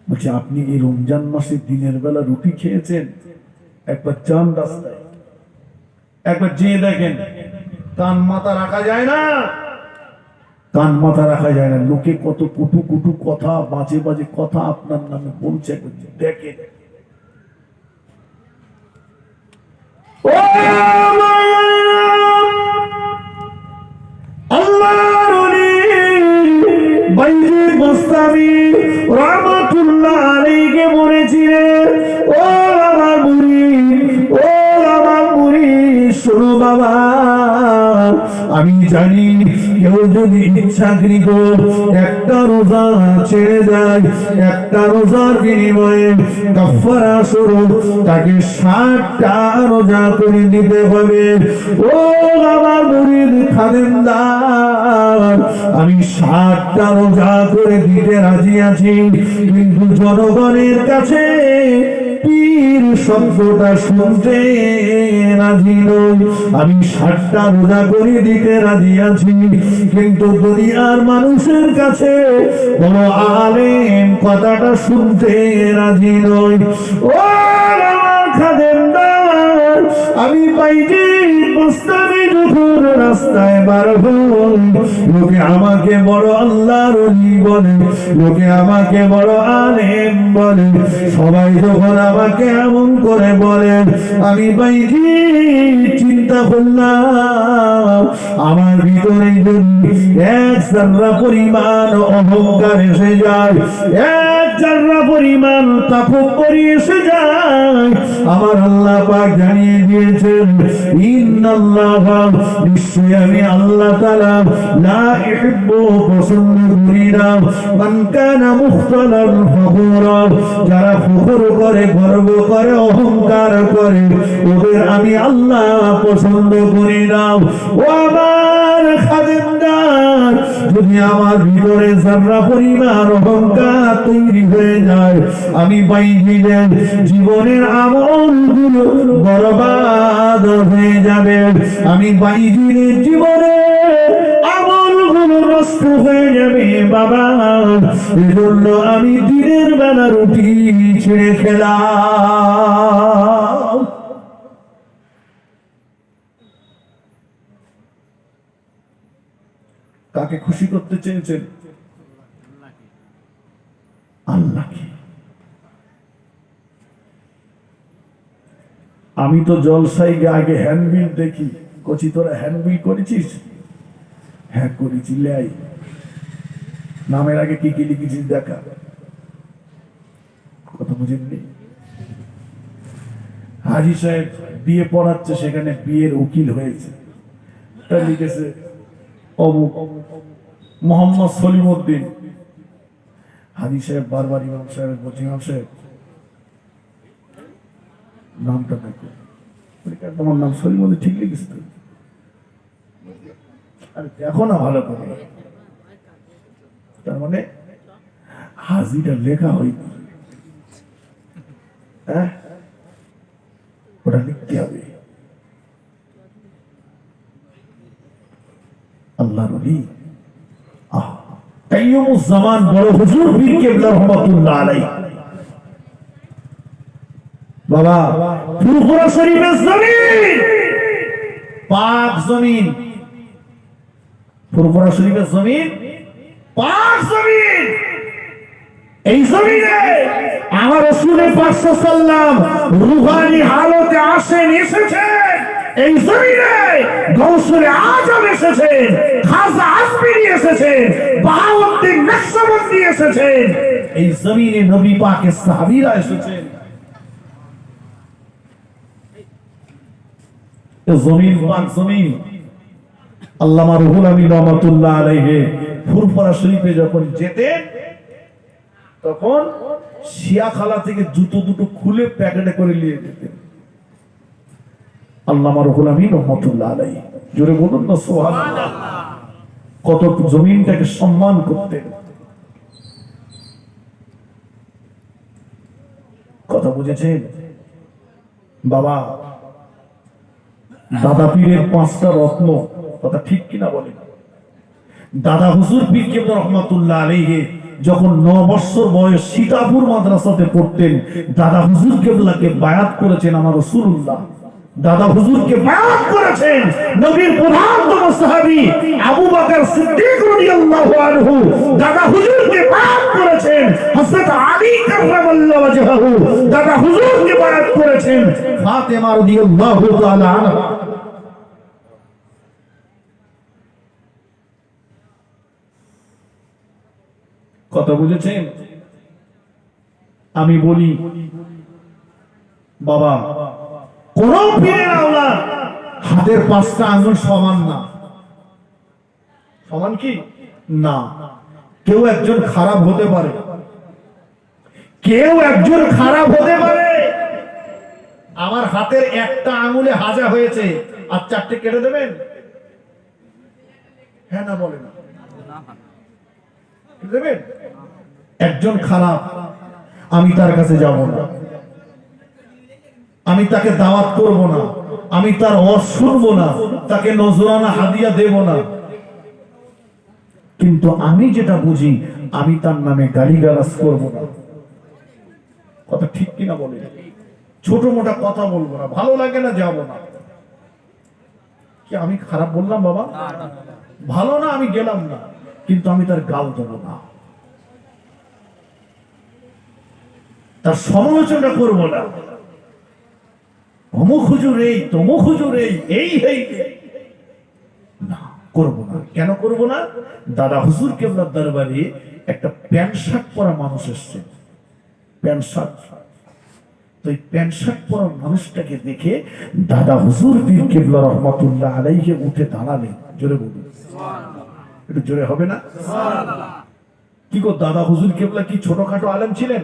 বলছে আপনি এই রমজান মাসে দিনের বেলা রুটি খেয়েছেন, একবার চান রাস্তায়, একবার যেয়ে দেখেন কান মাথা রাখা যায় না, কান মাথা রাখা যায় না। লোকে কত কুটু কুটু কথা, বাজে বাজে কথা আপনার নামে বলছে, একবার দেখেন। ও আল্লাহর ওলি বাইজিদ বোস্তামি রহমাতুল্লাহ আলাইহি বলেছিলেন, ও আমার মুরিদ, ও আমার মুরিদ, শোনো বাবা, আমি জানি কেউ যদি ইচ্ছাকৃত একটা রোজা ছেড়ে দেয়, একটা রোজার বিনিময়ে কাফারা স্বরূপ তাকে 60টা রোজা করে দিতে হবে। ও আমার মুরিদ খাদেমদার, আমি 60টা রোজা করে দিতে রাজি আছি, কিন্তু জনগণের কাছে পীর শব্দটা শুনতে রাজি নই। আমি 60টা রোজা করে দিতে রাজি আছি, কিন্তু দুনিয়ার মানুষের কাছে বড় আলেম কথাটা শুনতে রাজি নই। ও আমার খাদেমদার, আমি বাইজিদ বোস্তামি যখন রাস্তায় বার হই, লোকে আমাকে বড় আল্লাহর ওলি বলে, লোকে আমাকে বড় আলেম বলে। সবাই যখন আমাকে এমন করে বলেন, আমি বাইজিদ চিন্তা করলাম আমার ভিতরে যদি এক জাররা পরিমাণ অহংকার এসে যায়, এক জাররা পরিমাণ তাকব্বুর এসে যায়, আমার আল্লাহ পাক জানিয়ে দিয়েছেন, ইন্নাল্লাহা, নিশ্চয়ই আমি আল্লাহ তাআলা লা ইহিব্বু, পছন্দ করি না, মান কানা মুখতালান ফখুরা, যারা ফখর করে, গর্ব করে, অহংকার করে, ওদের আমি আল্লাহ পছন্দ করি না। ও আমার খাদেমদার, যদি আমার ভিতরে জাররা পরিমাণ অহংকার তৈরি হয়ে যায়, আমি বাইজিদের জীবনের আমলগুলো বরবাদ হয়ে যাবে, আমি বাইজিদের জীবনে আমলগুলো নষ্ট হয়ে যাবে বাবা। এজন্য আমি দিনের বেলা রুটি ছেড়ে খেলাম। কাকে খুশি করতে চেয়েছেন? আল্লাহকে। আমি তো জলসাই আগে হ্যান্ডবিল দেখি, কচি তোরা হ্যান্ডবিল করেছিস? হ্যাঁ করেছি, লাই নামের আগে কি কি লিখেছিস দেখা, কথা বুঝেননি? হাজি সাহেব বিয়ে পড়াচ্ছে, সেখানে বিয়ের উকিল হয়েছে, লিখেছে অমুক মোহাম্মদ সলিমউদ্দিন। হাজি সাহেব বারবার ইমাম সাহেব বলছে, ইমাম সাহেব নামটা দেখো, তোমার নাম সলিমউদ্দিন ঠিক লিখিস তো? আরে দেখো না ভালো করে। তার মানে হাজিটা লেখা হয়নি, হ্যাঁ ওটা লিখতে হবে। আল্লাহর ওলি কাইয়ুমুজ্জামান বড় হুজুর পীর কেবলা রহমাতুল্লাহ আলাইহি, বাবা ফুরফুরা শরীফের জমিন, পাক জমিন, ফুরফুরা শরীফের জমিন পাক জমিন। এই জমিনে আমার রাসূল পাক সাল্লাল্লাহু রূহানি হালতে আসেন, এসেছেন। এই জমিনে গৌসুল আজম এসেছেন, খাজা আজমিরি এসেছেন, বাহাউদ্দিন নকশবন্দি এসেছেন। এই জমিনে নবী পাকের সাহাবীরা এসেছেন। জমিন পাক জমিন। আল্লামা রুহুল আমিন রহমাতুল্লাহ আলাইহি ফুরফুরা শরীফে যখন যেতেন তখন শিয়াখালা থেকে জুতো দুটো খুলে প্যাকেটে করে নিয়ে যেতেন। আল্লামা রুহুল আমিন রহমাতুল্লাহ আলাইহি, জোরে বলুন না সুবহানাল্লাহ। কত জমিনটাকে সম্মান করতেন। কথা বুঝেছেন বাবা? দাদা পীরের 5টা রত্ন, কথা ঠিক কিনা বলেন? দাদা হুজুর পীর কেবলা রহমাতুল্লাহ আলাইহি যখন 9 বছর বয়স সীতাপুর মাদ্রাসাতে পড়তেন, দাদা হুজুর কেবলাকে বায়াত করেছেন আমার রাসূলুল্লাহ। দাদা হুজুরকে বায়াত করেছেন নবীর প্রধানতম সাহাবী আবু বকর সিদ্দিক রাদিয়াল্লাহু আনহু। দাদা হুজুরকে বায়াত করেছেন হযরত আলী কাররামাল্লাহু ওয়াজহাহু। দাদা হুজুরকে বায়াত করেছেন ফাতেমা রাদিয়াল্লাহু তাআলা আনহা। কথা বুঝেছেন? আমি বলি বাবা, কোন পীরের আওলাদ হাতের 5টা আঙ্গুল সমান না। সমান কি না? কেউ একজন খারাপ হতে পারে, কেউ একজন খারাপ হতে পারে। আমার হাতের একটা আঙ্গুলে হাজা হয়েছে, আর 4টে কেটে দেবেন? হ্যাঁ না বলেন? দেবেন? একজন খারাপ, আমি তার কাছে যাব না, আমি তাকে দাওয়াত করব না, আমি তার ওয়াজ শুনবো না, তাকে নজরানা হাদিয়া দেব না। কিন্তু আমি যেটা বুঝি, আমি তার নামে গালিগালাজ করব না। কথা ঠিক কিনা বলে? ছোট মোটা কথা বলবো না, ভালো লাগে না যাব না। কি আমি খারাপ বললাম বাবা? ভালো না, আমি গেলাম না, কিন্তু আমি তার গাল দেবো না, তার সমালোচনা করব না। অমুক হুজুর এই, তমুক হুজুর এই না, করব না। কেন করব না? দাদা হুজুর কেবলার দরবারে একটা প্যান্ট শার্ট পরা মানুষ এসছে, প্যান্ট শার্ট। তো এই প্যান্ট শার্ট পরা মানুষটাকে দেখে দাদা হুজুর পীর কেবলা রহমাতুল্লাহ আলাইহি উঠে দাঁড়ালেন। জোরে বলুন, একটু জোরে হবে না? কি গো, দাদা হুজুর কেবলা কি ছোটখাটো আলেম ছিলেন?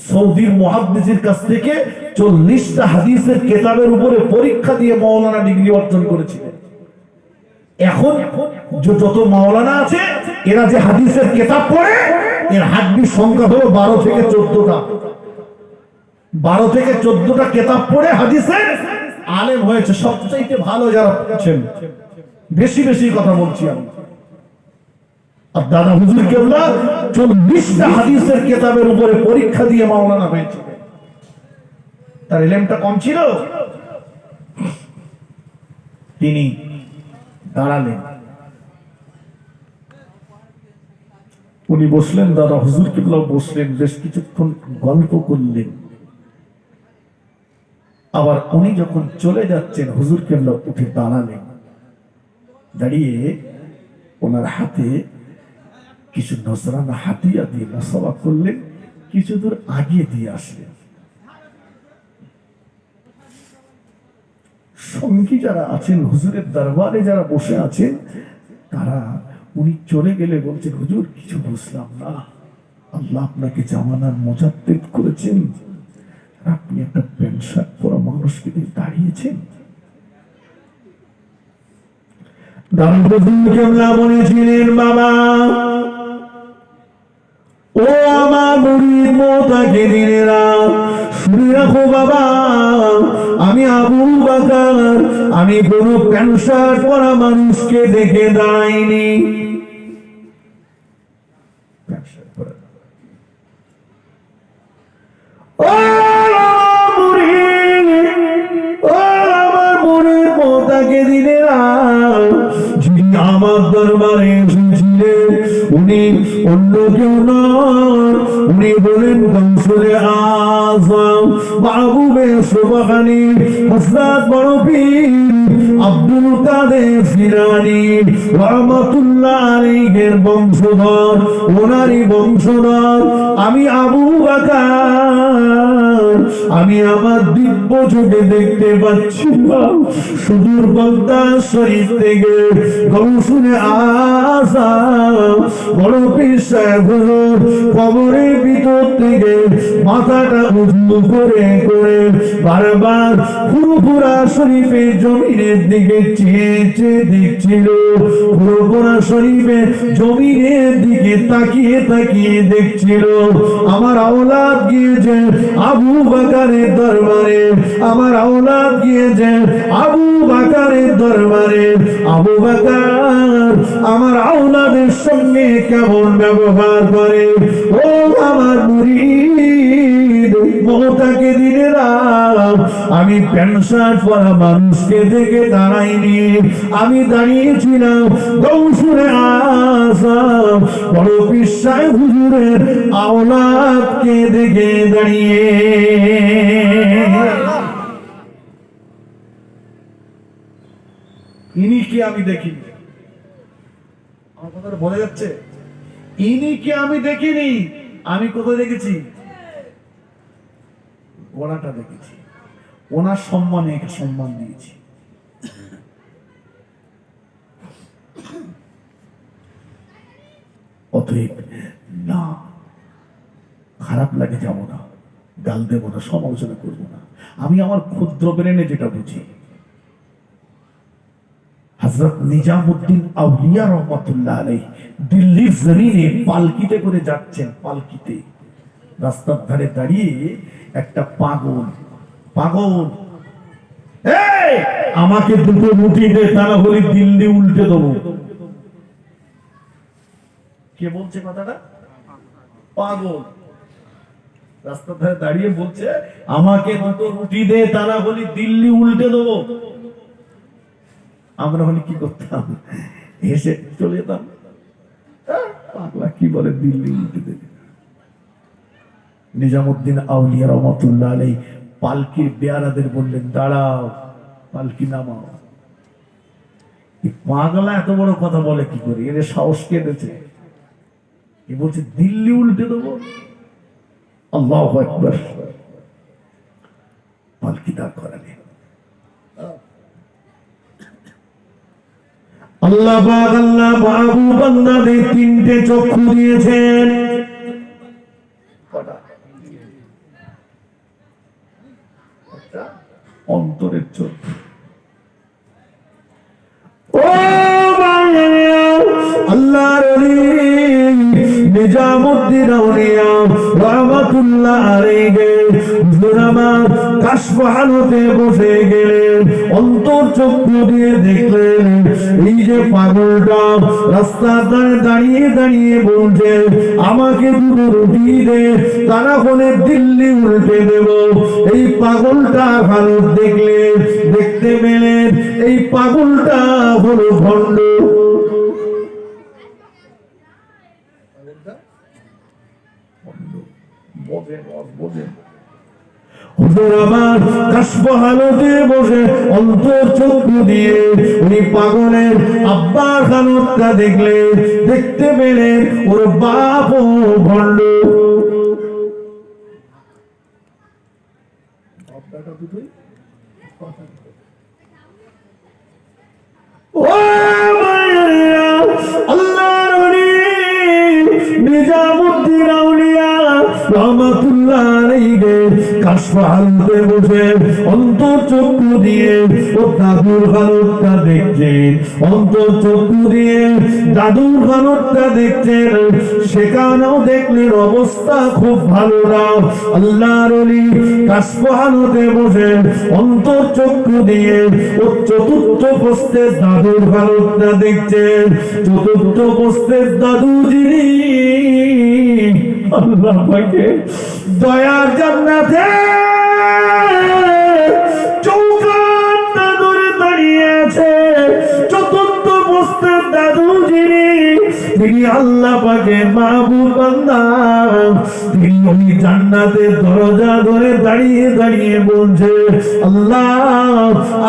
সৌদির মুহাদ্দিসের কাছ থেকে 40টা হাদিসের কিতাবের উপরে পরীক্ষা দিয়ে মাওলানা ডিগ্রি অর্জন করেছিলেন। এখন যত মাওলানা আছে, এরা যে হাদিসের কিতাব পড়ে, এর হাদিস সংখ্যা হলো 12 থেকে 14টা। 12 থেকে 14টা কিতাব পড়ে হাদিসের আলেম হয়েছে। সবচেয়ে ভালো যারা আছেন, বেশি বেশি কথা বলছি আমি। আর দাদা হুজুর কেবলা 40টা হাদিসের কিতাবের উপরে পরীক্ষা দিয়ে মাওলানা হয়েছে। তার ইলমটা কম ছিল? তিনি দাঁড়ালেন, উনি বসলেন, দাদা হুজুর কেবলা বসলেন, বেশ কিছুক্ষণ গল্প করলেন। আবার উনি যখন চলে যাচ্ছেন, হুজুর কেবলা উঠে দাঁড়ালেন, দাঁড়িয়ে ওনার হাতে কিছু নজরানা হাতিয়া দিয়ে মুসাফা করলেন, কিছু দূর আগে দিয়ে আসলেন। সঙ্গী যারা আছেন, হুজুরের দরবারে যারা বসে আছেন, তারা উনি চলে গেলে বলছেন, হুজুর কিছু বুঝলাম না, আল্লাহ আপনাকে জামানার মুজাদ্দিদ করেছেন, আপনি একটা প্যান্ট শার্ট পরা মানুষকে দিয়ে দাঁড়িয়েছেন। বলেছিলেন, বাবা ও আমার মুরিদ মুতাকিদিনেরা, শুনে রাখো বাবা, আমি আবু বকর, আমি কোন প্যান্ট শার্ট পরা মানুষকে দেখে দাঁড়াইনি। ও মুরিদ, ও আমার মুরিদ মুতাকিদিনেরা, যিনি আমার দরবারে এসেছিলেন উনি অন্য কেউ নন, উনি বলেন গৌসুলে আযম মাহবুবে সুবহানী হযরত বড় পীর আব্দুল কাদের জিলানী রাহমাতুল্লাহ আলাইহির বংশধর, ওনারই বংশধর আমি আবু বকর। আমি আমার দিব্য চোখে দেখতে পাচ্ছি সুদূর বাগদাদ শরীফ থেকে গৌসুলে আযম বড় পীর সাহেব হুজুর কবরের ভিতর থেকে মাথাটা উঁচু করে করে বারবার ফুরফুরা শরীফের জমিনের দিকে চেয়ে চেয়ে দেখছিল। ফুরফুরা শরীফের জমিনের দিকে তাকিয়ে তাকিয়ে দেখছিল। আমার আওলাদ গিয়েছে আবু বকরের দরবারে, আমার আওলাদ গিয়েছে আবু বকরের দরবারে। আবু বকর আমার আওলাদের সঙ্গে কেমন ব্যবহার করে, ও আমার মুরিদ মহতাকে দিনেরা আমি প্যান্ট শার্ট পরা মানুষকে দেখে দাঁড়াইনি, আমি দাঁড়িয়েছিলাম গৌসুলে আযম বড় পীর সাহেব হুজুরের আওলাদকে দেখে দাঁড়িয়ে। ইনি কি আমি দেখিনি, আমার কথা বলে যাচ্ছে, ইনি কি আমি দেখিনি। আমি কোথায় দেখেছি? গোড়াটা দেখেছি, ওনার সম্মানে একে সম্মান দিয়েছি। অতএব না খারাপ লাগে যাব না, গাল দেব না, সমালোচনা করবো না। আমি আমার ক্ষুদ্র ব্রেনে যেটা বুঝি, হযরত নিজামউদ্দিন আউলিয়া রহমাতুল্লাহ আলাইহি দিল্লির জমিনে পালকিতে করে যাচ্ছেন। পালকিতে রাস্তার ধারে দাঁড়িয়ে একটা পাগল পাগল, এই আমাকে দুটো রুটি দে, তা না হলে দিল্লি উল্টে দেবো। কে বলছে কথাটা? পাগল রাস্তার ধারে দাঁড়িয়ে বলছে আমাকে দুটো রুটি দে, তা না হলে দিল্লি উল্টে দেবো। আমরা হলে কি করতাম? হেসে চলে যেতাম, পাগলা কি বলে দিল্লি উল্টে দেবে। নিজামউদ্দিন আউলিয়া রহমাতুল্লাহ আলাইহি পালকির বেয়ারাদের বললেন দাঁড়াও, পালকি নামাও। পাগলা এত বড় কথা বলে কি করে? এর সাহস কেটেছে, এ বলছে দিল্লি উল্টে দেবো। আল্লাহু আকবার। পালকি দাঁড় করালেন। আল্লাহ পাক আল্লাহ বাবু বান্দাদের তিনটে চক্ষু দিয়েছেন। অন্তরের চক্ষু। ও আল্লাহর ওলি নিজামউদ্দিন আউলিয়া রাহমাতুল্লাহ আলাইহি হুজুর আমার কাশফ হালতে বসে গেলেন। অন্তর চক্ষু দিয়ে দেখলেন এই যে পাগলটা রাস্তার ধারে দাঁড়িয়ে দাঁড়িয়ে বলছে আমাকে দুটো রুটি দে, তা না হলে দিল্লি উল্টে দেব। এই পাগলটা হালত দেখলেন, দেখতে পেলেন এই পাগলটা হলো ভণ্ড। হুজুর আমার কাশফ হালতে বসে অন্তর চক্ষু দিয়ে উনি পাগলের আব্বার হালতটা দেখলেন, দেখতে পেলেন ওর বাপ ও ভণ্ড। আল্লাহর ওলি নিজামউদ্দিন আউলিয়া রাহমাতুল্লাহ আলাইহি কাশফ হালতে বসে অন্তর চক্ষু দিয়ে ও দাদুর হালতটা দেখছেন। অন্তর চক্ষু দিয়ে দাদুর হালতটা দেখছেন, সেখানেও দেখলেন অবস্থা খুব ভালো না। আল্লাহর ওলি কাশফ হালতে বসে অন্তর চক্ষু দিয়ে ও চতুর্থ প্রস্থের দাদুর হালতটা দেখছেন। চতুর্থ প্রস্থের দাদু যিনি আল্লাহ পাকে দয়ার জান্নাতে চৌকাঠটা ধরে দাঁড়িয়ে আছে। চতুর্থ প্রস্থের দাদু যিনি, তিনি আল্লাহ পাকে মাহবুব বান্দা, তিনি ওই জান্নাতের দরজা ধরে দাঁড়িয়ে দাঁড়িয়ে বলছে আল্লাহ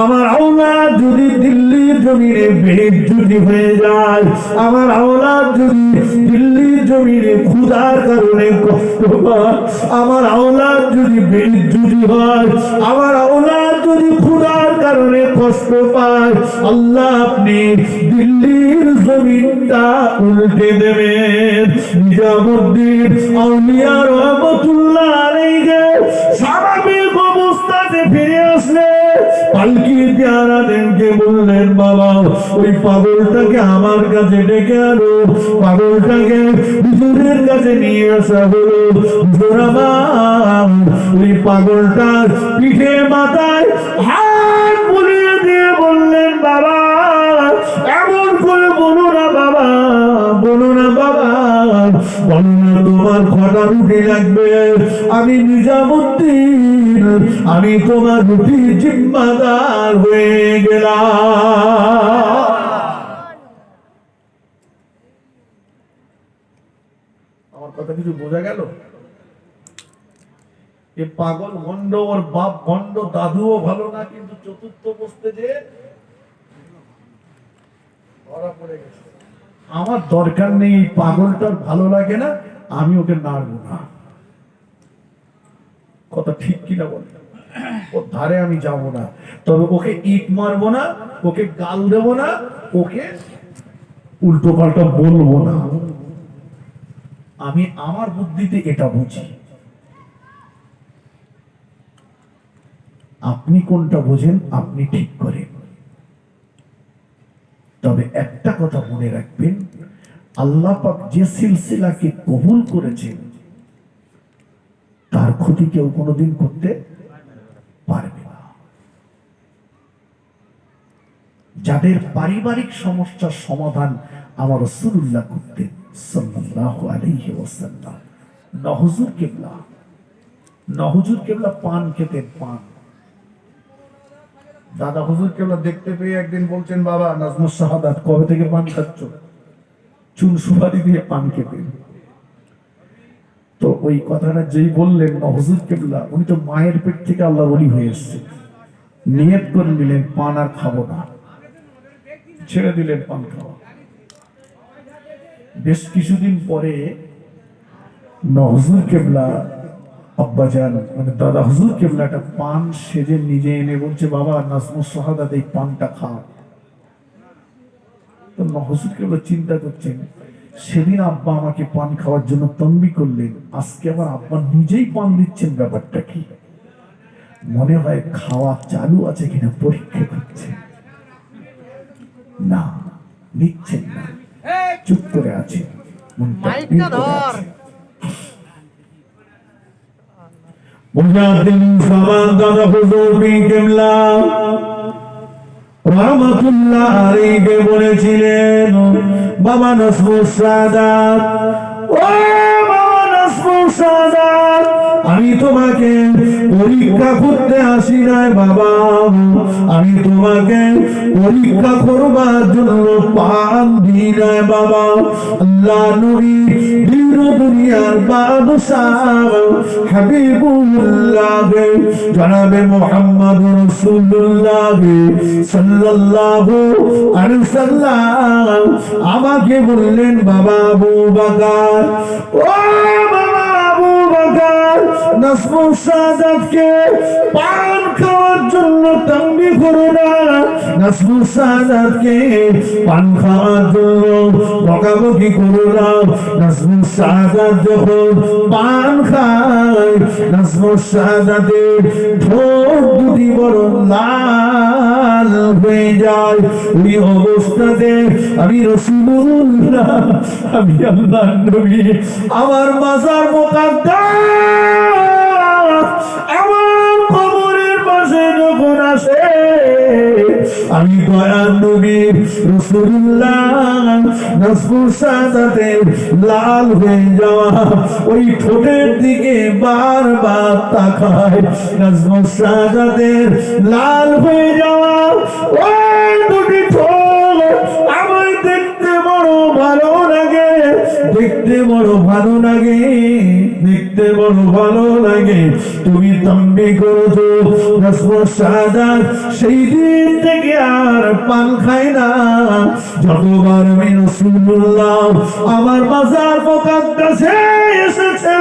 আমার আওলাদ যদি দিল্লি জমিনে বেইজ্জতি হয়ে যায়, আমার আওলাদ যদি দিল্লির জমিনে ক্ষুধার কারণে কষ্ট পায়, আমার আওলাদ যদি বেইজ্জতি হয়, আমার আওলাদ যদি ক্ষুধার কারণে কষ্ট পায়, আল্লাহ আপনি দিল্লির জমিনটা উল্টে দেবেন। নিজামুদ্দিন আউলিয়া রহমাতুল্লাহ আলাইহি স্বাভাবিক অবস্থাতে ফিরে আসলে পালকি পেয়ারাদেরকে বললেন, বাবা ওই পাগলটাকে আমার কাছে ডেকে আনো। পাগলটাকে হুজুরের কাছে নিয়ে আসা হলো। হুজুর আমার ওই পাগলটার পিঠে মাথায় হাত বুলিয়ে দিয়ে বললেন, বাবা এমন করে বলো না বাবা, বলো না বাবা, বলো না তোমার কটা রুটি লাগবে। আমি নিজামুদ্দিন, আমি তোমার রুটির জিম্মাদার হয়ে গেলাম। আমার কথা কিছু বোঝা গেল? এ পাগল ভণ্ড, ওর বাপ ভণ্ড, দাদুও ভালো না, কিন্তু চতুর্থ বসতে যে ধরা পড়ে গেছে। আমার দরকার নেই, এই পাগলটার ভালো লাগে না, আমি ওকে নাড়বো না। কথা ঠিক কিনা বল? ওর ধারে আমি যাবো না, তবে ওকে ইট মারবো না, ওকে গাল দেবো না, ওকে উল্টো পাল্টা বলবো না। আমি আমার বুদ্ধিতে এটা বুঝি। আপনি কোনটা বোঝেন আপনি ঠিক করেন। তবে একটা কথা মনে রাখবেন, আল্লাহ পাক যে সিলসিলাকে কবুল করেছেন তার ক্ষতি কেউ কোনোদিন করতে পারবে না। যাদের পারিবারিক সমস্যার সমাধান আমার রাসূলুল্লাহ করতেন সাল্লাল্লাহু আলাইহি ওয়াসাল্লাম, নহজুর কেবলা পান খেতেন, পান। দাদা হুজুর কেবলা দেখতে পেয়ে একদিন বলছেন, বাবা নাজমুস শাহাদাত কবে থেকে পান খাচ্ছ? চুন সুপারি দিয়ে পান খেতেন। তো ওই কথাটা যেই বললেন হুজুর কেবলা, উনি তো মায়ের পেট থেকে আল্লাহর ওলি হয়ে এসেছে, নিয়ত করে নিলেন পান আর খাবো না, ছেড়ে দিলেন পান খাওয়া। বেশ কিছুদিন পরে হুজুর কেবলা আব্বাজান মানে দাদা হুজুর কেবলা একটা পান সেজে নিজে এনে বলছে, বাবা নাজমুস শাহাদাত এই পানটা খাও। তো হুজুর কেবলা চিন্তা করছেন, সেদিন আব্বা আমাকে পান খাওয়ার জন্য তম্বি করলেন, আজকে আবার আব্বা নিজেই পান দিচ্ছেন, ব্যাপারটা কি? মনে হয় খাওয়া চালু আছে কিনা পরীক্ষা করছে। না, নিচ্ছেন না, চুপ করে আছে, মনটা স্থির করে আছে। মুজাহিদিন সামান দাদা হুজুর কেবলা রহমাতুল্লাহ আলাইহি বলেছিলেন, বাবা নাজমুস শাহাদাত, ও বাবা নাজমুস শাহাদাত, আমি তোমাকে পরীক্ষা করতে আসি নাই বাবা, আমি তোমাকে পরীক্ষা করবার জন্য পান দিই নাই বাবা। আল্লাহ নবী দীন দুনিয়ার বাদশাহ হাবিবুল্লাহ জনাবে মুহাম্মদ রাসূলুল্লাহ সাল্লাল্লাহু আলাইহি সাল্লাম আমাকে বললেন, বাবা আবু বকর, ও বাবা আবু বকর, নাজমুস শাহাদাতকে পান খাওয়ার জন্য তম্বি করো না, নাজমুস শাহাদাতকে পান খাওয়ার জন্য বকাবকি করো না। নাজমুস শাহাদাত যখন পান খায়, নাজমুস শাহাদাতের ঠোঁট দুটি বড় লাল হয়ে যায়। ওই অবস্থাতে আমি রাসূলুল্লাহ, আমি আল্লাহর নবী, আমার মাজার মুকাদ্দাস আমার কবরের পাশে যখন আসে, আমি দয়ার নবী রাসূলুল্লাহ নাজমুস শাহাদাতের লাল হয়ে যাওয়া ওই ঠোঁটের দিকে বারবার তাকায়। নাজমুস শাহাদাতের লাল হয়ে যাওয়া ওই দুটি ঠোঁট আমার দেখতে বড় ভালো লাগে, দেখতে বড় ভালো লাগে। দেখতে বড় ভালো লাগে। তুমি তাম্বি করেছো নাসরুল শাহাদাত, সেই দিন থেকে আর পান খাই না। যতবার আমি রাসূলুল্লাহ আমার বাজার মুকাদ্দাসে এসেছে,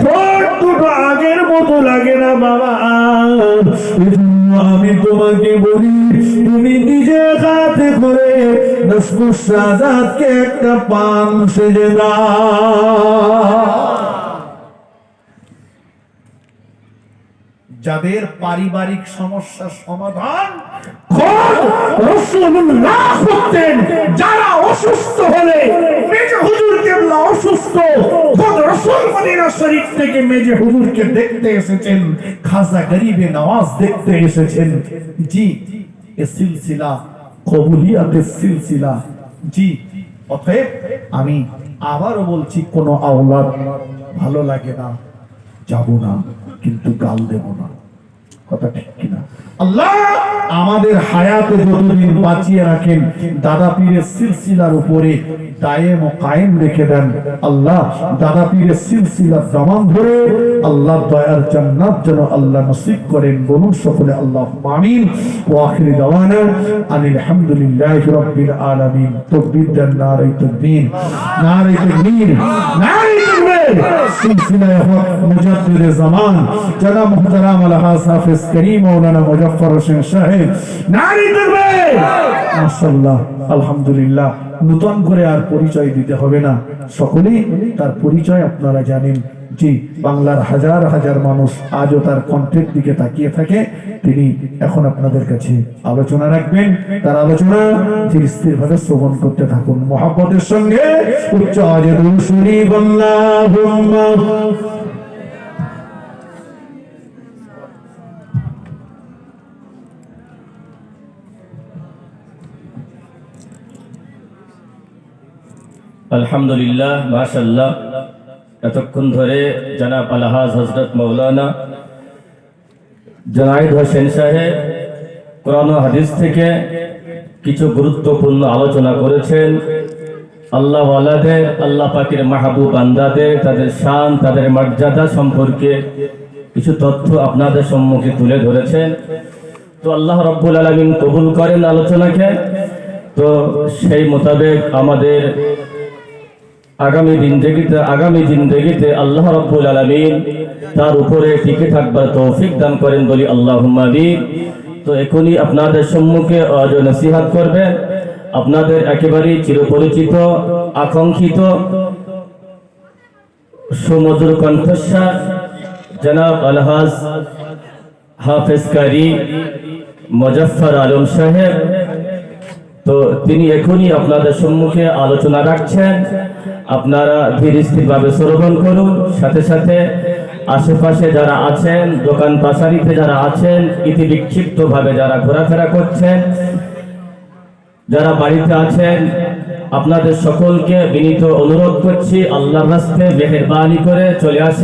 ঠোঁট দুটো আগের মতো লাগে না বাবা। এজন্য আমি তোমাকে বলি, তুমি নিজে হাতে করে নাসরুল শাহাদাতকে একটা পান সেজে দাও। যাদের পারিবারিক সমস্যার সমাধান রাসূলুল্লাহ করতেন, যারা অসুস্থ হলে মেজে হুজুর কেবলা অসুস্থ, খোদ রাসূল মদিনা শরীফ থেকে মেজে হুজুরকে দেখতে এসেছেন, খাজা গরিবে নওয়াজ দেখতে এসেছেন। জি, এই সিলসিলা কবুলিয়াতের সিলসিলা। জি, অতএব আমি আবারও বলছি, কোনো আওলাদ ভালো লাগে না, যাব না, কিন্তু গাল দেব না। কথা ঠিক কিনা? আল্লাহ আমাদের হায়াতে যতদিন বাঁচিয়ে রাখেন, দাদা পীরের সিলসিলার উপরে দায়েম ও কায়েম রেখে দেন। আল্লাহ দাদা পীরের সিলসিলা জমান ধরে আল্লাহ দয়ার জান্নাত যেন আল্লাহ নসিব করেন। বলুন সকলে আল্লাহুম্মা আমিন। ওয়া আখিরু দাওয়ানা আনিল হামদুলিল্লাহি রাব্বিল আলামিন। তাকবীর দেন, নারে তাকবীর, নারে তাকবীর, নারে তাকবীর। সিলসিলায়ে হক মুজাদ্দিদে জামান জনাব মুহতারাম আলহাজ হাফেজ করিম মাওলানা মুজাফফর হোসেন সাহেব, নারে তাকবীর। মাশাআল্লাহ, আলহামদুলিল্লাহ। নতুন করে আর পরিচয় দিতে হবে না, সকলেই তার পরিচয় আপনারা জানেন। জি, বাংলার হাজার হাজার মানুষ আজও তার কণ্ঠের দিকে তাকিয়ে থাকে। তিনি এখন আপনাদের কাছে আলোচনা রাখবেন। তার আলোচনা ধীর স্থির ভাবে শ্রবণ করতে থাকুন মহব্বতের সঙ্গে। উচ্চ আওয়াজে দুরূদ শরীফ আল্লাহুম্মা আলহামদুলিল্লাহ, মাশাআল্লাহ। এতক্ষণ ধরে জনাব আলহাজ হযরত মাওলানা জুনায়েদ হোসেন সাহেব কোরআন ও হাদিস থেকে কিছু গুরুত্বপূর্ণ আলোচনা করেছেন। আল্লাহ ওয়ালাদের, আল্লাহ পাকের মাহবুব বান্দাদের, তাদের শান, তাদের মর্যাদা সম্পর্কে কিছু তথ্য আপনাদের সম্মুখে তুলে ধরেছেন। তো আল্লাহ রাব্বুল আলামিন কবুল করেন আলোচনাকে। তো সেই মোতাবেক আমাদের আগামী জিন্দেগিতে আল্লাহ রাব্বুল আলামিন তার উপরে টিকে থাকবার তৌফিক দান করেন, বলি আল্লাহুম্মা আমিন। তো এখনই আপনাদের সম্মুখে ওয়াজ ও নসিহত করবেন আপনাদের একেবারেই চিরপরিচিত, আকাঙ্ক্ষিত, সুমধুর কণ্ঠস্বর জনাব আলহাজ হাফেজ কারি মুজাফফর আলম সাহেব। তো তিনি এখনই আপনাদের সম্মুখে আলোচনা রাখছেন। আপনারা ধীর স্থির ভাবে শ্রবণ করুন। সাথে সাথে আশেপাশে যারা আছেন, দোকান পাশারিতে যারা আছেন, ইতি বিক্ষিপ্ত ভাবে যারা ঘোরাফেরা করছেন, যারা বাড়িতে আছেন, আপনাদের সকলকে বিনীত অনুরোধ করছি, আল্লাহর রাস্তায় মেহেরবানি করে চলে আসেন।